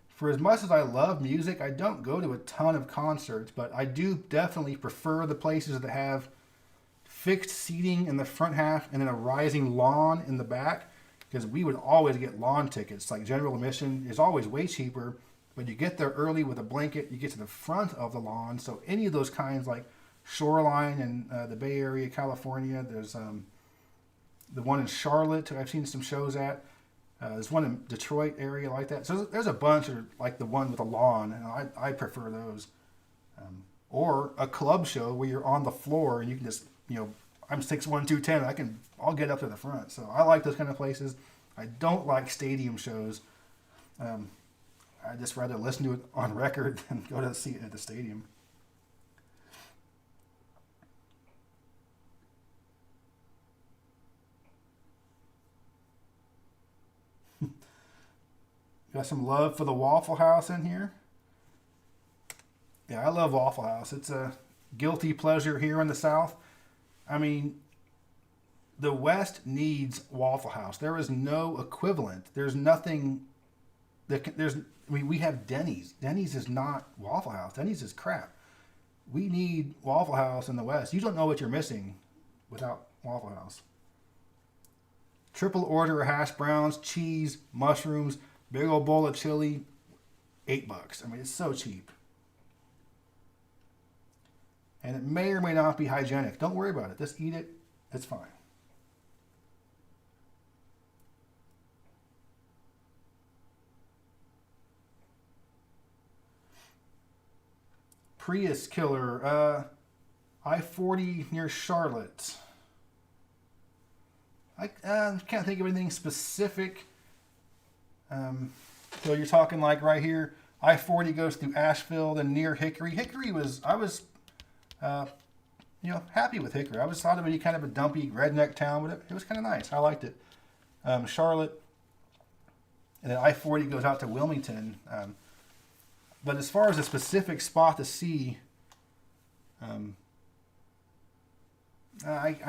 For as much as I love music, I don't go to a ton of concerts, but I do definitely prefer the places that have fixed seating in the front half and then a rising lawn in the back, because we would always get lawn tickets. Like general admission is always way cheaper, but you get there early with a blanket, you get to the front of the lawn. So any of those kinds, like Shoreline and the Bay Area, California, there's the one in Charlotte I've seen some shows at. There's one in Detroit area like that. So there's a bunch of like the one with a lawn, and I prefer those. Or a club show where you're on the floor and you can just, I'm 6'1", 210. I'll get up to the front. So I like those kind of places. I don't like stadium shows. I just rather listen to it on record than go to see it at the stadium. Got some love for the Waffle House in here. Yeah, I love Waffle House. It's a guilty pleasure here in the South. I mean, the West needs Waffle House. There is no equivalent. There's nothing we have Denny's. Denny's is not Waffle House. Denny's is crap. We need Waffle House in the West. You don't know what you're missing without Waffle House. Triple order of hash browns, cheese, mushrooms, big old bowl of chili, $8. I mean, it's so cheap. And it may or may not be hygienic. Don't worry about it. Just eat it. It's fine. Prius killer. I-40 near Charlotte. I can't think of anything specific. So you're talking like right here, I-40 goes through Asheville, then near Hickory. I was happy with Hickory. I thought it would be kind of a dumpy redneck town, but it was kind of nice. I liked it. Charlotte, and then I-40 goes out to Wilmington. But as far as a specific spot to see, I'm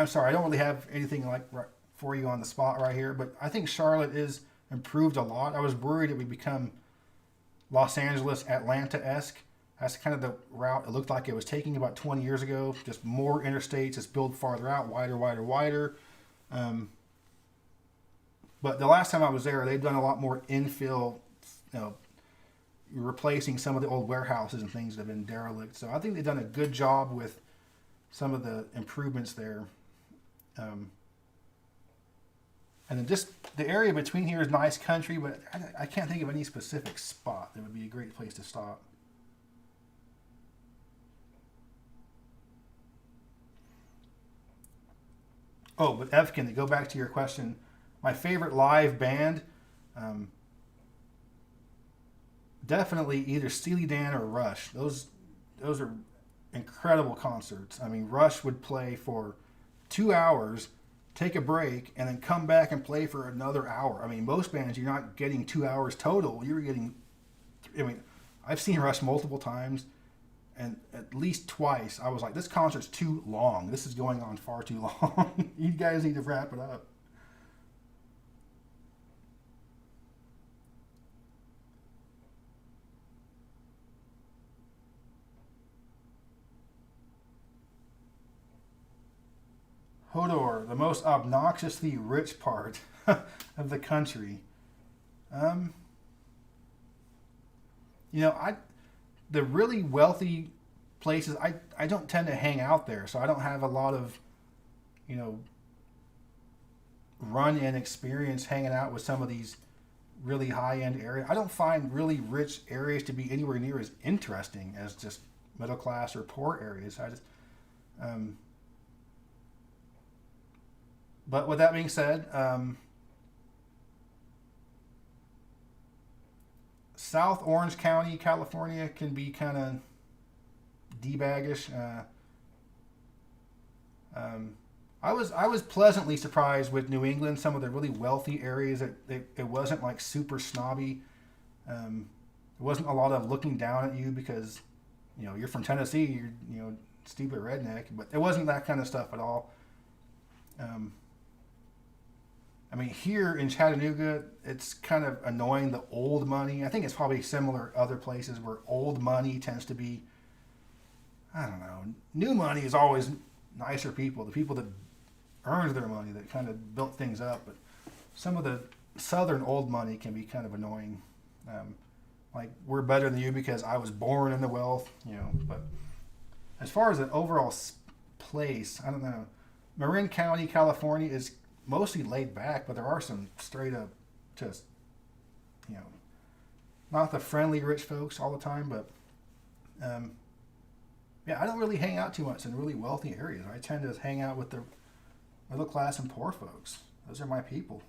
sorry, I don't really have anything like for you on the spot right here, but I think Charlotte is improved a lot. I was worried it would become Los Angeles, Atlanta-esque. That's kind of the route it looked like it was taking about 20 years ago. Just more interstates, just build farther out, wider. But the last time I was there, they've done a lot more infill, replacing some of the old warehouses and things that have been derelict. So I think they've done a good job with some of the improvements there. And then just the area between here is nice country, but I can't think of any specific spot that would be a great place to stop. Oh, but Evkin, to go back to your question, my favorite live band, definitely either Steely Dan or Rush. Those are incredible concerts. I mean, Rush would play for 2 hours, take a break, and then come back and play for another hour. I mean, most bands, you're not getting 2 hours total. You're getting, I've seen Rush multiple times, and at least twice, I was like, this concert's too long. This is going on far too long. You guys need to wrap it up. Hodor, the most obnoxiously rich part of the country. Um, the really wealthy places, I don't tend to hang out there, so I don't have a lot of, you know, run-in experience hanging out with some of these really high-end areas. I don't find really rich areas to be anywhere near as interesting as just middle class or poor areas. Um, but with that being said, South Orange County, California, can be kind of D-baggish. I was pleasantly surprised with New England. Some of the really wealthy areas, it wasn't like super snobby. It wasn't a lot of looking down at you because you're from Tennessee. You're stupid redneck, but it wasn't that kind of stuff at all. I mean, here in Chattanooga, it's kind of annoying, the old money. I think it's probably similar other places where old money tends to be, I don't know. New money is always nicer people, the people that earned their money, that kind of built things up. But some of the southern old money can be kind of annoying. Like, we're better than you because I was born in the wealth, But as far as an overall place, I don't know. Marin County, California is mostly laid back, but there are some straight up just, not the friendly rich folks all the time, but yeah, I don't really hang out too much in really wealthy areas. I tend to hang out with the middle class and poor folks. Those are my people.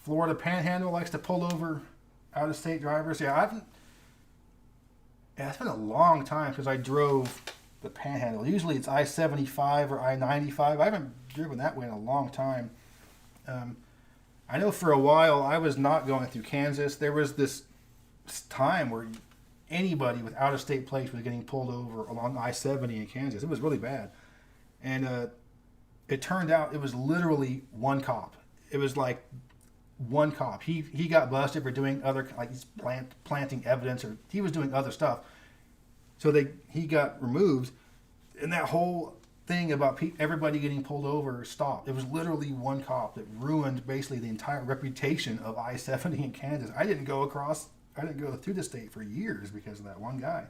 Florida Panhandle likes to pull over out-of-state drivers. Yeah, it's been a long time since I drove the Panhandle. Usually it's I-75 or I-95. I haven't driven that way in a long time. I know for a while I was not going through Kansas. There was this time where anybody with out-of-state plates was getting pulled over along I-70 in Kansas. It was really bad. And it turned out it was literally one cop. It was like one cop. He got busted for doing other, like he's planting evidence, or he was doing other stuff. So he got removed, and that whole thing about everybody getting pulled over stopped. It was literally one cop that ruined basically the entire reputation of I-70 in Kansas. I didn't go through the state for years because of that one guy.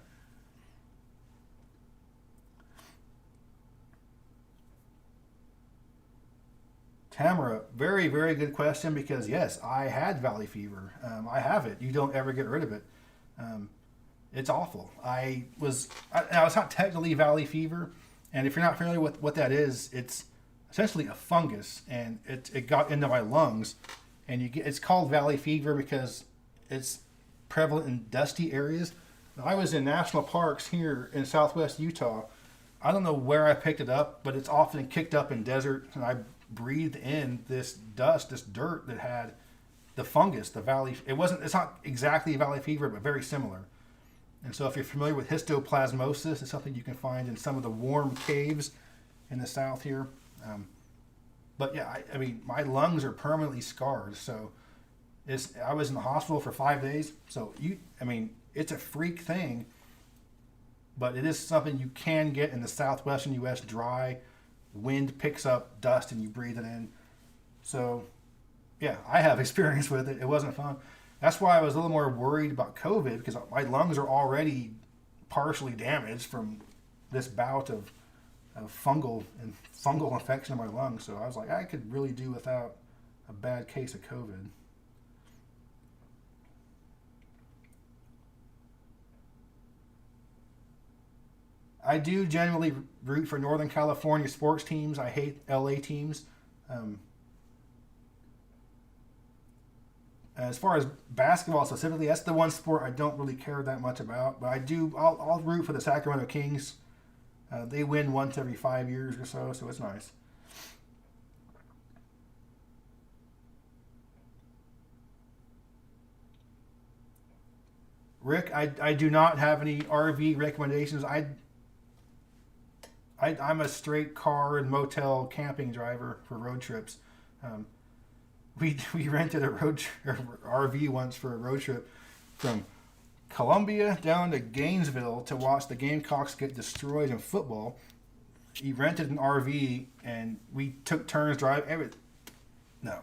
Tamara, very, very good question, because yes, I had valley fever. I have it. You don't ever get rid of it. It's awful. Now it's not technically valley fever, and if you're not familiar with what that is, it's essentially a fungus, and it got into my lungs, and it's called valley fever because it's prevalent in dusty areas. Now, I was in national parks here in southwest Utah. I don't know where I picked it up, but it's often kicked up in desert, and I breathed in this dust, this dirt that had the fungus, the valley. It's not exactly valley fever, but very similar. And so if you're familiar with histoplasmosis, it's something you can find in some of the warm caves in the south here. But yeah, I mean, my lungs are permanently scarred. So I was in the hospital for 5 days. So it's a freak thing, but it is something you can get in the southwestern U.S. dry. Wind picks up dust and you breathe it in. So yeah, I have experience with it. It wasn't fun. That's why I was a little more worried about COVID, because my lungs are already partially damaged from this bout of fungal infection in my lungs. So I was like, I could really do without a bad case of COVID. I do generally root for Northern California sports teams. I hate LA teams. As far as basketball specifically, that's the one sport I don't really care that much about. But I'll root for the Sacramento Kings. They win once every 5 years or so it's nice. Rick, I do not have any RV recommendations. I'm a straight car and motel camping driver for road trips. Um, we rented a RV once for a road trip from Columbia down to Gainesville to watch the Gamecocks get destroyed in football. He rented an RV and we took turns driving. No,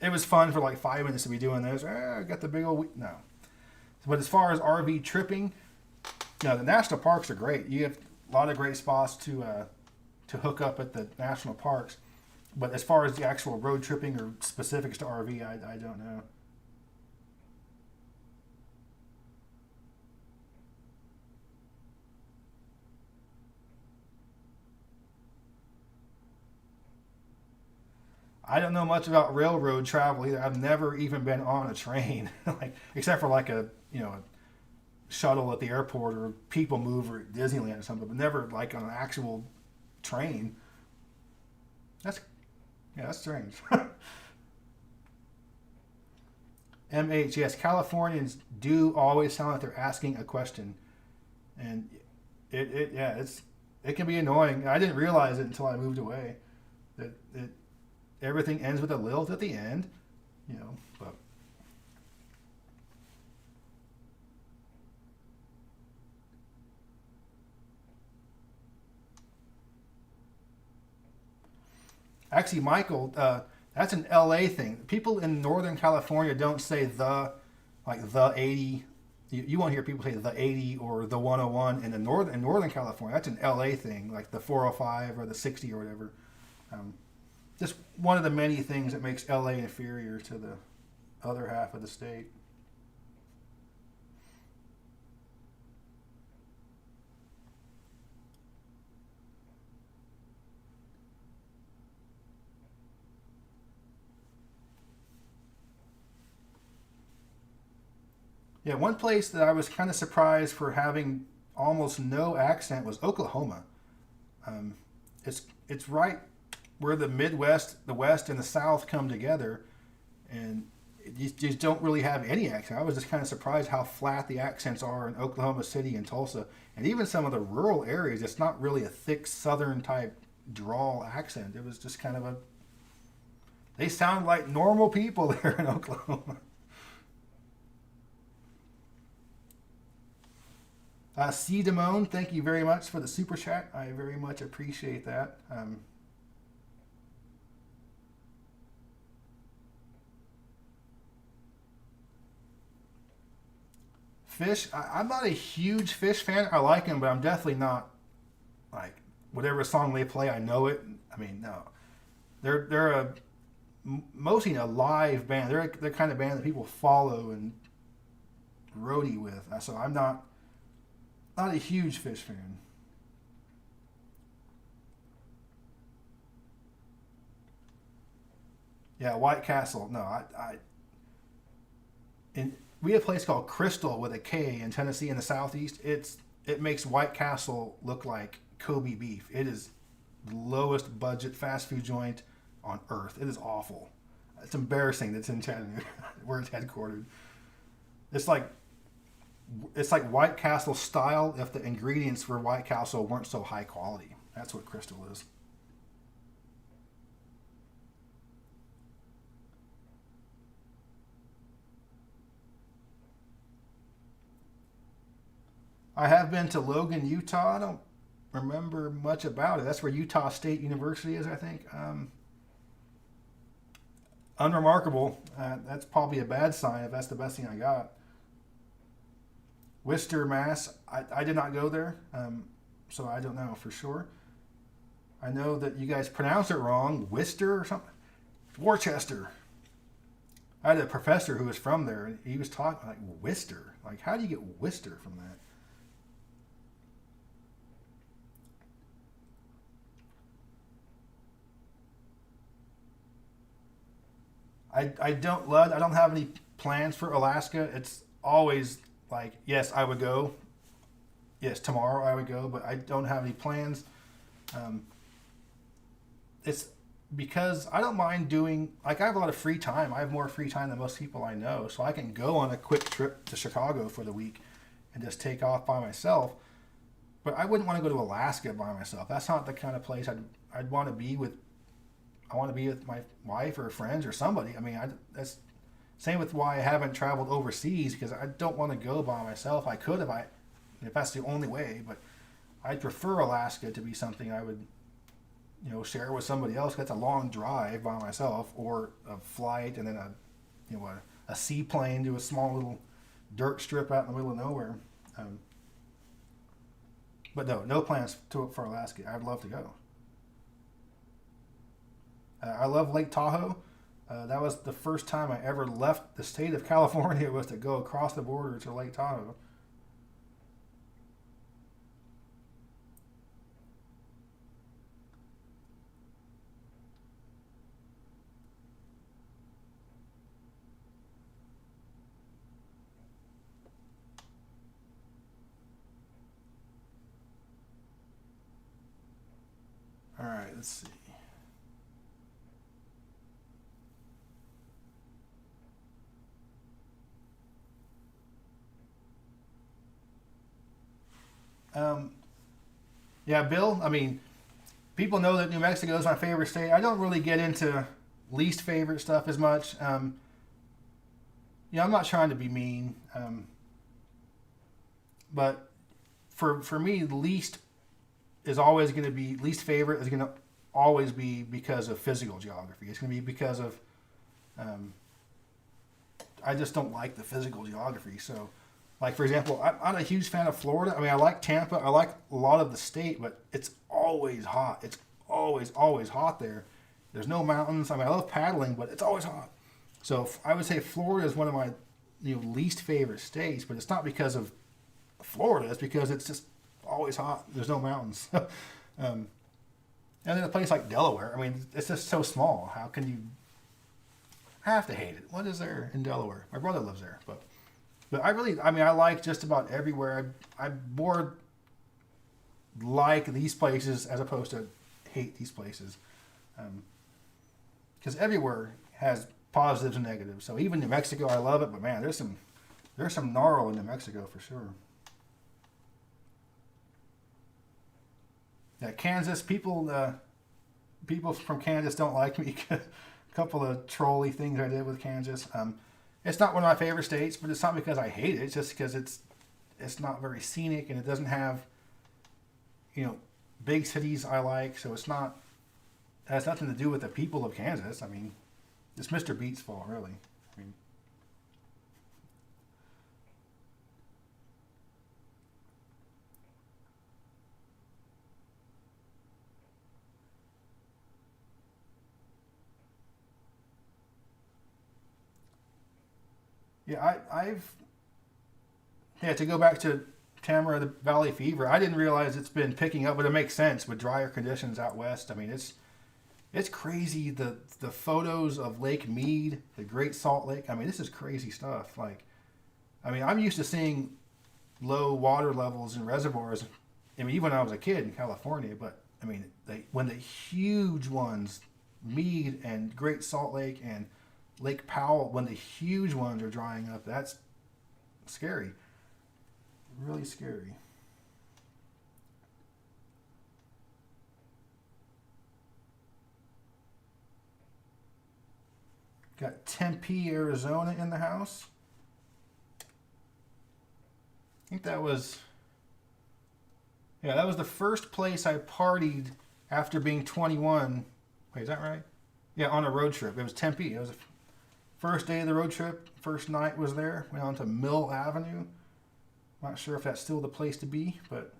it was fun for like 5 minutes to be doing this. I got the big old no. But as far as RV tripping, no, the national parks are great. You have a lot of great spots to hook up at the national parks. But as far as the actual road tripping or specifics to RV, I don't know. I don't know much about railroad travel either. I've never even been on a train, like except for like a shuttle at the airport or people mover at Disneyland or something, but never like on an actual train. That's that's strange. MH, yes, Californians do always sound like they're asking a question, and it can be annoying. I didn't realize it until I moved away that everything ends with a lilt at the end, But actually, Michael, that's an LA thing. People in Northern California don't say the 80. You won't hear people say the 80 or the 101 in Northern California. That's an LA thing, like the 405 or the 60 or whatever. Um, just one of the many things that makes LA inferior to the other half of the state. Yeah, one place that I was kind of surprised for having almost no accent was Oklahoma. Um, it's right where the Midwest, the West, and the South come together, and you just don't really have any accent. I was just kind of surprised how flat the accents are in Oklahoma City and Tulsa, and even some of the rural areas. It's not really a thick Southern type drawl accent. It was just kind of a. They sound like normal people there in Oklahoma. C. Damone, thank you very much for the super chat. I very much appreciate that. Fish, I'm not a huge Fish fan. I like him, but I'm definitely not like whatever song they play. I know it. I mean, no, they're mostly a live band. They're the kind of band that people follow and roadie with. So I'm not a huge Fish fan. Yeah, White Castle. No, in we have a place called Crystal with a K in Tennessee in the southeast. It makes White Castle look like Kobe beef. It is the lowest budget fast food joint on earth. It is awful. It's embarrassing that it's in Chattanooga where it's headquartered. It's like it's like White Castle style if the ingredients for White Castle weren't so high quality. That's what Crystal is. I have been to Logan, Utah. I don't remember much about it. That's where Utah State University is, I think. Unremarkable. That's probably a bad sign if that's the best thing I got. Worcester, Mass. I did not go there, so I don't know for sure. I know that you guys pronounce it wrong, Worcester or something. Worcester. I had a professor who was from there, and he was talking like Worcester. Like, how do you get Worcester from that? I don't have any plans for Alaska. It's always like, yes, I would go. Yes, tomorrow I would go, but I don't have any plans. Um, it's because I don't mind doing, like, I have a lot of free time. I have more free time than most people I know, so I can go on a quick trip to Chicago for the week and just take off by myself. But I wouldn't want to go to Alaska by myself. That's not the kind of place I'd want to be with. I want to be with my wife or friends or somebody. I mean, that's same with why I haven't traveled overseas, because I don't want to go by myself. I could if that's the only way, but I'd prefer Alaska to be something I would, share with somebody else. That's a long drive by myself, or a flight and then a seaplane to a small little dirt strip out in the middle of nowhere. But no plans for Alaska. I'd love to go. I love Lake Tahoe. That was the first time I ever left the state of California, was to go across the border to Lake Tahoe. All right, let's see. Yeah, Bill, I mean, people know that New Mexico is my favorite state. I don't really get into least favorite stuff as much. I'm not trying to be mean, but for me, least is always going to be, least favorite is going to always be because of physical geography. It's going to be because of, I just don't like the physical geography. So, like, for example, I'm not a huge fan of Florida. I mean, I like Tampa. I like a lot of the state, but it's always hot. It's always hot there. There's no mountains. I mean, I love paddling, but it's always hot. So I would say Florida is one of my least favorite states, but it's not because of Florida. It's because it's just always hot. There's no mountains. And then a place like Delaware, I mean, it's just so small. How can you? I have to hate it. What is there in Delaware? My brother lives there, but I like just about everywhere. I more like these places as opposed to hate these places, because everywhere has positives and negatives. So even New Mexico, I love it, but man, there's some gnarl in New Mexico for sure. Yeah, Kansas people from Kansas don't like me. A couple of trolly things I did with Kansas. It's not one of my favorite states, but it's not because I hate it. It's just because it's not very scenic, and it doesn't have, big cities I like. So it has nothing to do with the people of Kansas. I mean, it's Mr. Beat's fault, really. I mean, yeah, to go back to Tamara, the Valley Fever, I didn't realize it's been picking up, but it makes sense with drier conditions out west. I mean, it's crazy, the photos of Lake Mead, the Great Salt Lake. I mean, this is crazy stuff. Like, I mean, I'm used to seeing low water levels in reservoirs. I mean, even when I was a kid in California, but I mean, when the huge ones, Mead and Great Salt Lake and Lake Powell, when the huge ones are drying up, that's scary. Really scary. Got Tempe, Arizona in the house. I think that was the first place I partied after being 21. Wait, is that right? Yeah, on a road trip. It was Tempe. It was the first day of the road trip. First night was there. Went on to Mill Avenue. Not sure if that's still the place to be, but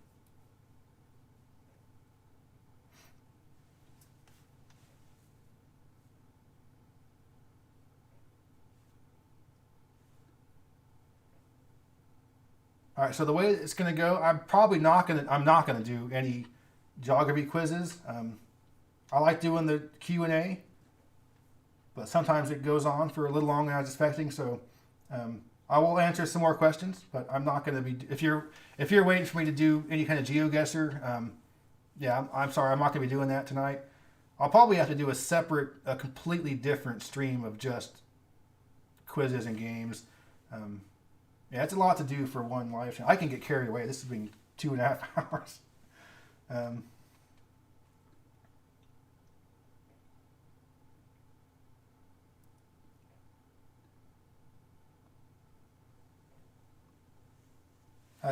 all right. So the way it's going to go, I'm not gonna do any geography quizzes. I like doing the Q&A, but sometimes it goes on for a little longer than I was expecting. So I will answer some more questions, but I'm not going to be. If you're waiting for me to do any kind of GeoGuessr, I'm sorry, I'm not going to be doing that tonight. I'll probably have to do a completely different stream of just quizzes and games. Um, yeah, it's a lot to do for one live stream. I can get carried away. This has been 2.5 hours. Um,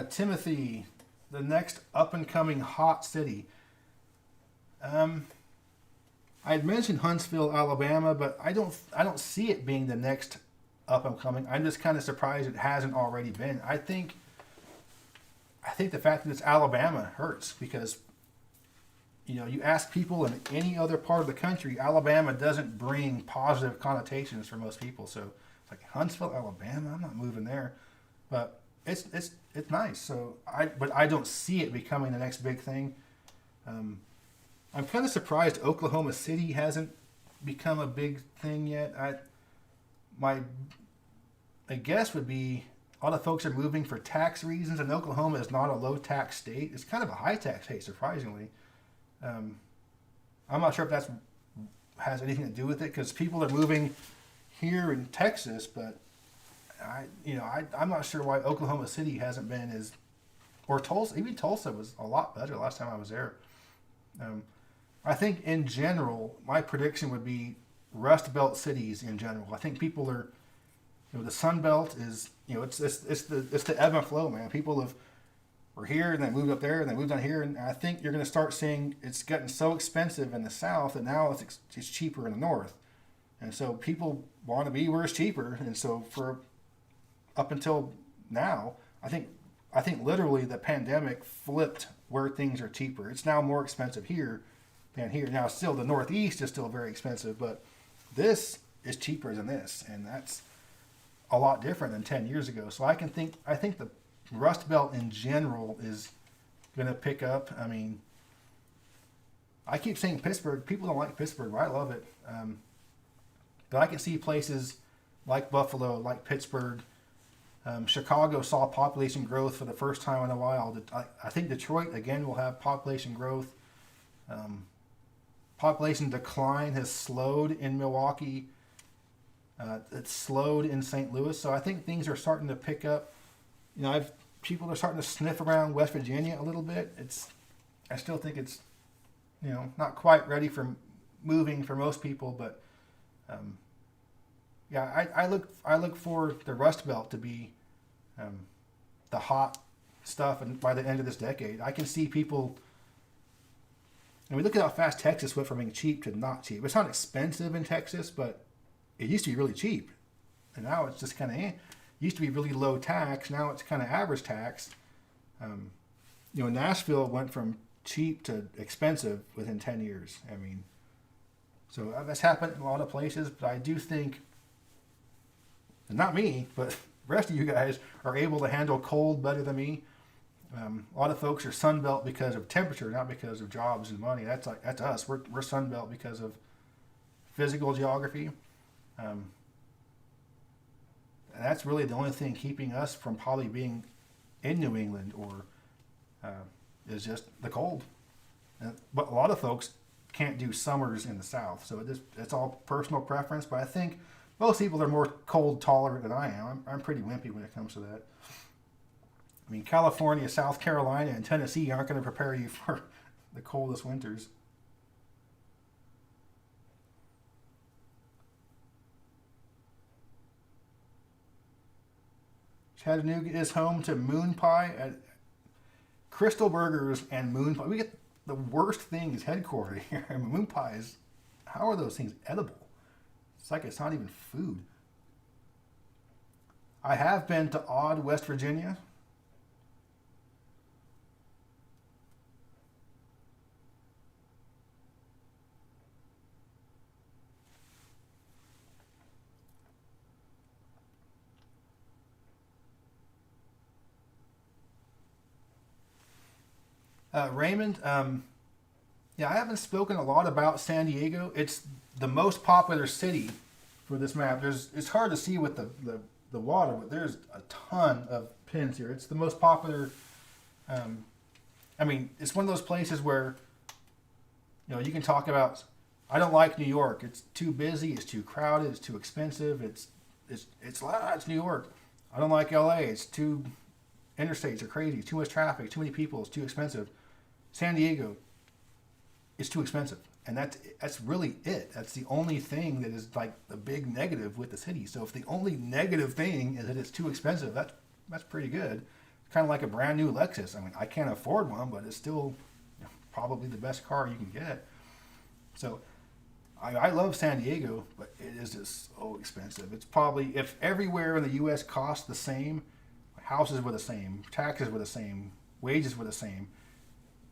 Timothy, the next up and coming hot city. Um, I had mentioned Huntsville, Alabama, but I don't see it being the next up and coming. I'm just kind of surprised it hasn't already been. I think the fact that it's Alabama hurts because you ask people in any other part of the country, Alabama doesn't bring positive connotations for most people. So it's like Huntsville, Alabama, I'm not moving there. But it's nice. So but I don't see it becoming the next big thing. I'm kind of surprised Oklahoma City hasn't become a big thing yet. My guess would be a lot of folks are moving for tax reasons, and Oklahoma is not a low tax state. It's kind of a high tax state, surprisingly. I'm not sure if that has anything to do with it because people are moving here in Texas, but I'm not sure why Oklahoma City hasn't been or Tulsa. Even Tulsa was a lot better last time I was there. I think in general, my prediction would be Rust Belt cities in general. I think people are, the Sun Belt is, it's the ebb and flow, man. People were here and they moved up there and they moved down here, and I think you're going to start seeing it's getting so expensive in the South that now it's cheaper in the North, and so people want to be where it's cheaper, and so for up until now, I think literally the pandemic flipped where things are cheaper. It's now more expensive here than here. Now, still the Northeast is still very expensive, but this is cheaper than this, and that's a lot different than 10 years ago. So I think the Rust Belt in general is going to pick up. I mean, I keep saying Pittsburgh. People don't like Pittsburgh, but I love it. But I can see places like Buffalo, like Pittsburgh. Chicago saw population growth for the first time in a while. I think Detroit, again, will have population growth. Population decline has slowed in Milwaukee. It's slowed in St. Louis. So I think things are starting to pick up. People are starting to sniff around West Virginia a little bit. I still think it's, not quite ready for moving for most people, but I look for the Rust Belt to be the hot stuff, and by the end of this decade, I can see people. And we look at how fast Texas went from being cheap to not cheap. It's not expensive in Texas, but it used to be really cheap, and now it's just kind of. Used to be really low tax. Now it's kind of average tax. Nashville went from cheap to expensive within 10 years. I mean, so that's happened in a lot of places, but I do think, and not me, but the rest of you guys are able to handle cold better than me. A lot of folks are Sunbelt because of temperature, not because of jobs and money. That's us. We're Sunbelt because of physical geography. That's really the only thing keeping us from probably being in New England or is just the cold. But a lot of folks can't do summers in the South, so it's all personal preference. But I think most people are more cold tolerant than I am. I'm pretty wimpy when it comes to that. I mean, California, South Carolina, and Tennessee aren't going to prepare you for the coldest winters. Chattanooga is home to moon pie at Crystal Burgers and moon pie. We get the worst things headquartered here. Moon pies, how are those things edible? It's like it's not even food. I have been to Odd, West Virginia. Raymond, I haven't spoken a lot about San Diego. It's the most popular city for this map. It's hard to see with the water, but there's a ton of pins here. It's the most popular. It's one of those places where, you can talk about I don't like New York. It's too busy. It's too crowded. It's too expensive. It's loud. It's New York. I don't like LA. It's too interstates are crazy. Too much traffic. Too many people. It's too expensive. San Diego. It's too expensive, and that's really it. That's the only thing that is like the big negative with the city. So if the only negative thing is that it's too expensive, that's pretty good. It's kind of like a brand new Lexus. I mean, I can't afford one, but it's still probably the best car you can get. So I love San Diego, but it is just so expensive. It's probably, if everywhere in the U.S. costs the same, houses were the same, taxes were the same, wages were the same,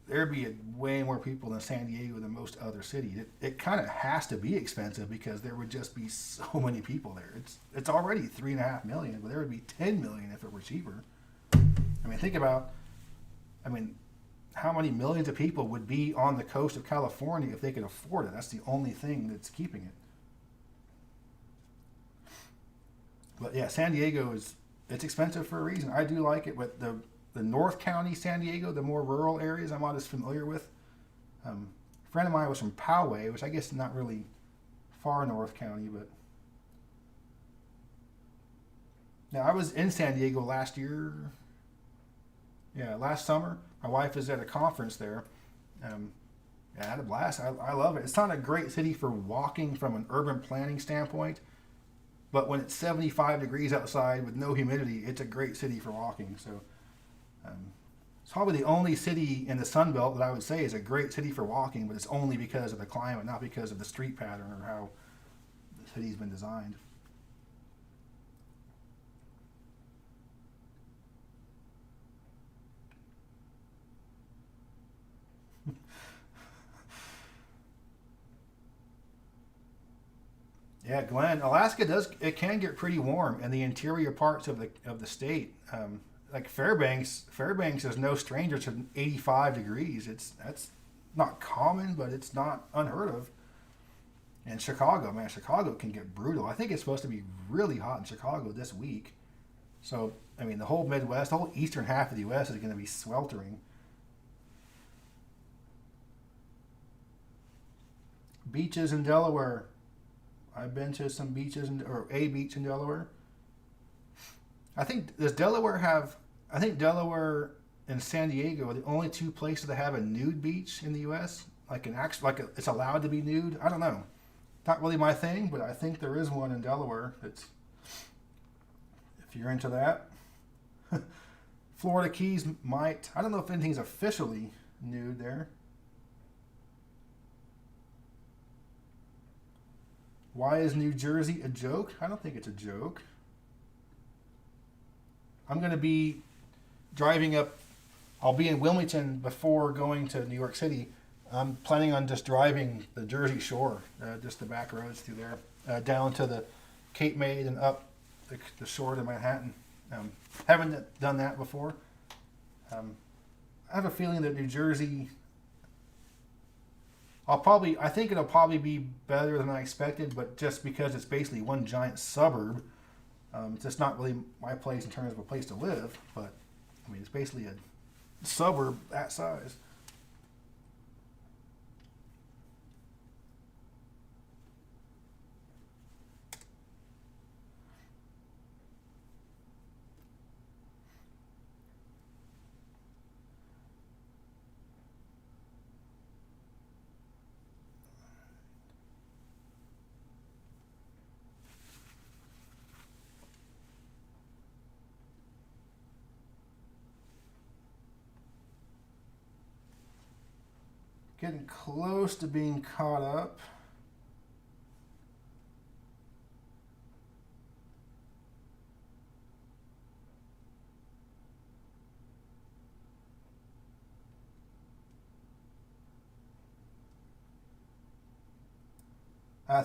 there'd be way more people in San Diego than most other cities. It kind of has to be expensive because there would just be so many people there. It's already 3.5 million, but there would be 10 million if it were cheaper. I mean, think about, how many millions of people would be on the coast of California if they could afford it? That's the only thing that's keeping it. But yeah, San Diego it's expensive for a reason. I do like it, but the North County San Diego, the more rural areas I'm not as familiar with. A friend of mine was from Poway, which I guess is not really far North County, but now I was in San Diego last year. Yeah, last summer. My wife was at a conference there. Yeah, I had a blast. I love it. It's not a great city for walking from an urban planning standpoint, but when it's 75 degrees outside with no humidity, it's a great city for walking. So it's probably the only city in the Sun Belt that I would say is a great city for walking, but it's only because of the climate, not because of the street pattern or how the city's been designed. Yeah, Glenn, Alaska can get pretty warm in the interior parts of the state. Like Fairbanks is no stranger to 85 degrees. That's not common, but it's not unheard of. And Chicago, man, Chicago can get brutal. I think it's supposed to be really hot in Chicago this week. So, I mean, the whole Midwest, the whole eastern half of the U.S. is going to be sweltering. Beaches in Delaware. I've been to some beaches or a beach in Delaware. I think Delaware and San Diego are the only two places that have a nude beach in the U.S. It's allowed to be nude. I don't know. Not really my thing, but I think there is one in Delaware. If you're into that. Florida Keys might. I don't know if anything's officially nude there. Why is New Jersey a joke? I don't think it's a joke. I'm going to be driving up. I'll be in Wilmington before going to New York City. I'm planning on just driving the Jersey Shore, just the back roads through there, down to the Cape May and up the shore to Manhattan. Haven't done that before. I have a feeling that New Jersey, I think it'll probably be better than I expected, but just because it's basically one giant suburb, it's just not really my place in terms of a place to live, but I mean, it's basically a suburb that size. Getting close to being caught up.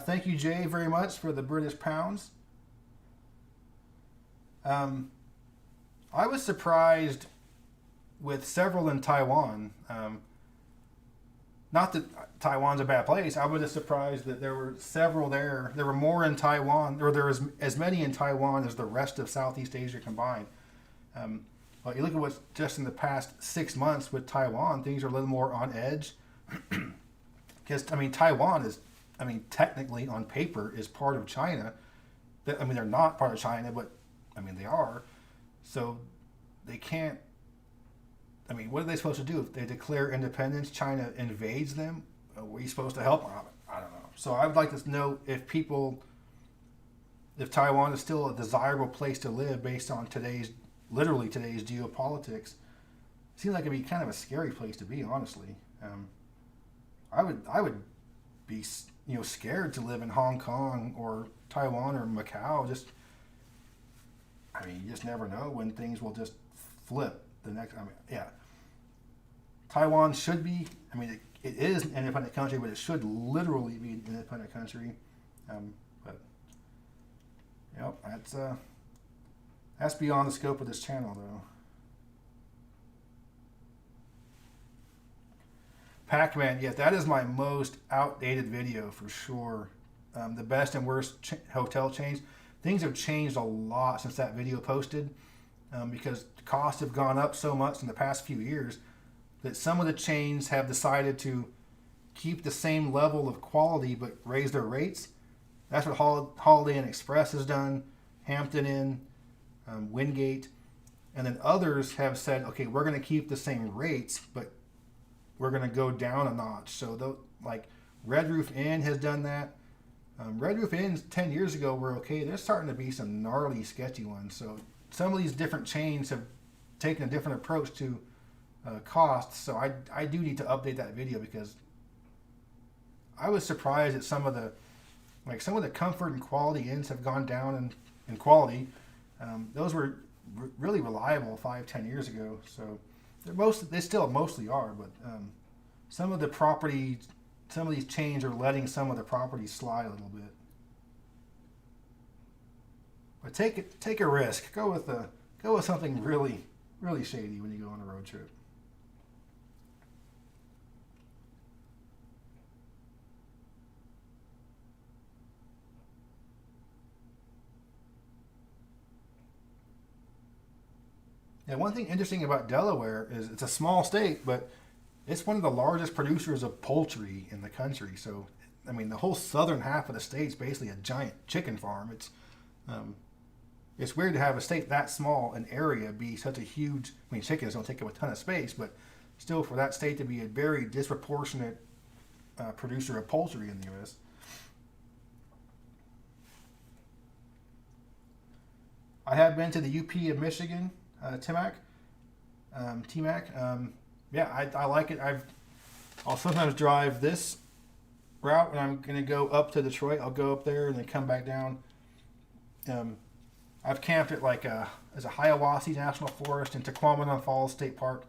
Thank you, Jay, very much for the British pounds. I was surprised with several in Taiwan. Not that Taiwan's a bad place. I was just surprised that there were several there. There were more in Taiwan, or there was as many in Taiwan as the rest of Southeast Asia combined. Well, you look at what's just in the past 6 months with Taiwan, things are a little more on edge. Because, I mean, Taiwan is I mean, technically on paper is part of China. I mean, they're not part of China, but I mean, they are. So they can't. I mean, what are they supposed to do if they declare independence? China invades them. Were you supposed to help? I don't know. So I would like to know if Taiwan is still a desirable place to live based on literally today's geopolitics. It seems like it'd be kind of a scary place to be, honestly. I would be, scared to live in Hong Kong or Taiwan or Macau. I mean, you just never know when things will just flip. Taiwan should be. I mean, it is an independent country, but it should literally be an independent country. But that's beyond the scope of this channel, though. Pac-Man, yeah, that is my most outdated video for sure. The best and worst hotel chains. Things have changed a lot since that video posted, because costs have gone up so much in the past few years that some of the chains have decided to keep the same level of quality but raise their rates. That's what Holiday Inn Express has done, Hampton Inn, Wingate, and then others have said, okay, we're going to keep the same rates, but we're going to go down a notch. So like Red Roof Inn has done that. Red Roof Inns 10 years ago were okay. There's starting to be some gnarly, sketchy ones. So some of these different chains have taken a different approach to costs. So I do need to update that video, because I was surprised at some of the comfort and quality inns have gone down in quality. Those were really reliable 5-10 years ago. So they still mostly are, but some of these chains are letting some of the properties slide a little bit. But take a risk. Go with something really, really shady when you go on a road trip. Yeah, one thing interesting about Delaware is it's a small state, but it's one of the largest producers of poultry in the country. So, I mean, the whole southern half of the state's basically a giant chicken farm. It's weird to have a state that small, an area, be such a huge. I mean, chickens don't take up a ton of space, but still, for that state to be a very disproportionate producer of poultry in the U.S. I have been to the UP of Michigan, TMAC. Yeah, I like it. I'll sometimes drive this route, and I'm going to go up to Detroit. I'll go up there and then come back down. I've camped at as a Hiawassee National Forest and Tequamanon Falls State Park.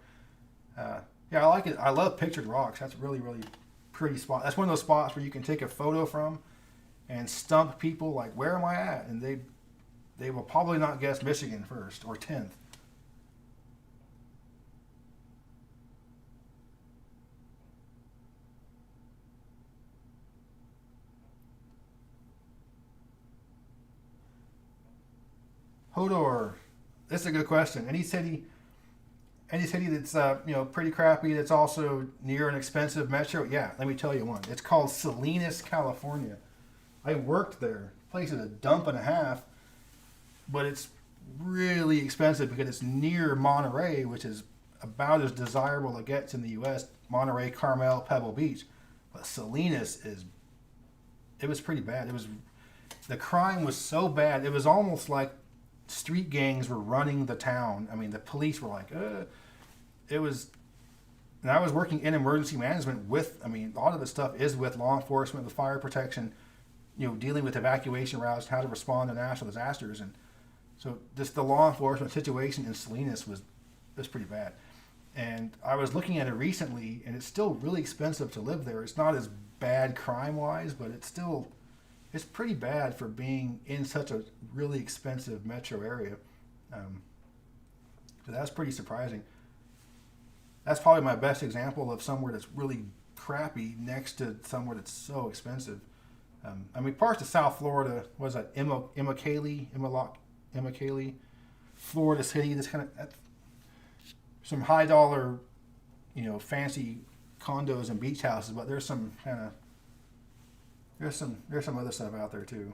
Yeah, I like it. I love Pictured Rocks. That's really, really pretty spot. That's one of those spots where you can take a photo from and stump people like, where am I at? And they will probably not guess Michigan first or 10th. Hodor, this is a good question. Any city that's pretty crappy, that's also near an expensive metro. Yeah, let me tell you one. It's called Salinas, California. I worked there. The place is a dump and a half, but it's really expensive because it's near Monterey, which is about as desirable it gets in the U.S. Monterey, Carmel, Pebble Beach, but Salinas it was pretty bad. The crime was so bad. It was almost like street gangs were running the town. I mean, the police were like, it was, and I was working in emergency management a lot of the stuff is with law enforcement, with fire protection, dealing with evacuation routes, how to respond to natural disasters. And so just the law enforcement situation in Salinas was pretty bad. And I was looking at it recently, and it's still really expensive to live there. It's not as bad crime-wise, but it's pretty bad for being in such a really expensive metro area. So that's pretty surprising. That's probably my best example of somewhere that's really crappy next to somewhere that's so expensive. Parts of South Florida, what is that, Immokalee, Florida City, that's some high dollar, fancy condos and beach houses, but there's some kind of There's some other stuff out there too.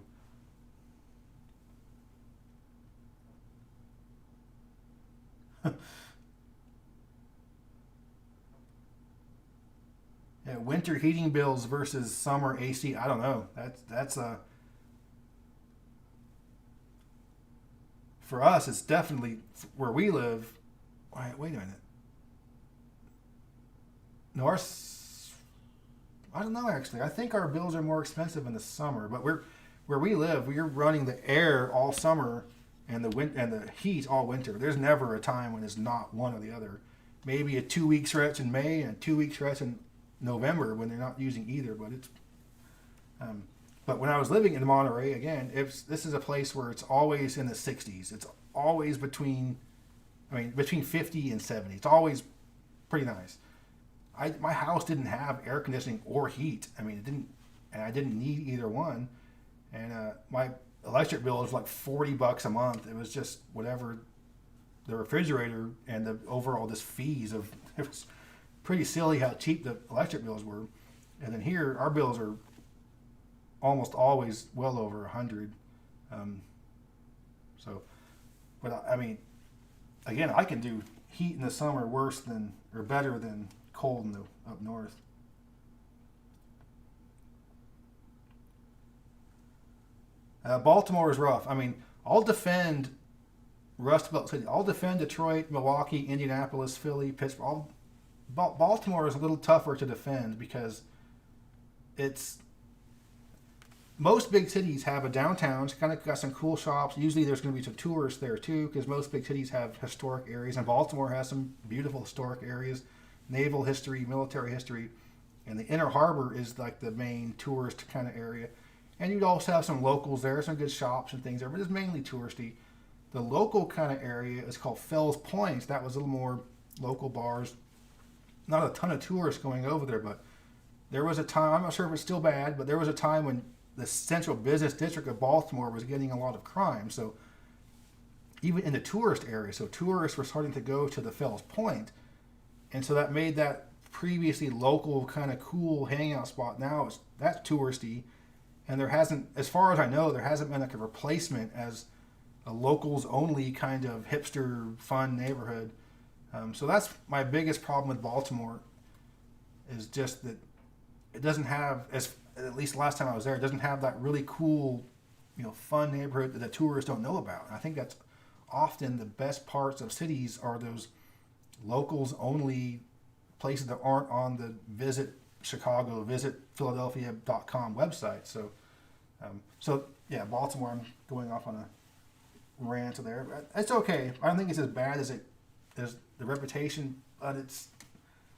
Yeah, winter heating bills versus summer AC. I don't know. That's for us. It's definitely where we live. Wait a minute. No, I don't know actually. I think our bills are more expensive in the summer, but where we live, we're running the air all summer and the heat all winter. There's never a time when it's not one or the other. Maybe a 2 week stretch in May and a 2 week stretch in November when they're not using either. But it's um, but when I was living in Monterey again, this is a place where it's always in the 60s. It's always between 50 and 70. It's always pretty nice. My house didn't have air conditioning or heat. I mean, it didn't, and I didn't need either one. And my electric bill was like $40 a month. It was just whatever the refrigerator and the overall just fees of it was pretty silly how cheap the electric bills were. And then here, our bills are almost always well over 100. Um, so, but I mean, again, I can do heat in the summer worse than or better than cold in the up north. Baltimore is rough. I mean, I'll defend Rust Belt City. I'll defend Detroit, Milwaukee, Indianapolis, Philly, Pittsburgh. Baltimore is a little tougher to defend because it's most big cities have a downtown. It's kind of got some cool shops. Usually, there's going to be some tourists there too because most big cities have historic areas, and Baltimore has some beautiful historic areas, naval history, military history, and the Inner Harbor is like the main tourist kind of area. And you'd also have some locals there, some good shops and things there, but it's mainly touristy. The local kind of area is called Fells Point. That was a little more local bars. Not a ton of tourists going over there, but there was a time, I'm not sure if it's still bad, but there was a time when the central business district of Baltimore was getting a lot of crime. So even in the tourist area, so tourists were starting to go to the Fells Point. And so that made that previously local kind of cool hangout spot. Now that's touristy. And there hasn't, as far as I know, there hasn't been like a replacement as a locals only kind of hipster fun neighborhood. So that's my biggest problem with Baltimore is just that it doesn't have, as at least last time I was there, it doesn't have that really cool, fun neighborhood that the tourists don't know about. And I think that's often the best parts of cities are those locals only places that aren't on the Visit Chicago, Visit Philadelphia.com website. So yeah, Baltimore. I'm going off on a rant there. But it's okay. I don't think it's as bad as the reputation, but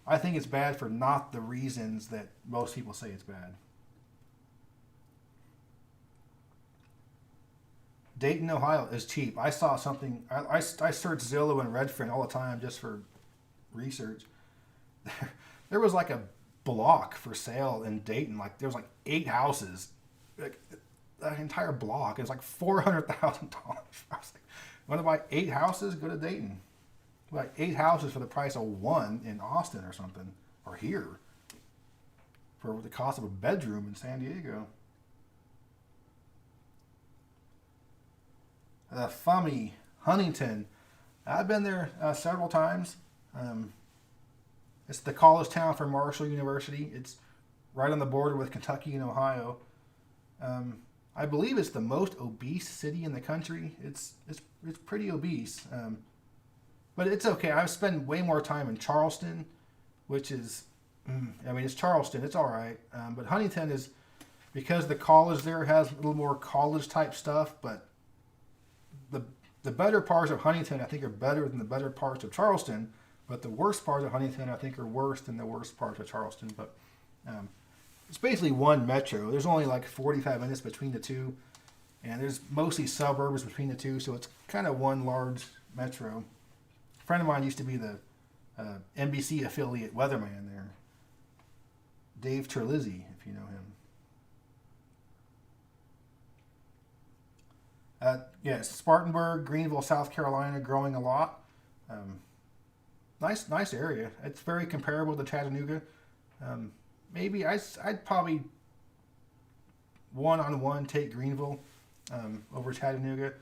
I think it's bad for not the reasons that most people say it's bad. Dayton, Ohio is cheap. I saw something. I search Zillow and Redfin all the time just for research. There was like a block for sale in Dayton. Like there was like 8 houses, like that entire block. It was like $400,000. I was like, want to buy 8 houses? Go to Dayton. Like 8 houses for the price of 1 in Austin or something, or here, for the cost of a bedroom in San Diego. Fummy, Huntington. I've been there several times. It's the college town for Marshall University. It's right on the border with Kentucky and Ohio. I believe it's the most obese city in the country. It's pretty obese, but it's okay. I've spent way more time in Charleston, which is, it's Charleston. It's all right, but Huntington is because the college there has a little more college type stuff, but the better parts of Huntington, I think, are better than the better parts of Charleston. But the worst parts of Huntington, I think, are worse than the worst parts of Charleston. But it's basically one metro. There's only like 45 minutes between the two. And there's mostly suburbs between the two. So it's kind of one large metro. A friend of mine used to be the NBC affiliate weatherman there. Dave Terlizzi, if you know him. Spartanburg, Greenville, South Carolina, growing a lot. Nice area. It's very comparable to Chattanooga. Maybe I'd probably one-on-one take Greenville over Chattanooga.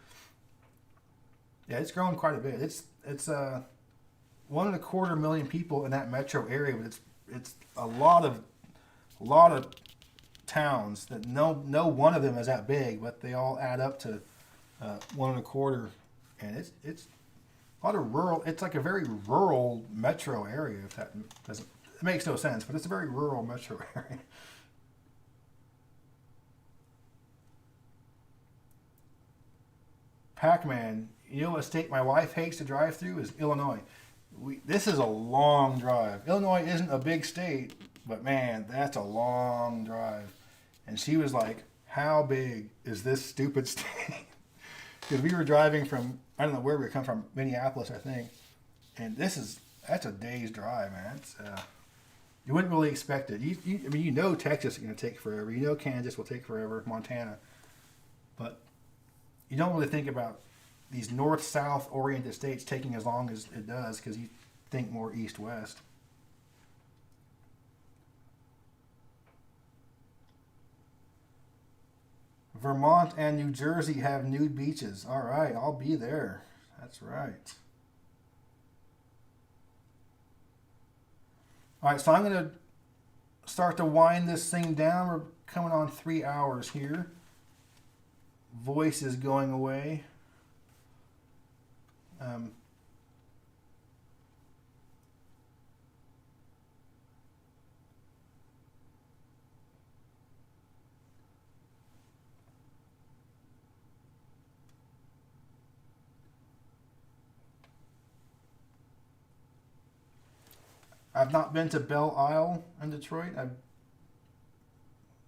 Yeah, it's grown quite a bit. It's 1.25 million people in that metro area, but it's a lot of towns that no one of them is that big, but they all add up to 1.25, and it's a lot of rural. It's like a very rural metro area. If that doesn't, it makes no sense, but it's a very rural metro area. Pac-Man, you know what state my wife hates to drive through is Illinois. This is a long drive. Illinois isn't a big state, but man, that's a long drive. And she was like, how big is this stupid state? Because we were driving from, I don't know where we come from, Minneapolis, I think. And that's a day's drive, man. You wouldn't really expect it. I mean, you know Texas is going to take forever. You know Kansas will take forever, Montana. But you don't really think about these north-south oriented states taking as long as it does because you think more east-west. Vermont and New Jersey have nude beaches. All right, I'll be there. That's right. All right, so I'm going to start to wind this thing down. We're coming on 3 hours here. Voice is going away. I've not been to Belle Isle in Detroit. I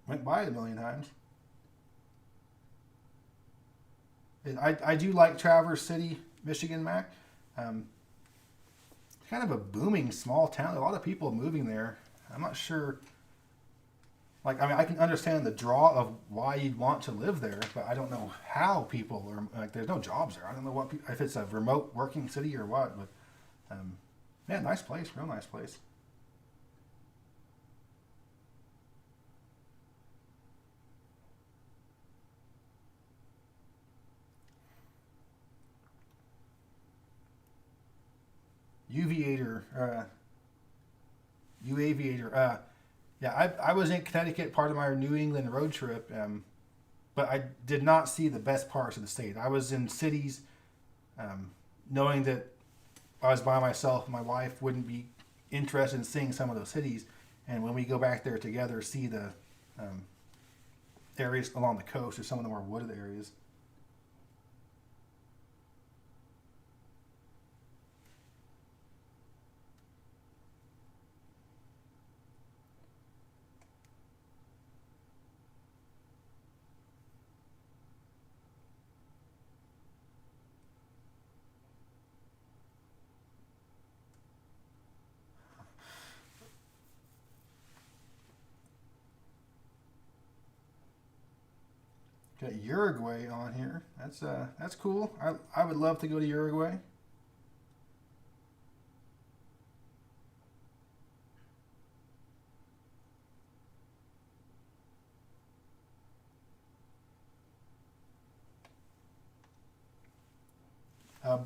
went by it a million times. I do like Traverse City, Michigan, Mac. Kind of a booming small town. A lot of people moving there. I'm not sure. Like, I mean, I can understand the draw of why you'd want to live there, but I don't know how people are. Like, there's no jobs there. I don't know what if it's a remote working city or what. But yeah, nice place, real nice place. Uaviator. Yeah, I was in Connecticut part of my New England road trip, but I did not see the best parts of the state. I was in cities, knowing that I was by myself, my wife wouldn't be interested in seeing some of those cities, and when we go back there together, see the areas along the coast or some of the more wooded areas. Got Uruguay on here. That's cool. I would love to go to Uruguay.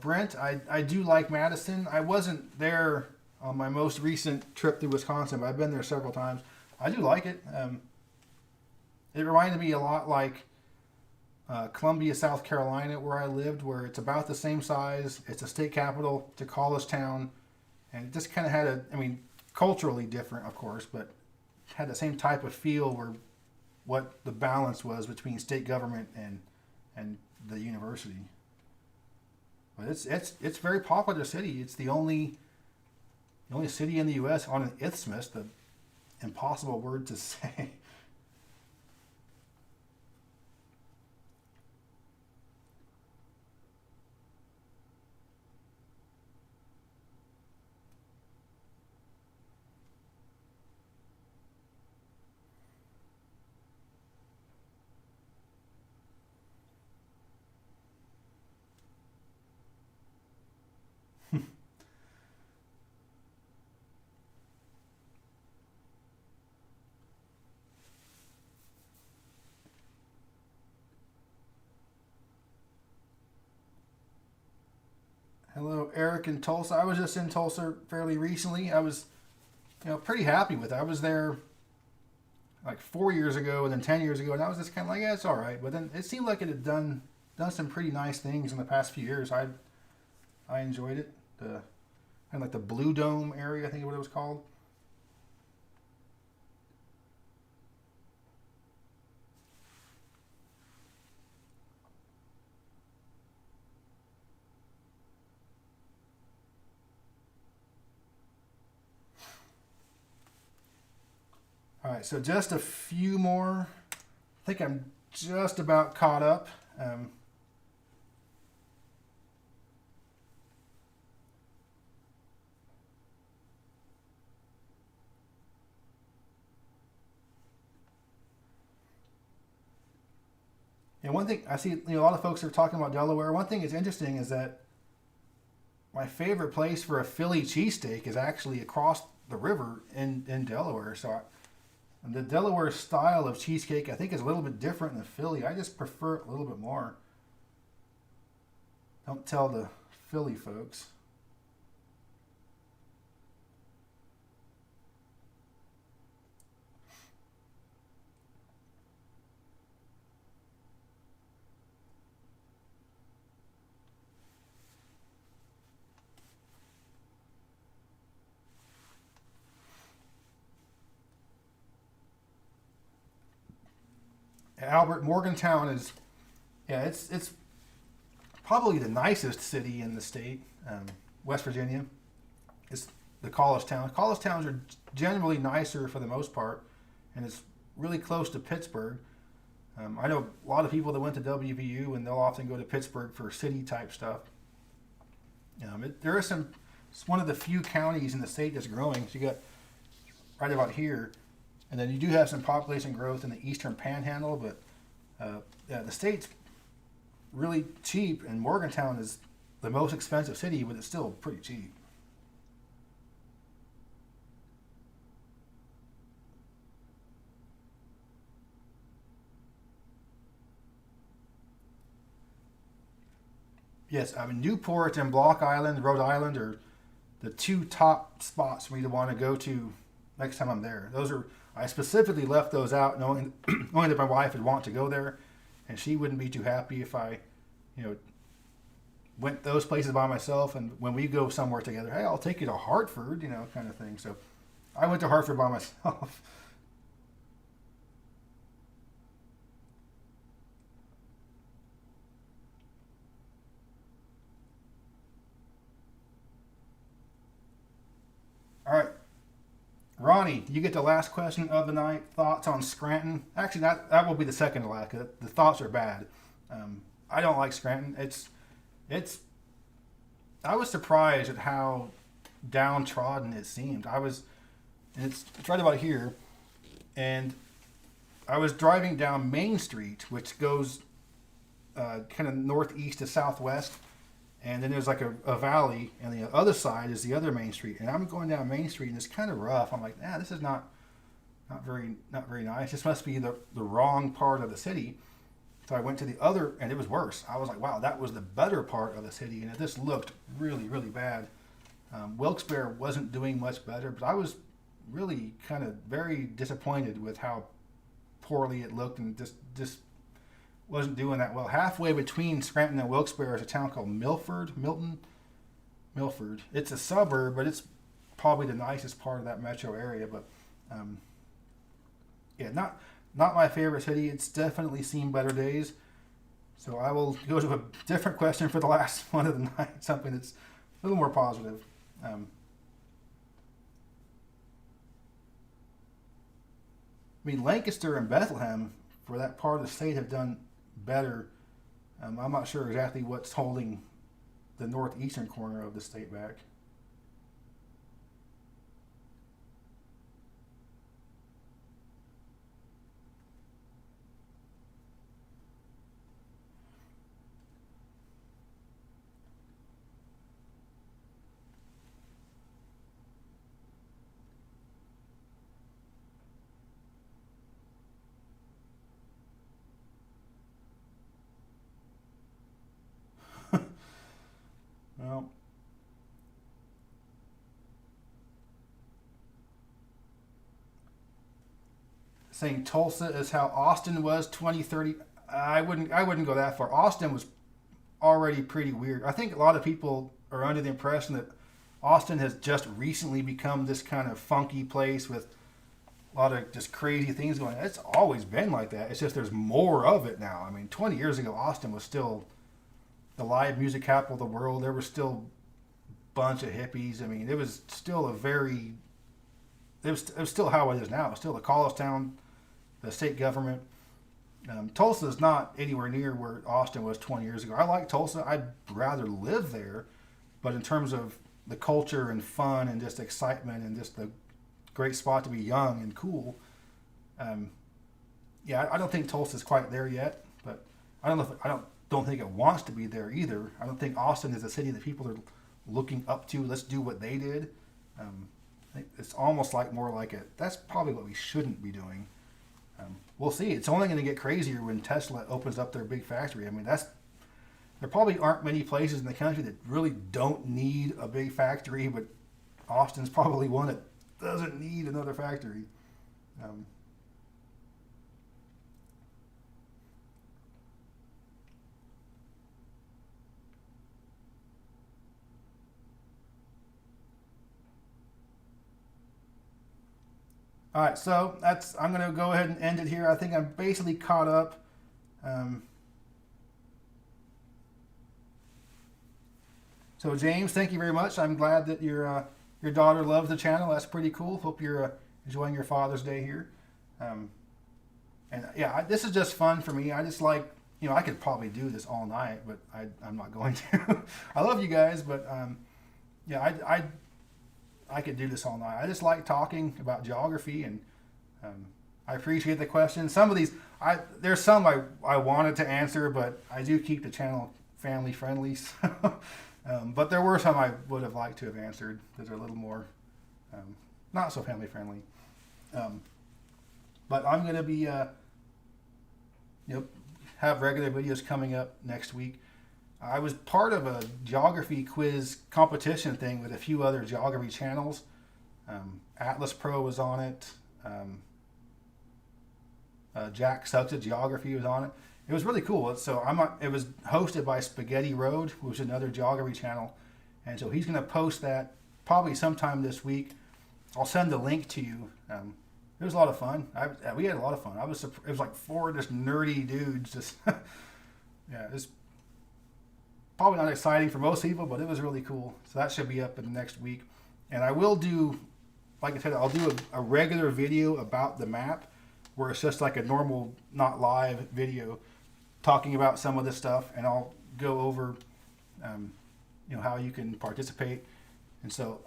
Brent, I do like Madison. I wasn't there on my most recent trip to Wisconsin, but I've been there several times. I do like it. It reminded me a lot like Columbia, South Carolina, where I lived, where it's about the same size. It's a state capital, it's a college town, and it just kind of had I mean, culturally different, of course, but had the same type of feel where what the balance was between state government and the university. But it's a very popular city. It's the only city in the U.S. on an isthmus. The impossible word to say. Eric in Tulsa. I was just in Tulsa fairly recently. I was, pretty happy with it. I was there like 4 years ago and then 10 years ago, and I was just kind of like, yeah, it's all right. But then it seemed like it had done some pretty nice things in the past few years. I enjoyed it. The kind of like the Blue Dome area, I think is what it was called. All right, so just a few more. I think I'm just about caught up. And one thing I see, a lot of folks are talking about Delaware. One thing that's interesting is that my favorite place for a Philly cheesesteak is actually across the river in Delaware. So the Delaware style of cheesecake, I think, is a little bit different than Philly. I just prefer it a little bit more. Don't tell the Philly folks. Albert Morgantown is, yeah, it's probably the nicest city in the state. West Virginia. It's the college town. College towns are generally nicer for the most part, and it's really close to Pittsburgh. I know a lot of people that went to WVU, and they'll often go to Pittsburgh for city type stuff. There is some. It's one of the few counties in the state that's growing. So you got right about here, and then you do have some population growth in the eastern panhandle, but yeah, the state's really cheap, and Morgantown is the most expensive city, but it's still pretty cheap. Yes, I mean Newport and Block Island, Rhode Island, are the two top spots for me to want to go to next time I'm there. Those are I specifically left those out, knowing that my wife would want to go there, and she wouldn't be too happy if I, you know, went those places by myself. And when we go somewhere together, hey, I'll take you to Hartford, kind of thing. So I went to Hartford by myself. All right, Ronnie, you get the last question of the night. Thoughts on Scranton? Actually, that will be the second to last. 'Cause the thoughts are bad. I don't like Scranton. It's. I was surprised at how downtrodden it seemed. It's right about here, and I was driving down Main Street, which goes kind of northeast to southwest, and then there's like a valley, and the other side is the other Main Street. And I'm going down Main Street, and it's kind of rough. I'm like, this is not very nice. This must be the wrong part of the city. So I went to the other, and it was worse. I was like, wow, that was the better part of the city, and it just looked really, really bad. Wilkes-Barre wasn't doing much better, but I was really kind of very disappointed with how poorly it looked, and just wasn't doing that well. Halfway between Scranton and Wilkes-Barre is a town called Milford. It's a suburb, but it's probably the nicest part of that metro area. But yeah, not my favorite city. It's definitely seen better days. So I will go to a different question for the last one of the night, something that's a little more positive. I mean, Lancaster and Bethlehem for that part of the state have done better. I'm not sure exactly what's holding the northeastern corner of the state back. Well, saying Tulsa is how Austin was 2030. I wouldn't go that far. Austin was already pretty weird. I think a lot of people are under the impression that Austin has just recently become this kind of funky place with a lot of just crazy things going on. It's always been like that. It's just there's more of it now. I mean, 20 years ago, Austin was still the live music capital of the world. There was still a bunch of hippies. I mean, it was still it was still how it is now. It's still the college town, the state government. Tulsa is not anywhere near where Austin was 20 years ago. I like Tulsa. I'd rather live there. But in terms of the culture and fun and just excitement and just the great spot to be young and cool, yeah, I don't think Tulsa's quite there yet. But I don't think it wants to be there either. I don't think Austin is a city that people are looking up to. Let's do what they did. I think it's almost like more like that's probably what we shouldn't be doing. We'll see. It's only going to get crazier when Tesla opens up their big factory. I mean, there probably aren't many places in the country that really don't need a big factory, but Austin's probably one that doesn't need another factory. All right, so I'm going to go ahead and end it here. I think I'm basically caught up. So James, thank you very much. I'm glad that your daughter loves the channel. That's pretty cool. Hope you're enjoying your Father's Day here. And yeah, this is just fun for me. I just like, I could probably do this all night, but I'm not going to. I love you guys, but yeah, I could do this all night. I just like talking about geography, and I appreciate the questions. Some of these, there's some I wanted to answer, but I do keep the channel family friendly. So, but there were some I would have liked to have answered that are a little more not so family friendly. But I'm going to be, have regular videos coming up next week. I was part of a geography quiz competition thing with a few other geography channels. Atlas Pro was on it. Jack Sucks at Geography was on it. It was really cool. So it was hosted by Spaghetti Road, which is another geography channel. And so he's going to post that probably sometime this week. I'll send the link to you. It was a lot of fun. We had a lot of fun. It was like 4 just nerdy dudes. Just yeah, it's probably not exciting for most people, but it was really cool. So that should be up in the next week. And I will do, like I said, I'll do a regular video about the map where it's just like a normal, not live video talking about some of this stuff, and I'll go over, how you can participate. And so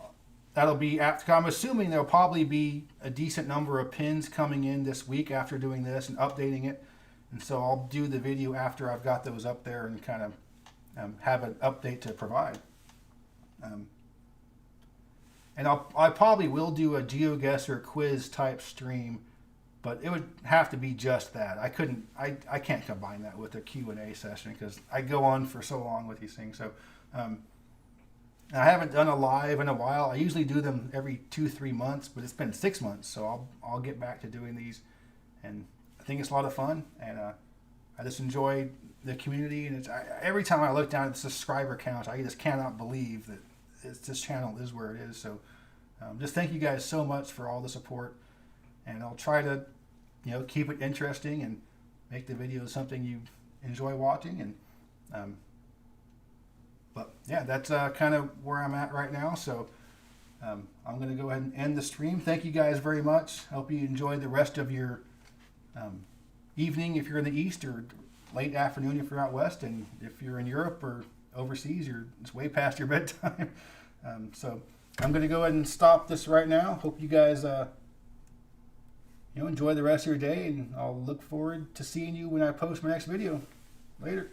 that'll be after. I'm assuming there'll probably be a decent number of pins coming in this week after doing this and updating it. And so I'll do the video after I've got those up there and kind of have an update to provide. And I probably will do a GeoGuessr quiz type stream, but it would have to be just that. I can't combine that with a Q&A session because I go on for so long with these things. So I haven't done a live in a while. I usually do them every 2-3 months, but it's been 6 months, so I'll get back to doing these. And I think it's a lot of fun, and I just enjoy the community. And every time I look down at the subscriber count, I just cannot believe that this channel is where it is. So just thank you guys so much for all the support, and I'll try to keep it interesting and make the videos something you enjoy watching. And but yeah, that's kind of where I'm at right now. So I'm going to go ahead and end the stream. Thank you guys very much. I hope you enjoy the rest of your evening if you're in the East, or late afternoon if you're out West. And if you're in Europe or overseas, it's way past your bedtime. So I'm going to go ahead and stop this right now. Hope you guys enjoy the rest of your day, and I'll look forward to seeing you when I post my next video. Later.